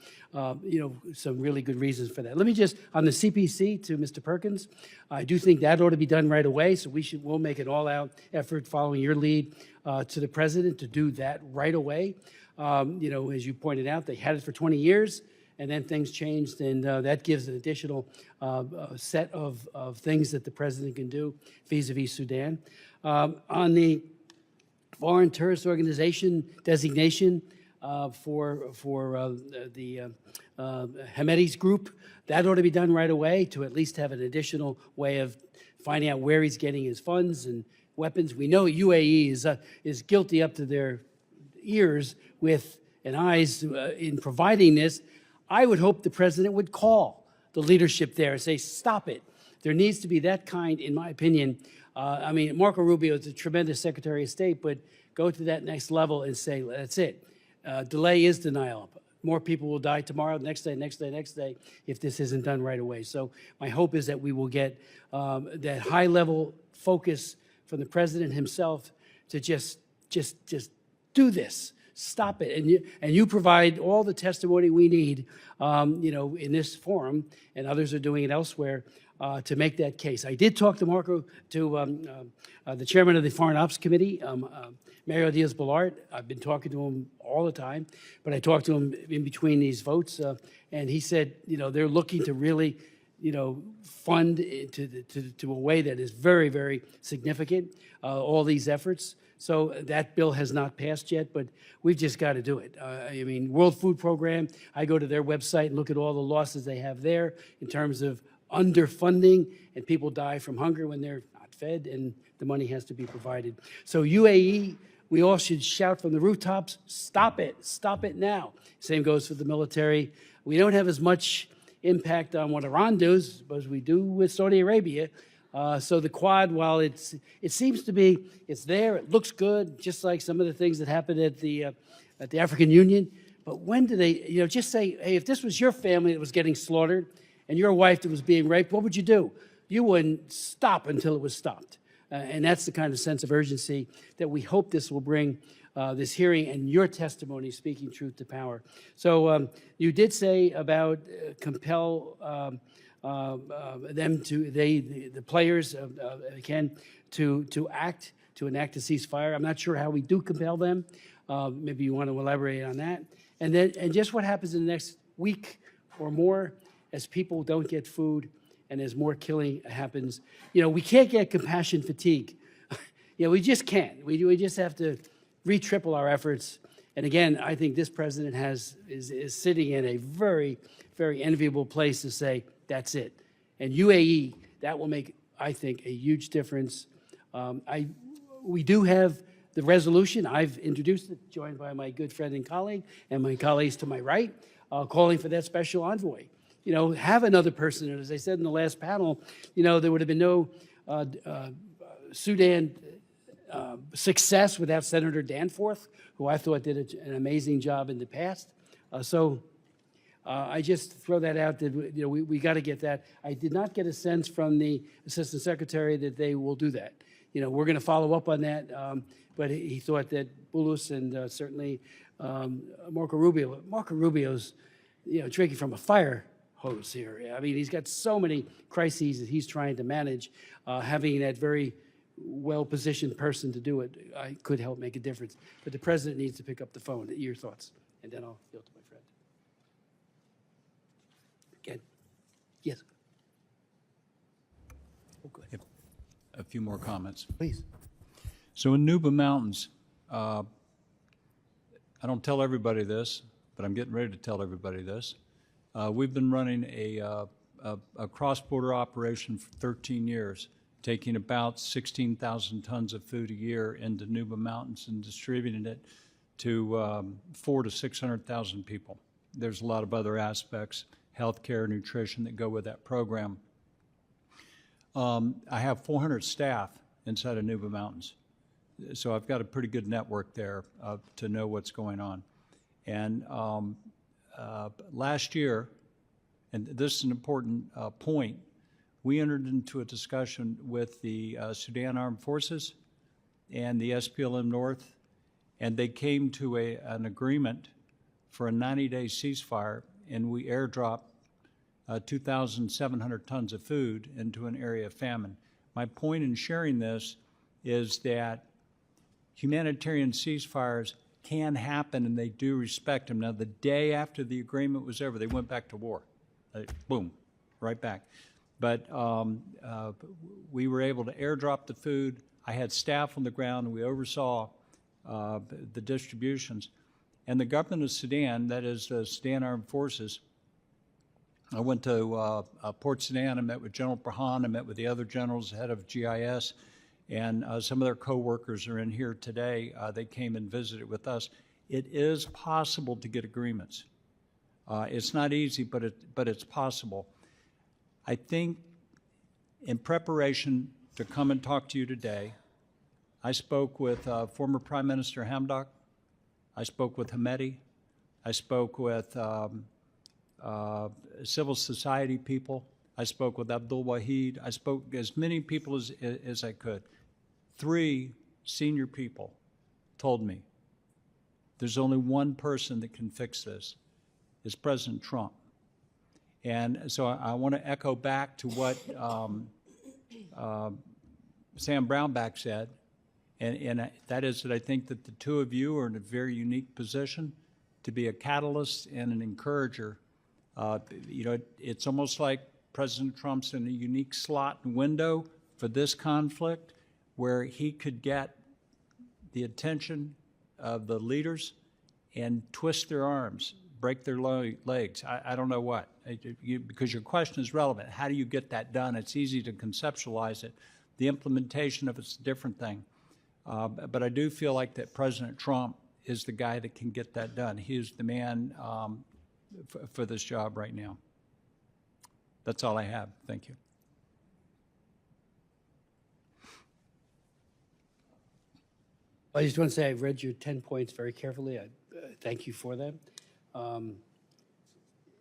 Speaker 1: you know, some really good reasons for that. Let me just, on the CPC to Mr. Perkins, I do think that ought to be done right away, so we'll make an all-out effort following your lead to the president to do that right away. You know, as you pointed out, they had it for 20 years, and then things changed, and that gives an additional set of things that the president can do vis-a-vis Sudan. On the foreign terrorist organization designation for the Hemedti's group, that ought to be done right away to at least have an additional way of finding out where he's getting his funds and weapons. We know UAE is guilty up to their ears with and eyes in providing this. I would hope the president would call the leadership there and say, stop it. There needs to be that kind, in my opinion. I mean, Marco Rubio is a tremendous Secretary of State, but go to that next level and say, that's it. Delay is denial. More people will die tomorrow, next day, next day, next day, if this isn't done right away. So my hope is that we will get that high-level focus from the president himself to just do this. Stop it, and you provide all the testimony we need, you know, in this forum, and others are doing it elsewhere to make that case. I did talk to Marco, to the chairman of the Foreign Ops Committee, Mario Diaz-Balart. I've been talking to him all the time, but I talked to him in between these votes, and he said, you know, they're looking to really, you know, fund to a way that is very, very significant, all these efforts. So that bill has not passed yet, but we've just got to do it. I mean, World Food Program, I go to their website and look at all the losses they have there in terms of underfunding, and people die from hunger when they're not fed, and the money has to be provided. So UAE, we all should shout from the rooftops, stop it now. Same goes for the military. We don't have as much impact on what Iran does as we do with Saudi Arabia. So the Quad, while it seems to be, it's there, it looks good, just like some of the things that happened at the African Union. But when do they, you know, just say, hey, if this was your family that was getting slaughtered and your wife that was being raped, what would you do? You wouldn't stop until it was stopped. And that's the kind of sense of urgency that we hope this will bring, this hearing and your testimony speaking truth to power. So you did say about compel them to, the players, again, to act to enact a ceasefire. I'm not sure how we do compel them. Maybe you want to elaborate on that. And just what happens in the next week or more as people don't get food and as more killing happens. You know, we can't get compassion fatigue. You know, we just can't. We just have to triple our efforts. And again, I think this president is sitting in a very, very enviable place to say, that's it. And UAE, that will make, I think, a huge difference. We do have the resolution. I've introduced it, joined by my good friend and colleague and my colleagues to my right, calling for that special envoy. You know, have another person. And as I said in the last panel, you know, there would have been no Sudan success without Senator Danforth, who I thought did an amazing job in the past. I just throw that out that, you know, we got to get that. I did not get a sense from the Assistant Secretary that they will do that. You know, we're going to follow up on that, but he thought that Bulus and certainly Marco Rubio's, you know, drinking from a fire hose here. I mean, he's got so many crises that he's trying to manage. Having that very well-positioned person to do it, I could help make a difference. But the president needs to pick up the phone. Your thoughts, and then I'll yield to my friend. Again, yes. Oh, good.
Speaker 10: A few more comments.
Speaker 1: Please.
Speaker 10: So in Nuba Mountains, I don't tell everybody this, but I'm getting ready to tell everybody this. We've been running a cross-border operation for 13 years, taking about 16,000 tons of food a year into Nuba Mountains and distributing it to 400,000 to 600,000 people. There's a lot of other aspects, healthcare, nutrition, that go with that program. I have 400 staff inside of Nuba Mountains, so I've got a pretty good network there to know what's going on. And last year, and this is an important point, we entered into a discussion with the Sudan Armed Forces and the SPLM North, and they came to an agreement for a 90-day ceasefire, and we airdropped 2,700 tons of food into an area of famine. My point in sharing this is that humanitarian ceasefires can happen, and they do respect them. Now, the day after the agreement was over, they went back to war. Boom, right back. But we were able to airdrop the food. I had staff on the ground, and we oversaw the distributions. And the government of Sudan, that is the Sudan Armed Forces, I went to Port Sudan. I met with General Burhan. I met with the other generals, head of GIS, and some of their co-workers are in here today. They came and visited with us. It is possible to get agreements. It's not easy, but it's possible. I think in preparation to come and talk to you today, I spoke with former Prime Minister Hamdok. I spoke with Hamedi. I spoke with civil society people. I spoke with Abdul Wahid. I spoke as many people as I could. 3 senior people told me there's only one person that can fix this. It's President Trump. And so I want to echo back to what Sam Brownback said, and that is that I think that the two of you are in a very unique position to be a catalyst and an encourager. You know, it's almost like President Trump's in a unique slot and window for this conflict where he could get the attention of the leaders and twist their arms, break their legs. I don't know what, because your question is relevant. How do you get that done? It's easy to conceptualize it. The implementation of it's a different thing. But I do feel like that President Trump is the guy that can get that done. He is the man for this job right now. That's all I have. Thank you.
Speaker 1: I just want to say I read your 10 points very carefully. I thank you for them. And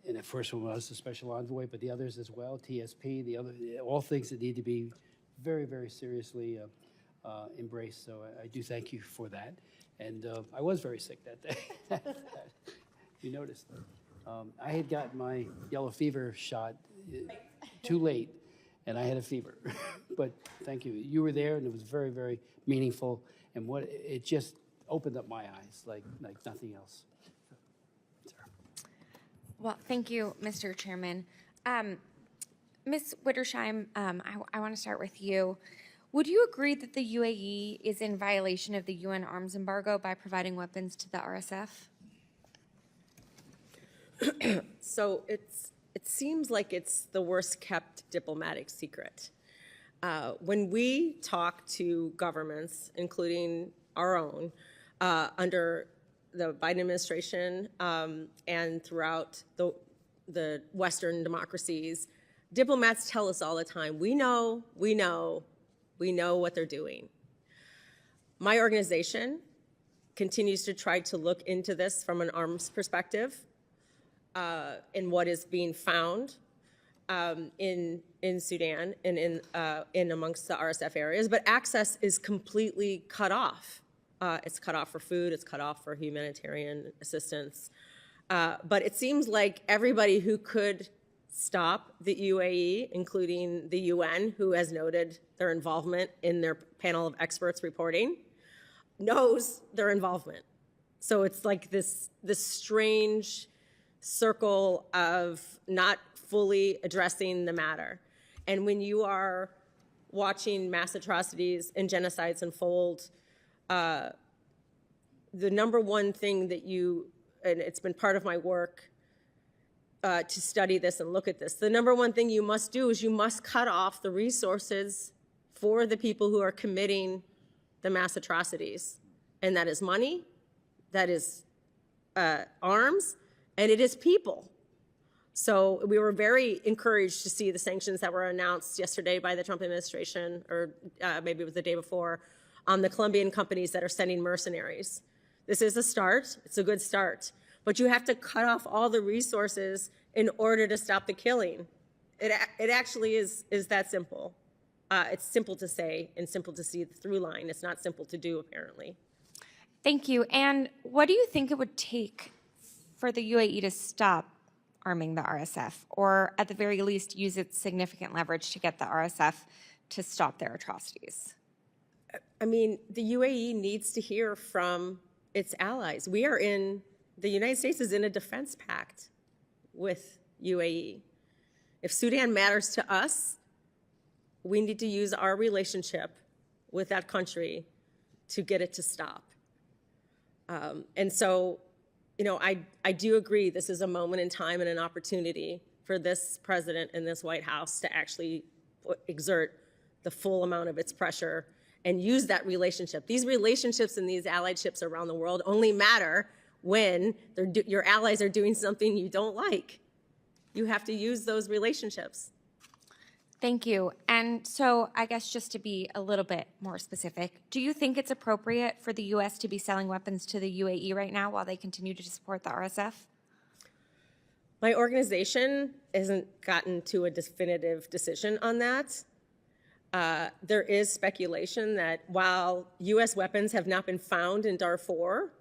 Speaker 1: the first one was the special envoy, but the others as well, TSP, the other, all things that need to be very, very seriously embraced. So I do thank you for that. And I was very sick that day. You noticed. I had gotten my yellow fever shot too late. and I had a fever. But thank you. You were there, and it was very, very meaningful, and what it just opened up my eyes like nothing else.
Speaker 2: Well, thank you, Mr. Chairman. Ms. Wittersheim, I want to start with you. Would you agree that the UAE is in violation of the UN arms embargo by providing weapons to the RSF?
Speaker 11: So it seems like it's the worst kept diplomatic secret. When we talk to governments, including our own, under the Biden administration and throughout the Western democracies, diplomats tell us all the time, we know what they're doing. My organization continues to try to look into this from an arms perspective in what is being found in Sudan and in amongst the RSF areas, but access is completely cut off. It's cut off for food, it's cut off for humanitarian assistance. But it seems like everybody who could stop the UAE, including the UN, who has noted their involvement in their panel of experts reporting, knows their involvement. So it's like this strange circle of not fully addressing the matter. And when you are watching mass atrocities and genocides unfold, the number one thing that and it's been part of my work to study this and look at this, the number one thing you must do is you must cut off the resources for the people who are committing the mass atrocities. And that is money, that is arms, and it is people. So we were very encouraged to see the sanctions that were announced yesterday by the Trump administration, or maybe it was the day before, on the Colombian companies that are sending mercenaries. This is a start. It's a good start. But you have to cut off all the resources in order to stop the killing. It actually is that simple. It's simple to say and simple to see the through line. It's not simple to do, apparently.
Speaker 2: Thank you. And what do you think it would take for the UAE to stop arming the RSF, or at the very least use its significant leverage to get the RSF to stop their atrocities?
Speaker 11: I mean, the UAE needs to hear from its allies. The United States is in a defense pact with UAE. If Sudan matters to us, we need to use our relationship with that country to get it to stop. And so, I do agree this is a moment in time and an opportunity for this president and this White House to actually exert the full amount of its pressure and use that relationship. These relationships and these alliedships around the world only matter when your allies are doing something you don't like. You have to use those relationships.
Speaker 2: Thank you. And so I guess just to be a little bit more specific, do you think it's appropriate for the U.S. to be selling weapons to the UAE right now while they continue to support the RSF?
Speaker 11: My organization hasn't gotten to a definitive decision on that. There is speculation that while U.S. weapons have not been found in Darfur,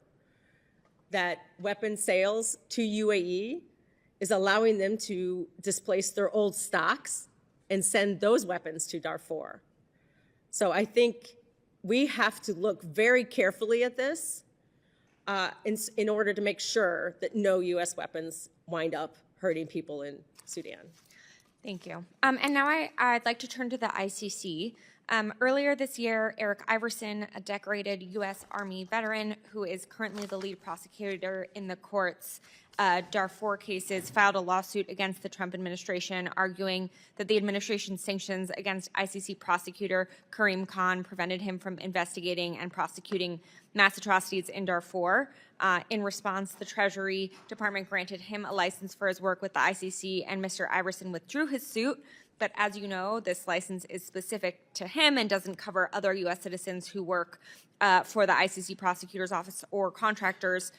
Speaker 11: that weapon sales to UAE is allowing them to displace their old stocks and send those weapons to Darfur. So I think we have to look very carefully at this in order to make sure that no U.S. weapons wind up hurting people in Sudan.
Speaker 2: Thank you. And now I'd like to turn to the ICC. Earlier this year, Eric Iverson, a decorated U.S. Army veteran who is currently the lead prosecutor in the court's Darfur cases, filed a lawsuit against the Trump administration, arguing that the administration's sanctions against ICC prosecutor Karim Khan prevented him from investigating and prosecuting mass atrocities in Darfur. In response, the Treasury Department granted him a license for his work with the ICC, and Mr. Iverson withdrew his suit. But as you know, this license is specific to him and doesn't cover other U.S. citizens who work for the ICC prosecutor's office or contractors.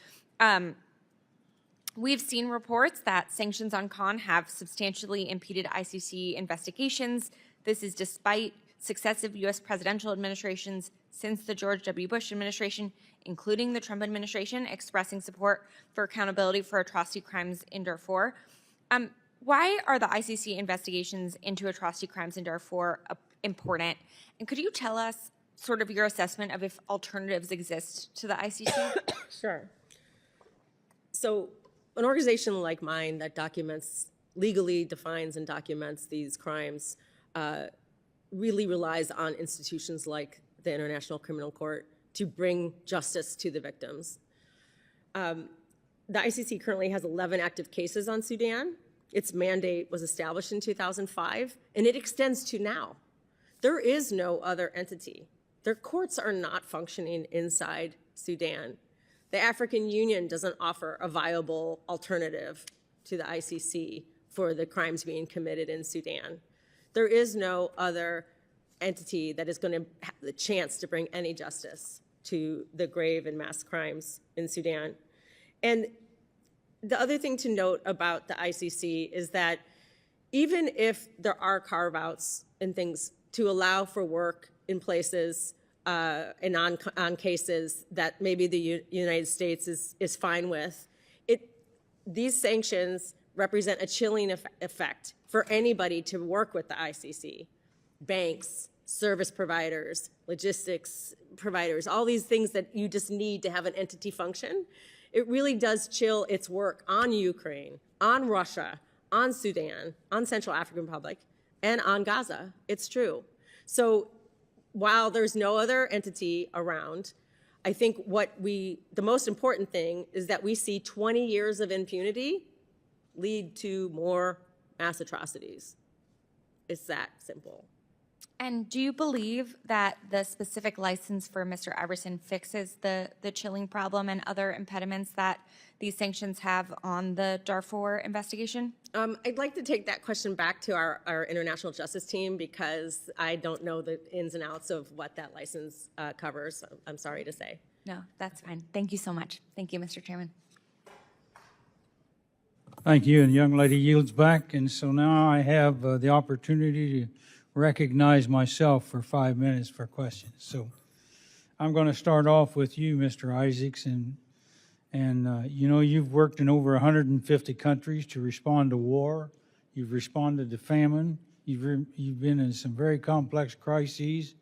Speaker 2: We've seen reports that sanctions on Khan have substantially impeded ICC investigations. This is despite successive U.S. presidential administrations since the George W. Bush administration, including the Trump administration, expressing support for accountability for atrocity crimes in Darfur. Why are the ICC investigations into atrocity crimes in Darfur important? And could you tell us sort of your assessment of if alternatives exist to the ICC?
Speaker 11: Sure. So an organization like mine that legally defines and documents these crimes really relies on institutions like the International Criminal Court to bring justice to the victims. The ICC currently has 11 active cases on Sudan. Its mandate was established in 2005, and it extends to now. There is no other entity. Their courts are not functioning inside Sudan. The African Union doesn't offer a viable alternative to the ICC for the crimes being committed in Sudan. There is no other entity that is going to have the chance to bring any justice to the grave and mass crimes in Sudan. And the other thing to note about the ICC is that even if there are carve-outs and things to allow for work in places and on cases that maybe the United States is fine with, these sanctions represent a chilling effect for anybody to work with the ICC. Banks, service providers, logistics providers, all these things that you just need to have an entity function. It really does chill its work on Ukraine, on Russia, on Sudan, on Central African Republic, and on Gaza. It's true. So while there's no other entity around, I think the most important thing is that we see 20 years of impunity lead to more mass atrocities. It's that simple.
Speaker 2: And do you believe that the specific license for Mr. Iverson fixes the chilling problem and other impediments that these sanctions have on the Darfur investigation?
Speaker 11: I'd like to take that question back to our international justice team because I don't know the ins and outs of what that license covers. I'm sorry to say.
Speaker 2: No, that's fine. Thank you so much. Thank you, Mr. Chairman.
Speaker 12: Thank you, and the young lady yields back. And so now I have the opportunity to recognize myself for 5 minutes for questions. So I'm going to start off with you, Mr. Isaacs, and you know, you've worked in over 150 countries to respond to war. You've responded to famine. You've been in some very complex crises.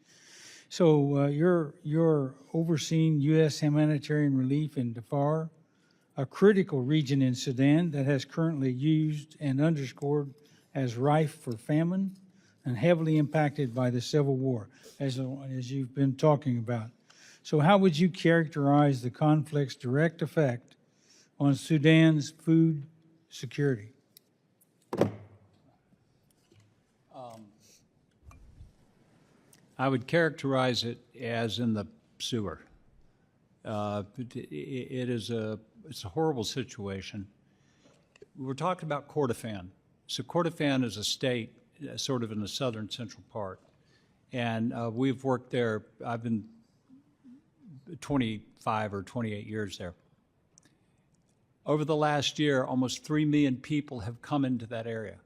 Speaker 12: So you're overseeing U.S. humanitarian relief in Darfur, a critical region in Sudan that has currently used and underscored as rife for famine and heavily impacted by the civil war, as you've been talking about. So how would you characterize the conflict's direct effect on Sudan's food security?
Speaker 10: I would characterize it as in the sewer. It's a horrible situation. We're talking about Kordofan. So Kordofan is a state sort of in the southern central part. And we've worked there, I've been 25 or 28 years there. Over the last year, almost 3 million people have come into that area.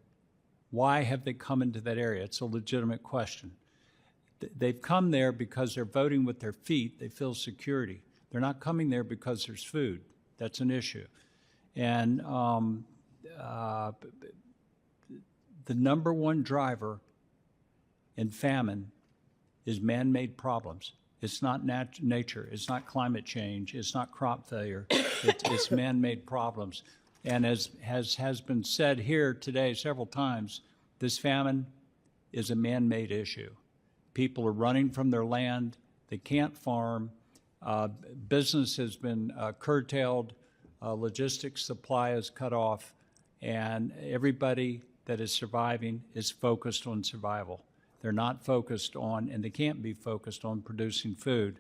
Speaker 10: Why have they come into that area? It's a legitimate question. They've come there because they're voting with their feet. They feel security. They're not coming there because there's food. That's an issue. And the number one driver in famine is man-made problems. It's not nature. It's not climate change. It's not crop failure. It's man-made problems. And as has been said here today several times, this famine is a man-made issue. People are running from their land. They can't farm. Business has been curtailed. Logistics supply is cut off. And everybody that is surviving is focused on survival. They're not focused on, and they can't be focused on producing food.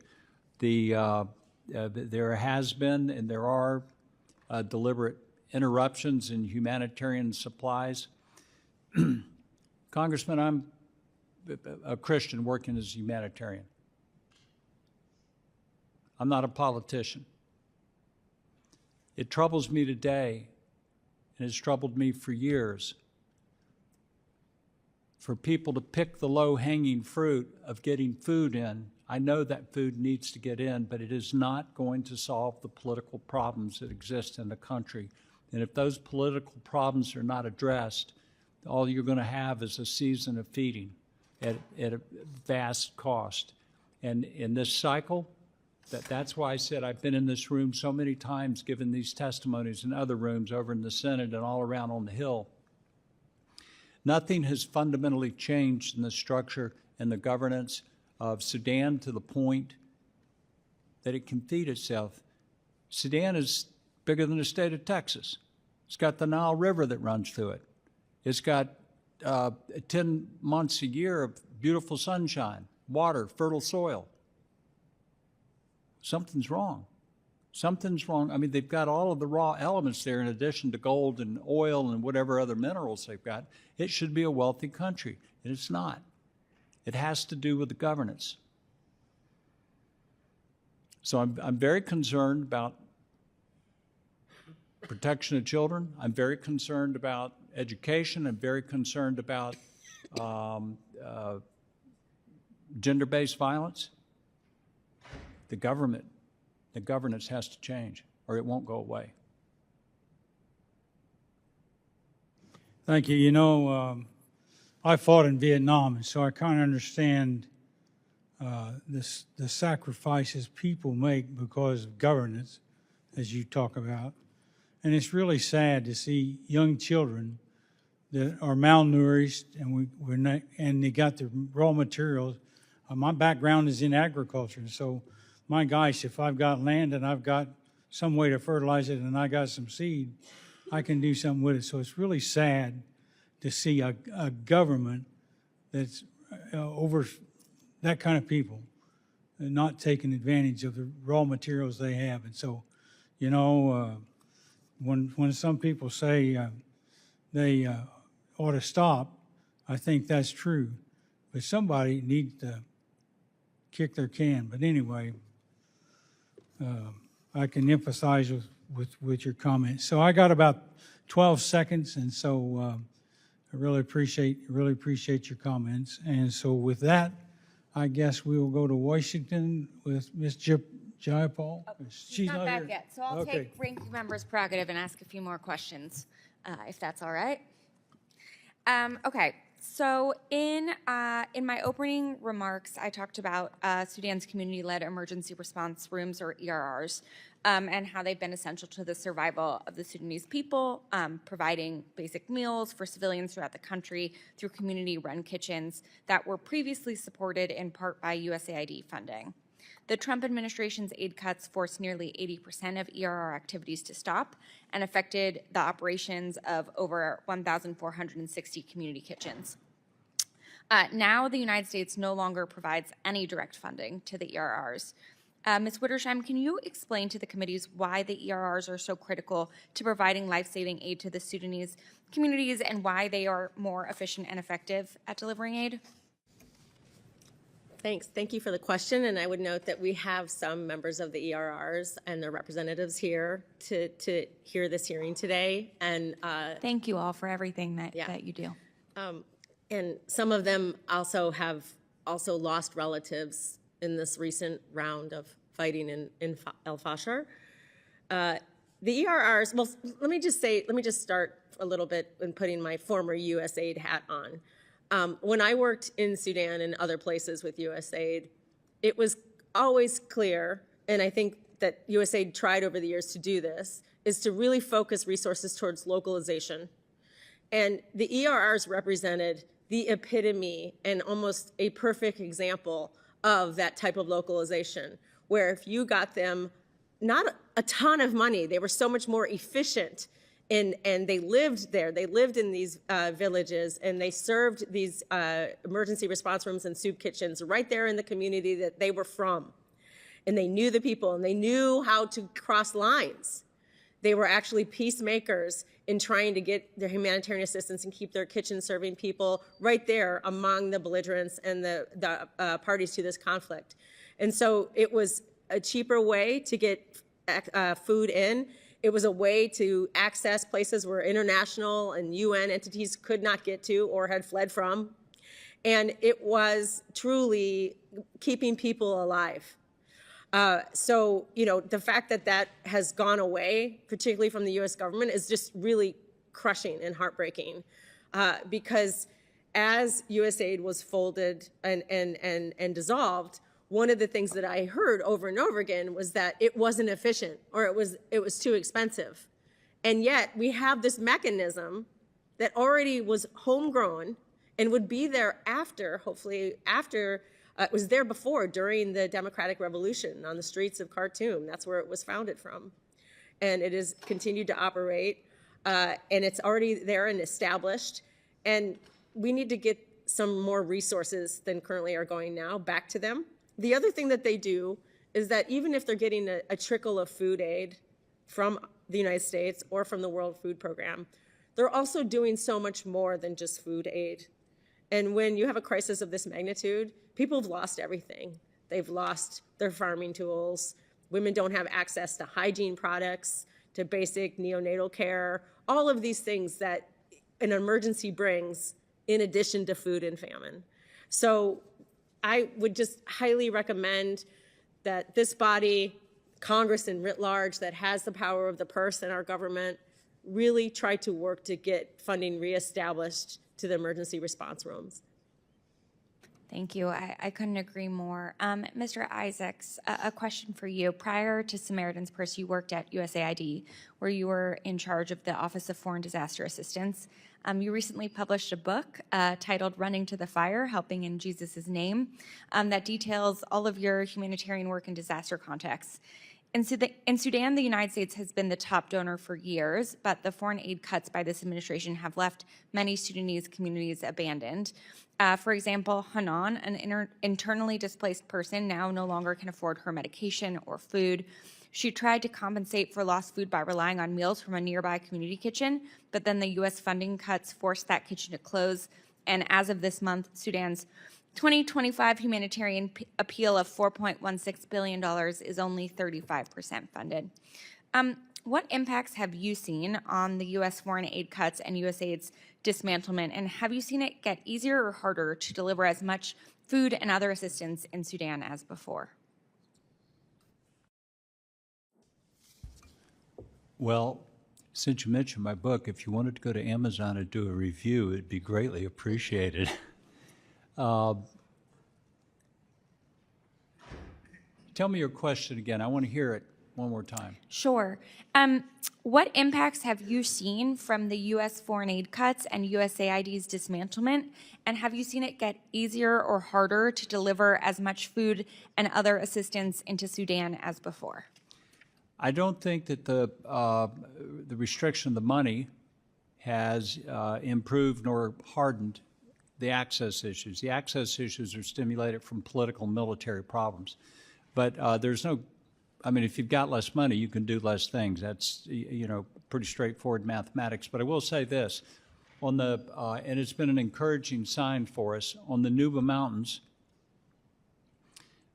Speaker 10: There has been and there are deliberate interruptions in humanitarian supplies. Congressman, I'm a Christian working as a humanitarian. I'm not a politician. It troubles me today, and it's troubled me for years, for people to pick the low-hanging fruit of getting food in. I know that food needs to get in, but it is not going to solve the political problems that exist in the country. And if those political problems are not addressed, all you're going to have is a season of feeding at a vast cost. And in this cycle, that's why I said I've been in this room so many times giving these testimonies in other rooms over in the Senate and all around on the Hill. Nothing has fundamentally changed in the structure and the governance of Sudan to the point that it can feed itself. Sudan is bigger than the state of Texas. It's got the Nile River that runs through it. It's got 10 months a year of beautiful sunshine, water, fertile soil. Something's wrong. Something's wrong. I mean, they've got all of the raw elements there in addition to gold and oil and whatever other minerals they've got. It should be a wealthy country, and it's not. It has to do with the governance. So I'm very concerned about protection of children. I'm very concerned about education. I'm very concerned about gender-based violence. The governance has to change, or it won't go away.
Speaker 12: Thank you. You know, I fought in Vietnam, and so I kind of understand the sacrifices people make because of governance, as you talk about. And it's really sad to see young children that are malnourished, and they got the raw materials. My background is in agriculture, so my gosh, if I've got land and I've got some way to fertilize it and I got some seed, I can do something with it. So it's really sad to see a government that's over that kind of people and not taking advantage of the raw materials they have. And so, you know, when some people say they ought to stop, I think that's true. But somebody needs to kick their can. But anyway, I can emphasize with your comments. So I got about 12 seconds, and so I really appreciate your comments. And so with that, I guess we will go to Washington with Ms. Jayapal.
Speaker 2: She's not back yet, so I'll take ranking member's prerogative and ask a few more questions, if that's all right. Okay. So in my opening remarks, I talked about Sudan's community-led emergency response rooms, or ERRs, and how they've been essential to the survival of the Sudanese people, providing basic meals for civilians throughout the country through community-run kitchens that were previously supported in part by USAID funding. The Trump administration's aid cuts forced nearly 80% of ERR activities to stop and affected the operations of over 1,460 community kitchens. Now the United States no longer provides any direct funding to the ERRs. Ms. Wittersheim, can you explain to the committees why the ERRs are so critical to providing life-saving aid to the Sudanese communities and why they are more efficient and effective at delivering aid?
Speaker 11: Thanks. Thank you for the question. And I would note that we have some members of the ERRs and their representatives here to hear this hearing today. And
Speaker 2: thank you all for everything that you do.
Speaker 11: And some of them also have lost relatives in this recent round of fighting in El Fasher. The ERRs, well, let me just start a little bit in putting my former USAID hat on. When I worked in Sudan and other places with USAID, it was always clear, and I think that USAID tried over the years to do this, is to really focus resources towards localization. And the ERRs represented the epitome and almost a perfect example of that type of localization, where if you got them not a ton of money, they were so much more efficient. And they lived there. They lived in these villages, and they served these emergency response rooms and soup kitchens right there in the community that they were from. And they knew the people, and they knew how to cross lines. They were actually peacemakers in trying to get their humanitarian assistance and keep their kitchen serving people right there among the belligerents and the parties to this conflict. And so it was a cheaper way to get food in. It was a way to access places where international and UN entities could not get to or had fled from. And it was truly keeping people alive. So, the fact that that has gone away, particularly from the U.S. government, is just really crushing and heartbreaking, because as USAID was folded and dissolved, one of the things that I heard over and over again was that it wasn't efficient, or it was too expensive. And yet we have this mechanism that already was homegrown and would be there after, hopefully after, it was there before, during the Democratic Revolution on the streets of Khartoum. That's where it was founded from. And it has continued to operate, and it's already there and established. And we need to get some more resources than currently are going now back to them. The other thing that they do is that even if they're getting a trickle of food aid from the United States or from the World Food Program, they're also doing so much more than just food aid. And when you have a crisis of this magnitude, people have lost everything. They've lost their farming tools. Women don't have access to hygiene products, to basic neonatal care, all of these things that an emergency brings in addition to food and famine. So I would just highly recommend that this body, Congress and writ large, that has the power of the purse in our government, really try to work to get funding reestablished to the emergency response rooms.
Speaker 2: Thank you. I couldn't agree more. Mr. Isaacs, a question for you. Prior to Samaritan's Purse, you worked at USAID, where you were in charge of the Office of Foreign Disaster Assistance. You recently published a book titled Running to the Fire, Helping in Jesus' Name, that details all of your humanitarian work in disaster contexts. In Sudan, the United States has been the top donor for years, but the foreign aid cuts by this administration have left many Sudanese communities abandoned. For example, Hanan, an internally displaced person, now no longer can afford her medication or food. She tried to compensate for lost food by relying on meals from a nearby community kitchen, but then the U.S. funding cuts forced that kitchen to close. And as of this month, Sudan's 2025 humanitarian appeal of $4.16 billion is only 35% funded. What impacts have you seen on the U.S. foreign aid cuts and USAID's dismantlement, and have you seen it get easier or harder to deliver as much food and other assistance in Sudan as before?
Speaker 10: Well, since you mentioned my book, if you wanted to go to Amazon and do a review, it'd be greatly appreciated. Tell me your question again. I want to hear it one more time.
Speaker 2: Sure. What impacts have you seen from the U.S. foreign aid cuts and USAID's dismantlement? And have you seen it get easier or harder to deliver as much food and other assistance into Sudan as before?
Speaker 10: I don't think that the restriction of the money has improved nor hardened the access issues. The access issues are stimulated from political and military problems. But there's no, I mean, if you've got less money, you can do less things. That's, pretty straightforward mathematics. But I will say this, on the, and it's been an encouraging sign for us, on the Nuba Mountains,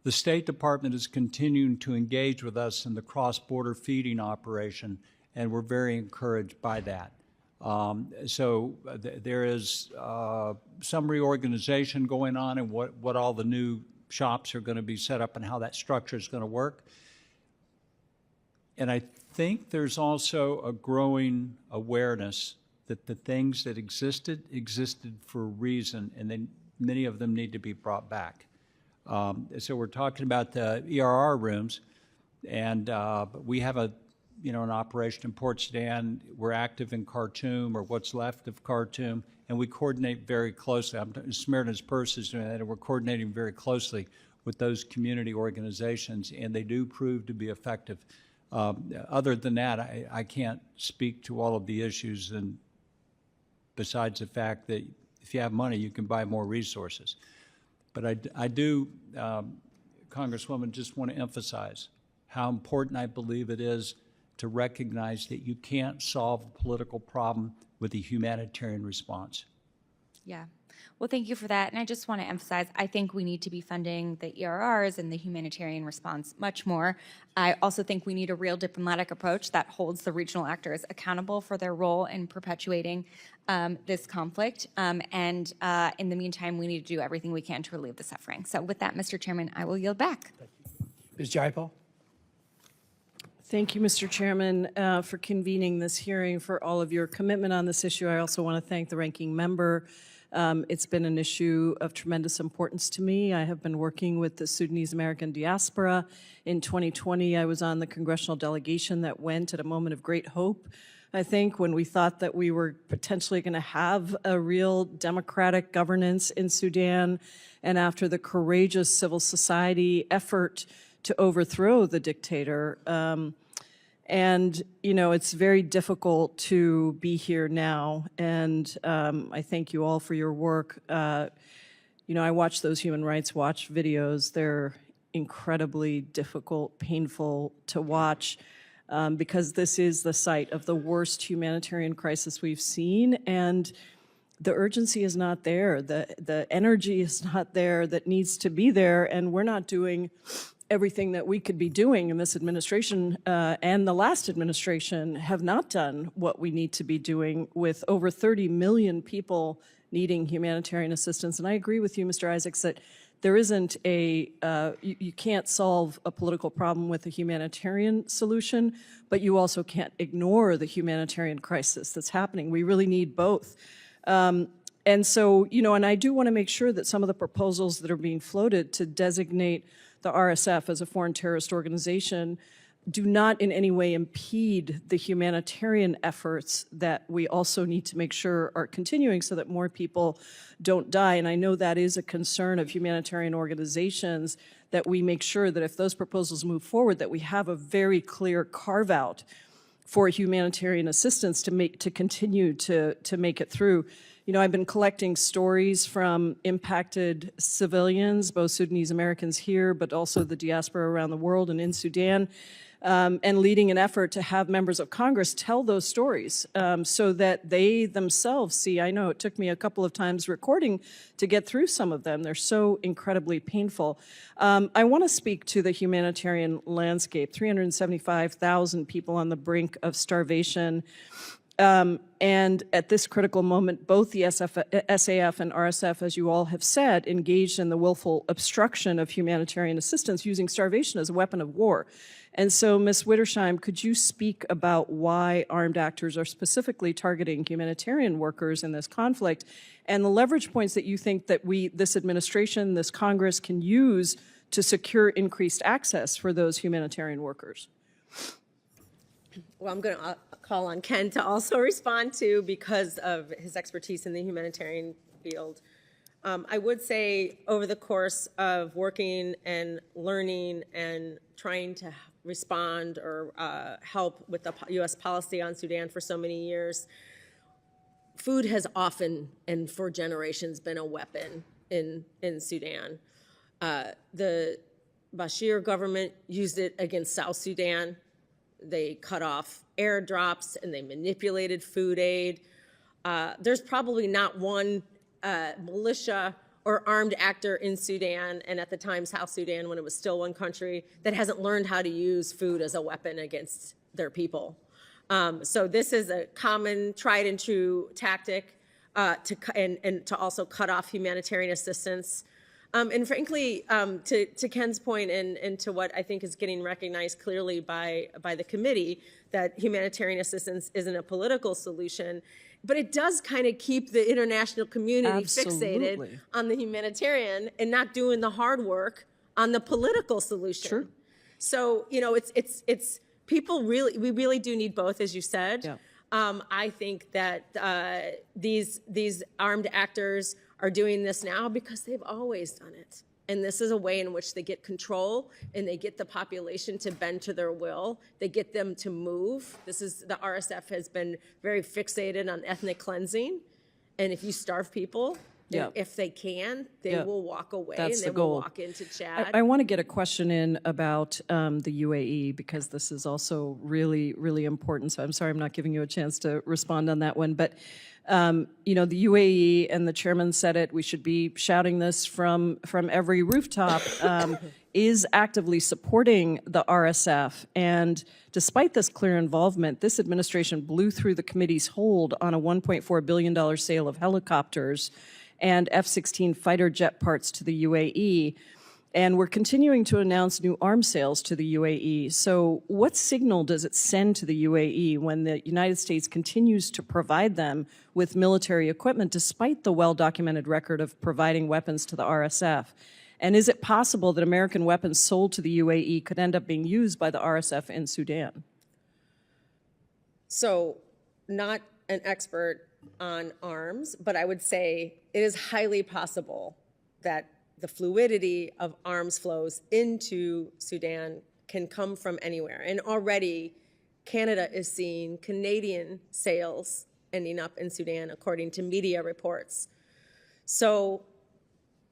Speaker 10: the State Department is continuing to engage with us in the cross-border feeding operation, and we're very encouraged by that. There is some reorganization going on in what all the new shops are going to be set up and how that structure is going to work. And I think there's also a growing awareness that the things that existed for a reason, and then many of them need to be brought back. So we're talking about the ERR rooms, and we have an operation in Port Sudan. We're active in Khartoum, or what's left of Khartoum, and we coordinate very closely. Samaritan's Purse is doing that, and we're coordinating very closely with those community organizations, and they do prove to be effective. Other than that, I can't speak to all of the issues, and besides the fact that if you have money, you can buy more resources. But I do, Congresswoman, just want to emphasize how important I believe it is to recognize that you can't solve a political problem with a humanitarian response.
Speaker 2: Yeah. Well, thank you for that. And I just want to emphasize, I think we need to be funding the ERRs and the humanitarian response much more. I also think we need a real diplomatic approach that holds the regional actors accountable for their role in perpetuating this conflict. And in the meantime, we need to do everything we can to relieve the suffering. So with that, Mr. Chairman, I will yield back.
Speaker 1: Ms. Jayapal?
Speaker 13: Thank you, Mr. Chairman, for convening this hearing, for all of your commitment on this issue. I also want to thank the ranking member. It's been an issue of tremendous importance to me. I have been working with the Sudanese American diaspora. In 2020, I was on the congressional delegation that went at a moment of great hope, I think, when we thought that we were potentially going to have a real democratic governance in Sudan, and after the courageous civil society effort to overthrow the dictator. And, you know, it's very difficult to be here now, and I thank you all for your work. You know, I watch those Human Rights Watch videos. They're incredibly difficult, painful to watch, because this is the site of the worst humanitarian crisis we've seen, and the urgency is not there. The energy is not there that needs to be there, and we're not doing everything that we could be doing, in this administration and the last administration have not done what we need to be doing, with over 30 million people needing humanitarian assistance. And I agree with you, Mr. Isaacs, that there isn't a, you can't solve a political problem with a humanitarian solution, but you also can't ignore the humanitarian crisis that's happening. We really need both. And so, you know, and I do want to make sure that some of the proposals that are being floated to designate the RSF as a foreign terrorist organization do not in any way impede the humanitarian efforts that we also need to make sure are continuing so that more people don't die. And I know that is a concern of humanitarian organizations, that we make sure that if those proposals move forward, that we have a very clear carve-out for humanitarian assistance to continue to make it through. You know, I've been collecting stories from impacted civilians, both Sudanese Americans here, but also the diaspora around the world and in Sudan, and leading an effort to have members of Congress tell those stories so that they themselves see. I know it took me a couple of times recording to get through some of them. They're so incredibly painful. I want to speak to the humanitarian landscape. 375,000 people on the brink of starvation. And at this critical moment, both the SAF and RSF, as you all have said, engaged in the willful obstruction of humanitarian assistance, using starvation as a weapon of war. And so, Ms. Wittersheim, could you speak about why armed actors are specifically targeting humanitarian workers in this conflict, and the leverage points that you think that this administration, this Congress, can use to secure increased access for those humanitarian workers?
Speaker 11: Well, I'm going to call on Ken to also respond to, because of his expertise in the humanitarian field. I would say over the course of working and learning and trying to respond or help with the U.S. policy on Sudan for so many years, food has often and for generations been a weapon in Sudan. The Bashir government used it against South Sudan. They cut off airdrops and they manipulated food aid. There's probably not one militia or armed actor in Sudan, and at the time South Sudan, when it was still one country, that hasn't learned how to use food as a weapon against their people. So this is a common, tried and true tactic to also cut off humanitarian assistance. And frankly, to Ken's point and to what I think is getting recognized clearly by the committee, that humanitarian assistance isn't a political solution, but it does kind of keep the international community fixated on the humanitarian and not doing the hard work on the political solution. Sure. So, you know, it's people really, we really do need both, as you said. Yeah. I think that these armed actors are doing this now because they've always done it. And this is a way in which they get control and they get the population to bend to their will. They get them to move. The RSF has been very fixated on ethnic cleansing. And if you starve people, if they can, they will walk away.
Speaker 13: That's
Speaker 11: and they will walk into Chad.
Speaker 13: I want to get a question in about the UAE, because this is also really, really important. So I'm sorry I'm not giving you a chance to respond on that one. But you know, the UAE, and the chairman said it, we should be shouting this from every rooftop, is actively supporting the RSF. And despite this clear involvement, this administration blew through the committee's hold on a $1.4 billion sale of helicopters and F-16 fighter jet parts to the UAE. And we're continuing to announce new arms sales to the UAE. So what signal does it send to the UAE when the United States continues to provide them with military equipment despite the well-documented record of providing weapons to the RSF? And is it possible that American weapons sold to the UAE could end up being used by the RSF in Sudan?
Speaker 11: So, not an expert on arms, but I would say it is highly possible that the fluidity of arms flows into Sudan can come from anywhere. And already Canada is seeing Canadian sales ending up in Sudan, according to media reports. So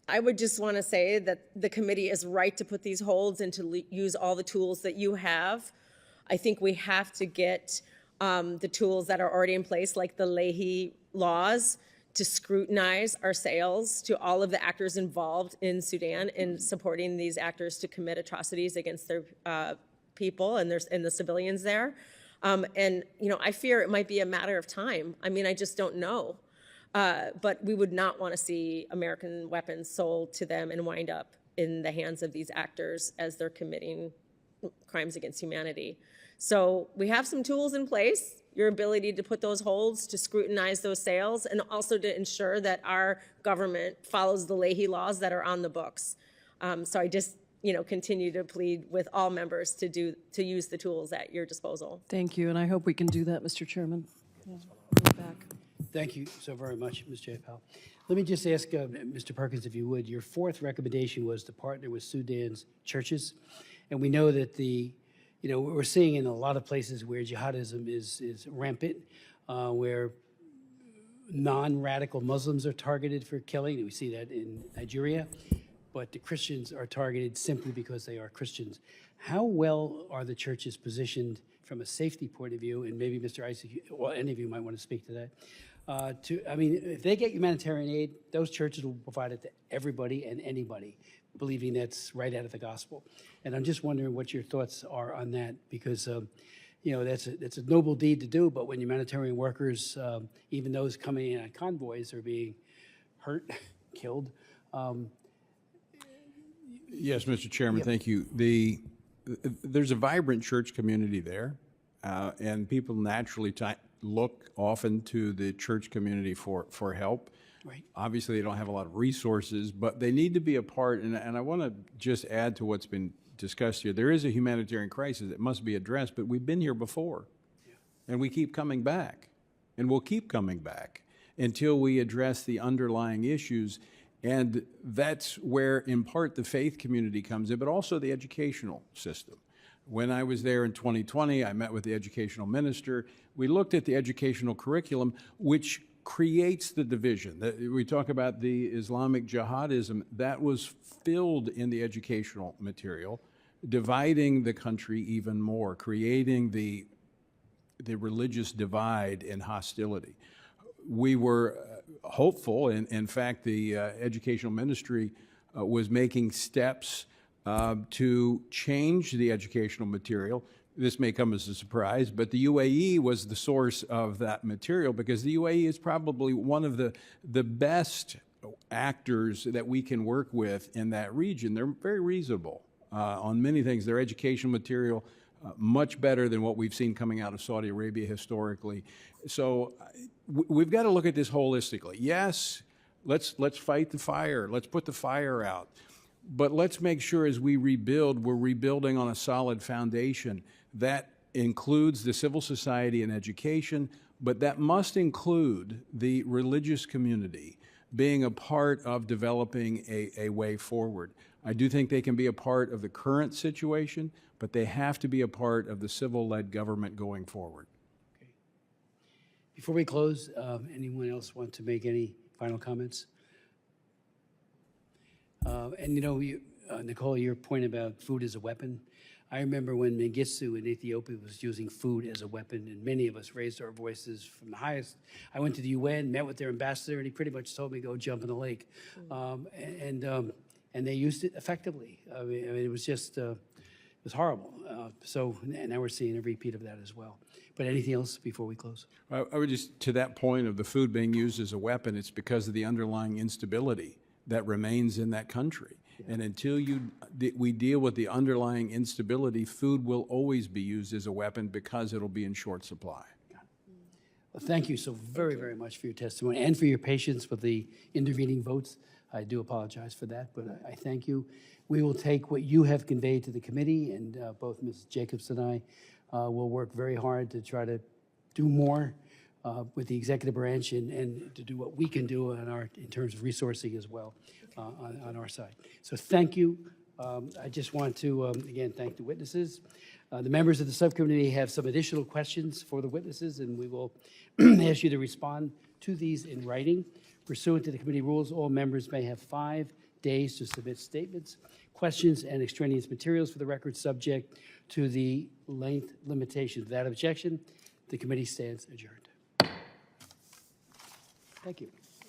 Speaker 11: I would just want to say that the committee is right to put these holds and to use all the tools that you have. I think we have to get the tools that are already in place, like the Leahy laws, to scrutinize our sales to all of the actors involved in Sudan in supporting these actors to commit atrocities against their people and the civilians there. And I fear it might be a matter of time. I mean, I just don't know. But we would not want to see American weapons sold to them and wind up in the hands of these actors as they're committing crimes against humanity. So we have some tools in place, your ability to put those holds, to scrutinize those sales, and also to ensure that our government follows the Leahy laws that are on the books. So I just continue to plead with all members to use the tools at your disposal.
Speaker 13: Thank you, and I hope we can do that, Mr. Chairman. Yeah, back.
Speaker 1: Thank you so very much, Ms. J. Powell. Let me just ask Mr. Perkins, if you would, your fourth recommendation was to partner with Sudan's churches. And we know that we're seeing in a lot of places where jihadism is rampant, where non-radical Muslims are targeted for killing. We see that in Nigeria, but the Christians are targeted simply because they are Christians. How well are the churches positioned from a safety point of view? And maybe Mr. Isaac, well, any of you might want to speak to that. If they get humanitarian aid, those churches will provide it to everybody and anybody, believing that's right out of the gospel. And I'm just wondering what your thoughts are on that, because that's a noble deed to do, but when humanitarian workers, even those coming in on convoys, are being hurt, killed.
Speaker 9: Yes, Mr. Chairman, thank you. There's a vibrant church community there, and people naturally look often to the church community for help.
Speaker 1: Right.
Speaker 9: Obviously, they don't have a lot of resources, but they need to be a part. And I want to just add to what's been discussed here. There is a humanitarian crisis that must be addressed, but we've been here before. Yeah. And we keep coming back. And we'll keep coming back until we address the underlying issues. And that's where, in part, the faith community comes in, but also the educational system. When I was there in 2020, I met with the educational minister. We looked at the educational curriculum, which creates the division. We talk about the Islamic jihadism. That was filled in the educational material, dividing the country even more, creating the religious divide and hostility. We were hopeful, and in fact, the educational ministry was making steps to change the educational material. This may come as a surprise, but the UAE was the source of that material, because the UAE is probably one of the best actors that we can work with in that region. They're very reasonable on many things. Their educational material, much better than what we've seen coming out of Saudi Arabia historically. So we've got to look at this holistically. Yes, let's fight the fire. Let's put the fire out. But let's make sure as we rebuild, we're rebuilding on a solid foundation. That includes the civil society and education, but that must include the religious community being a part of developing a way forward. I do think they can be a part of the current situation, but they have to be a part of the civil-led government going forward.
Speaker 1: Okay. Before we close, anyone else want to make any final comments? And Nicole, your point about food as a weapon, I remember when Mengistu in Ethiopia was using food as a weapon, and many of us raised our voices from the highest. I went to the UN, met with their ambassador, and he pretty much told me, go jump in the lake. And they used it effectively. I mean it was just, it was horrible. And now we're seeing a repeat of that as well. But anything else before we close?
Speaker 9: I would just, to that point of the food being used as a weapon, it's because of the underlying instability that remains in that country. And until we deal with the underlying instability, food will always be used as a weapon because it'll be in short supply.
Speaker 1: Well, thank you so very, very much for your testimony and for your patience with the intervening votes. I do apologize for that, but I thank you. We will take what you have conveyed to the committee, and both Ms. Jacobs and I will work very hard to try to do more with the executive branch and to do what we can do in terms of resourcing as well on our side. So thank you. I just want to, again, thank the witnesses. The members of the subcommittee have some additional questions for the witnesses, and we will ask you to respond to these in writing. Pursuant to the committee rules, all members may have 5 days to submit statements, questions, and extraneous materials for the record, subject to the length limitations. Without objection, the committee stands adjourned. Thank you.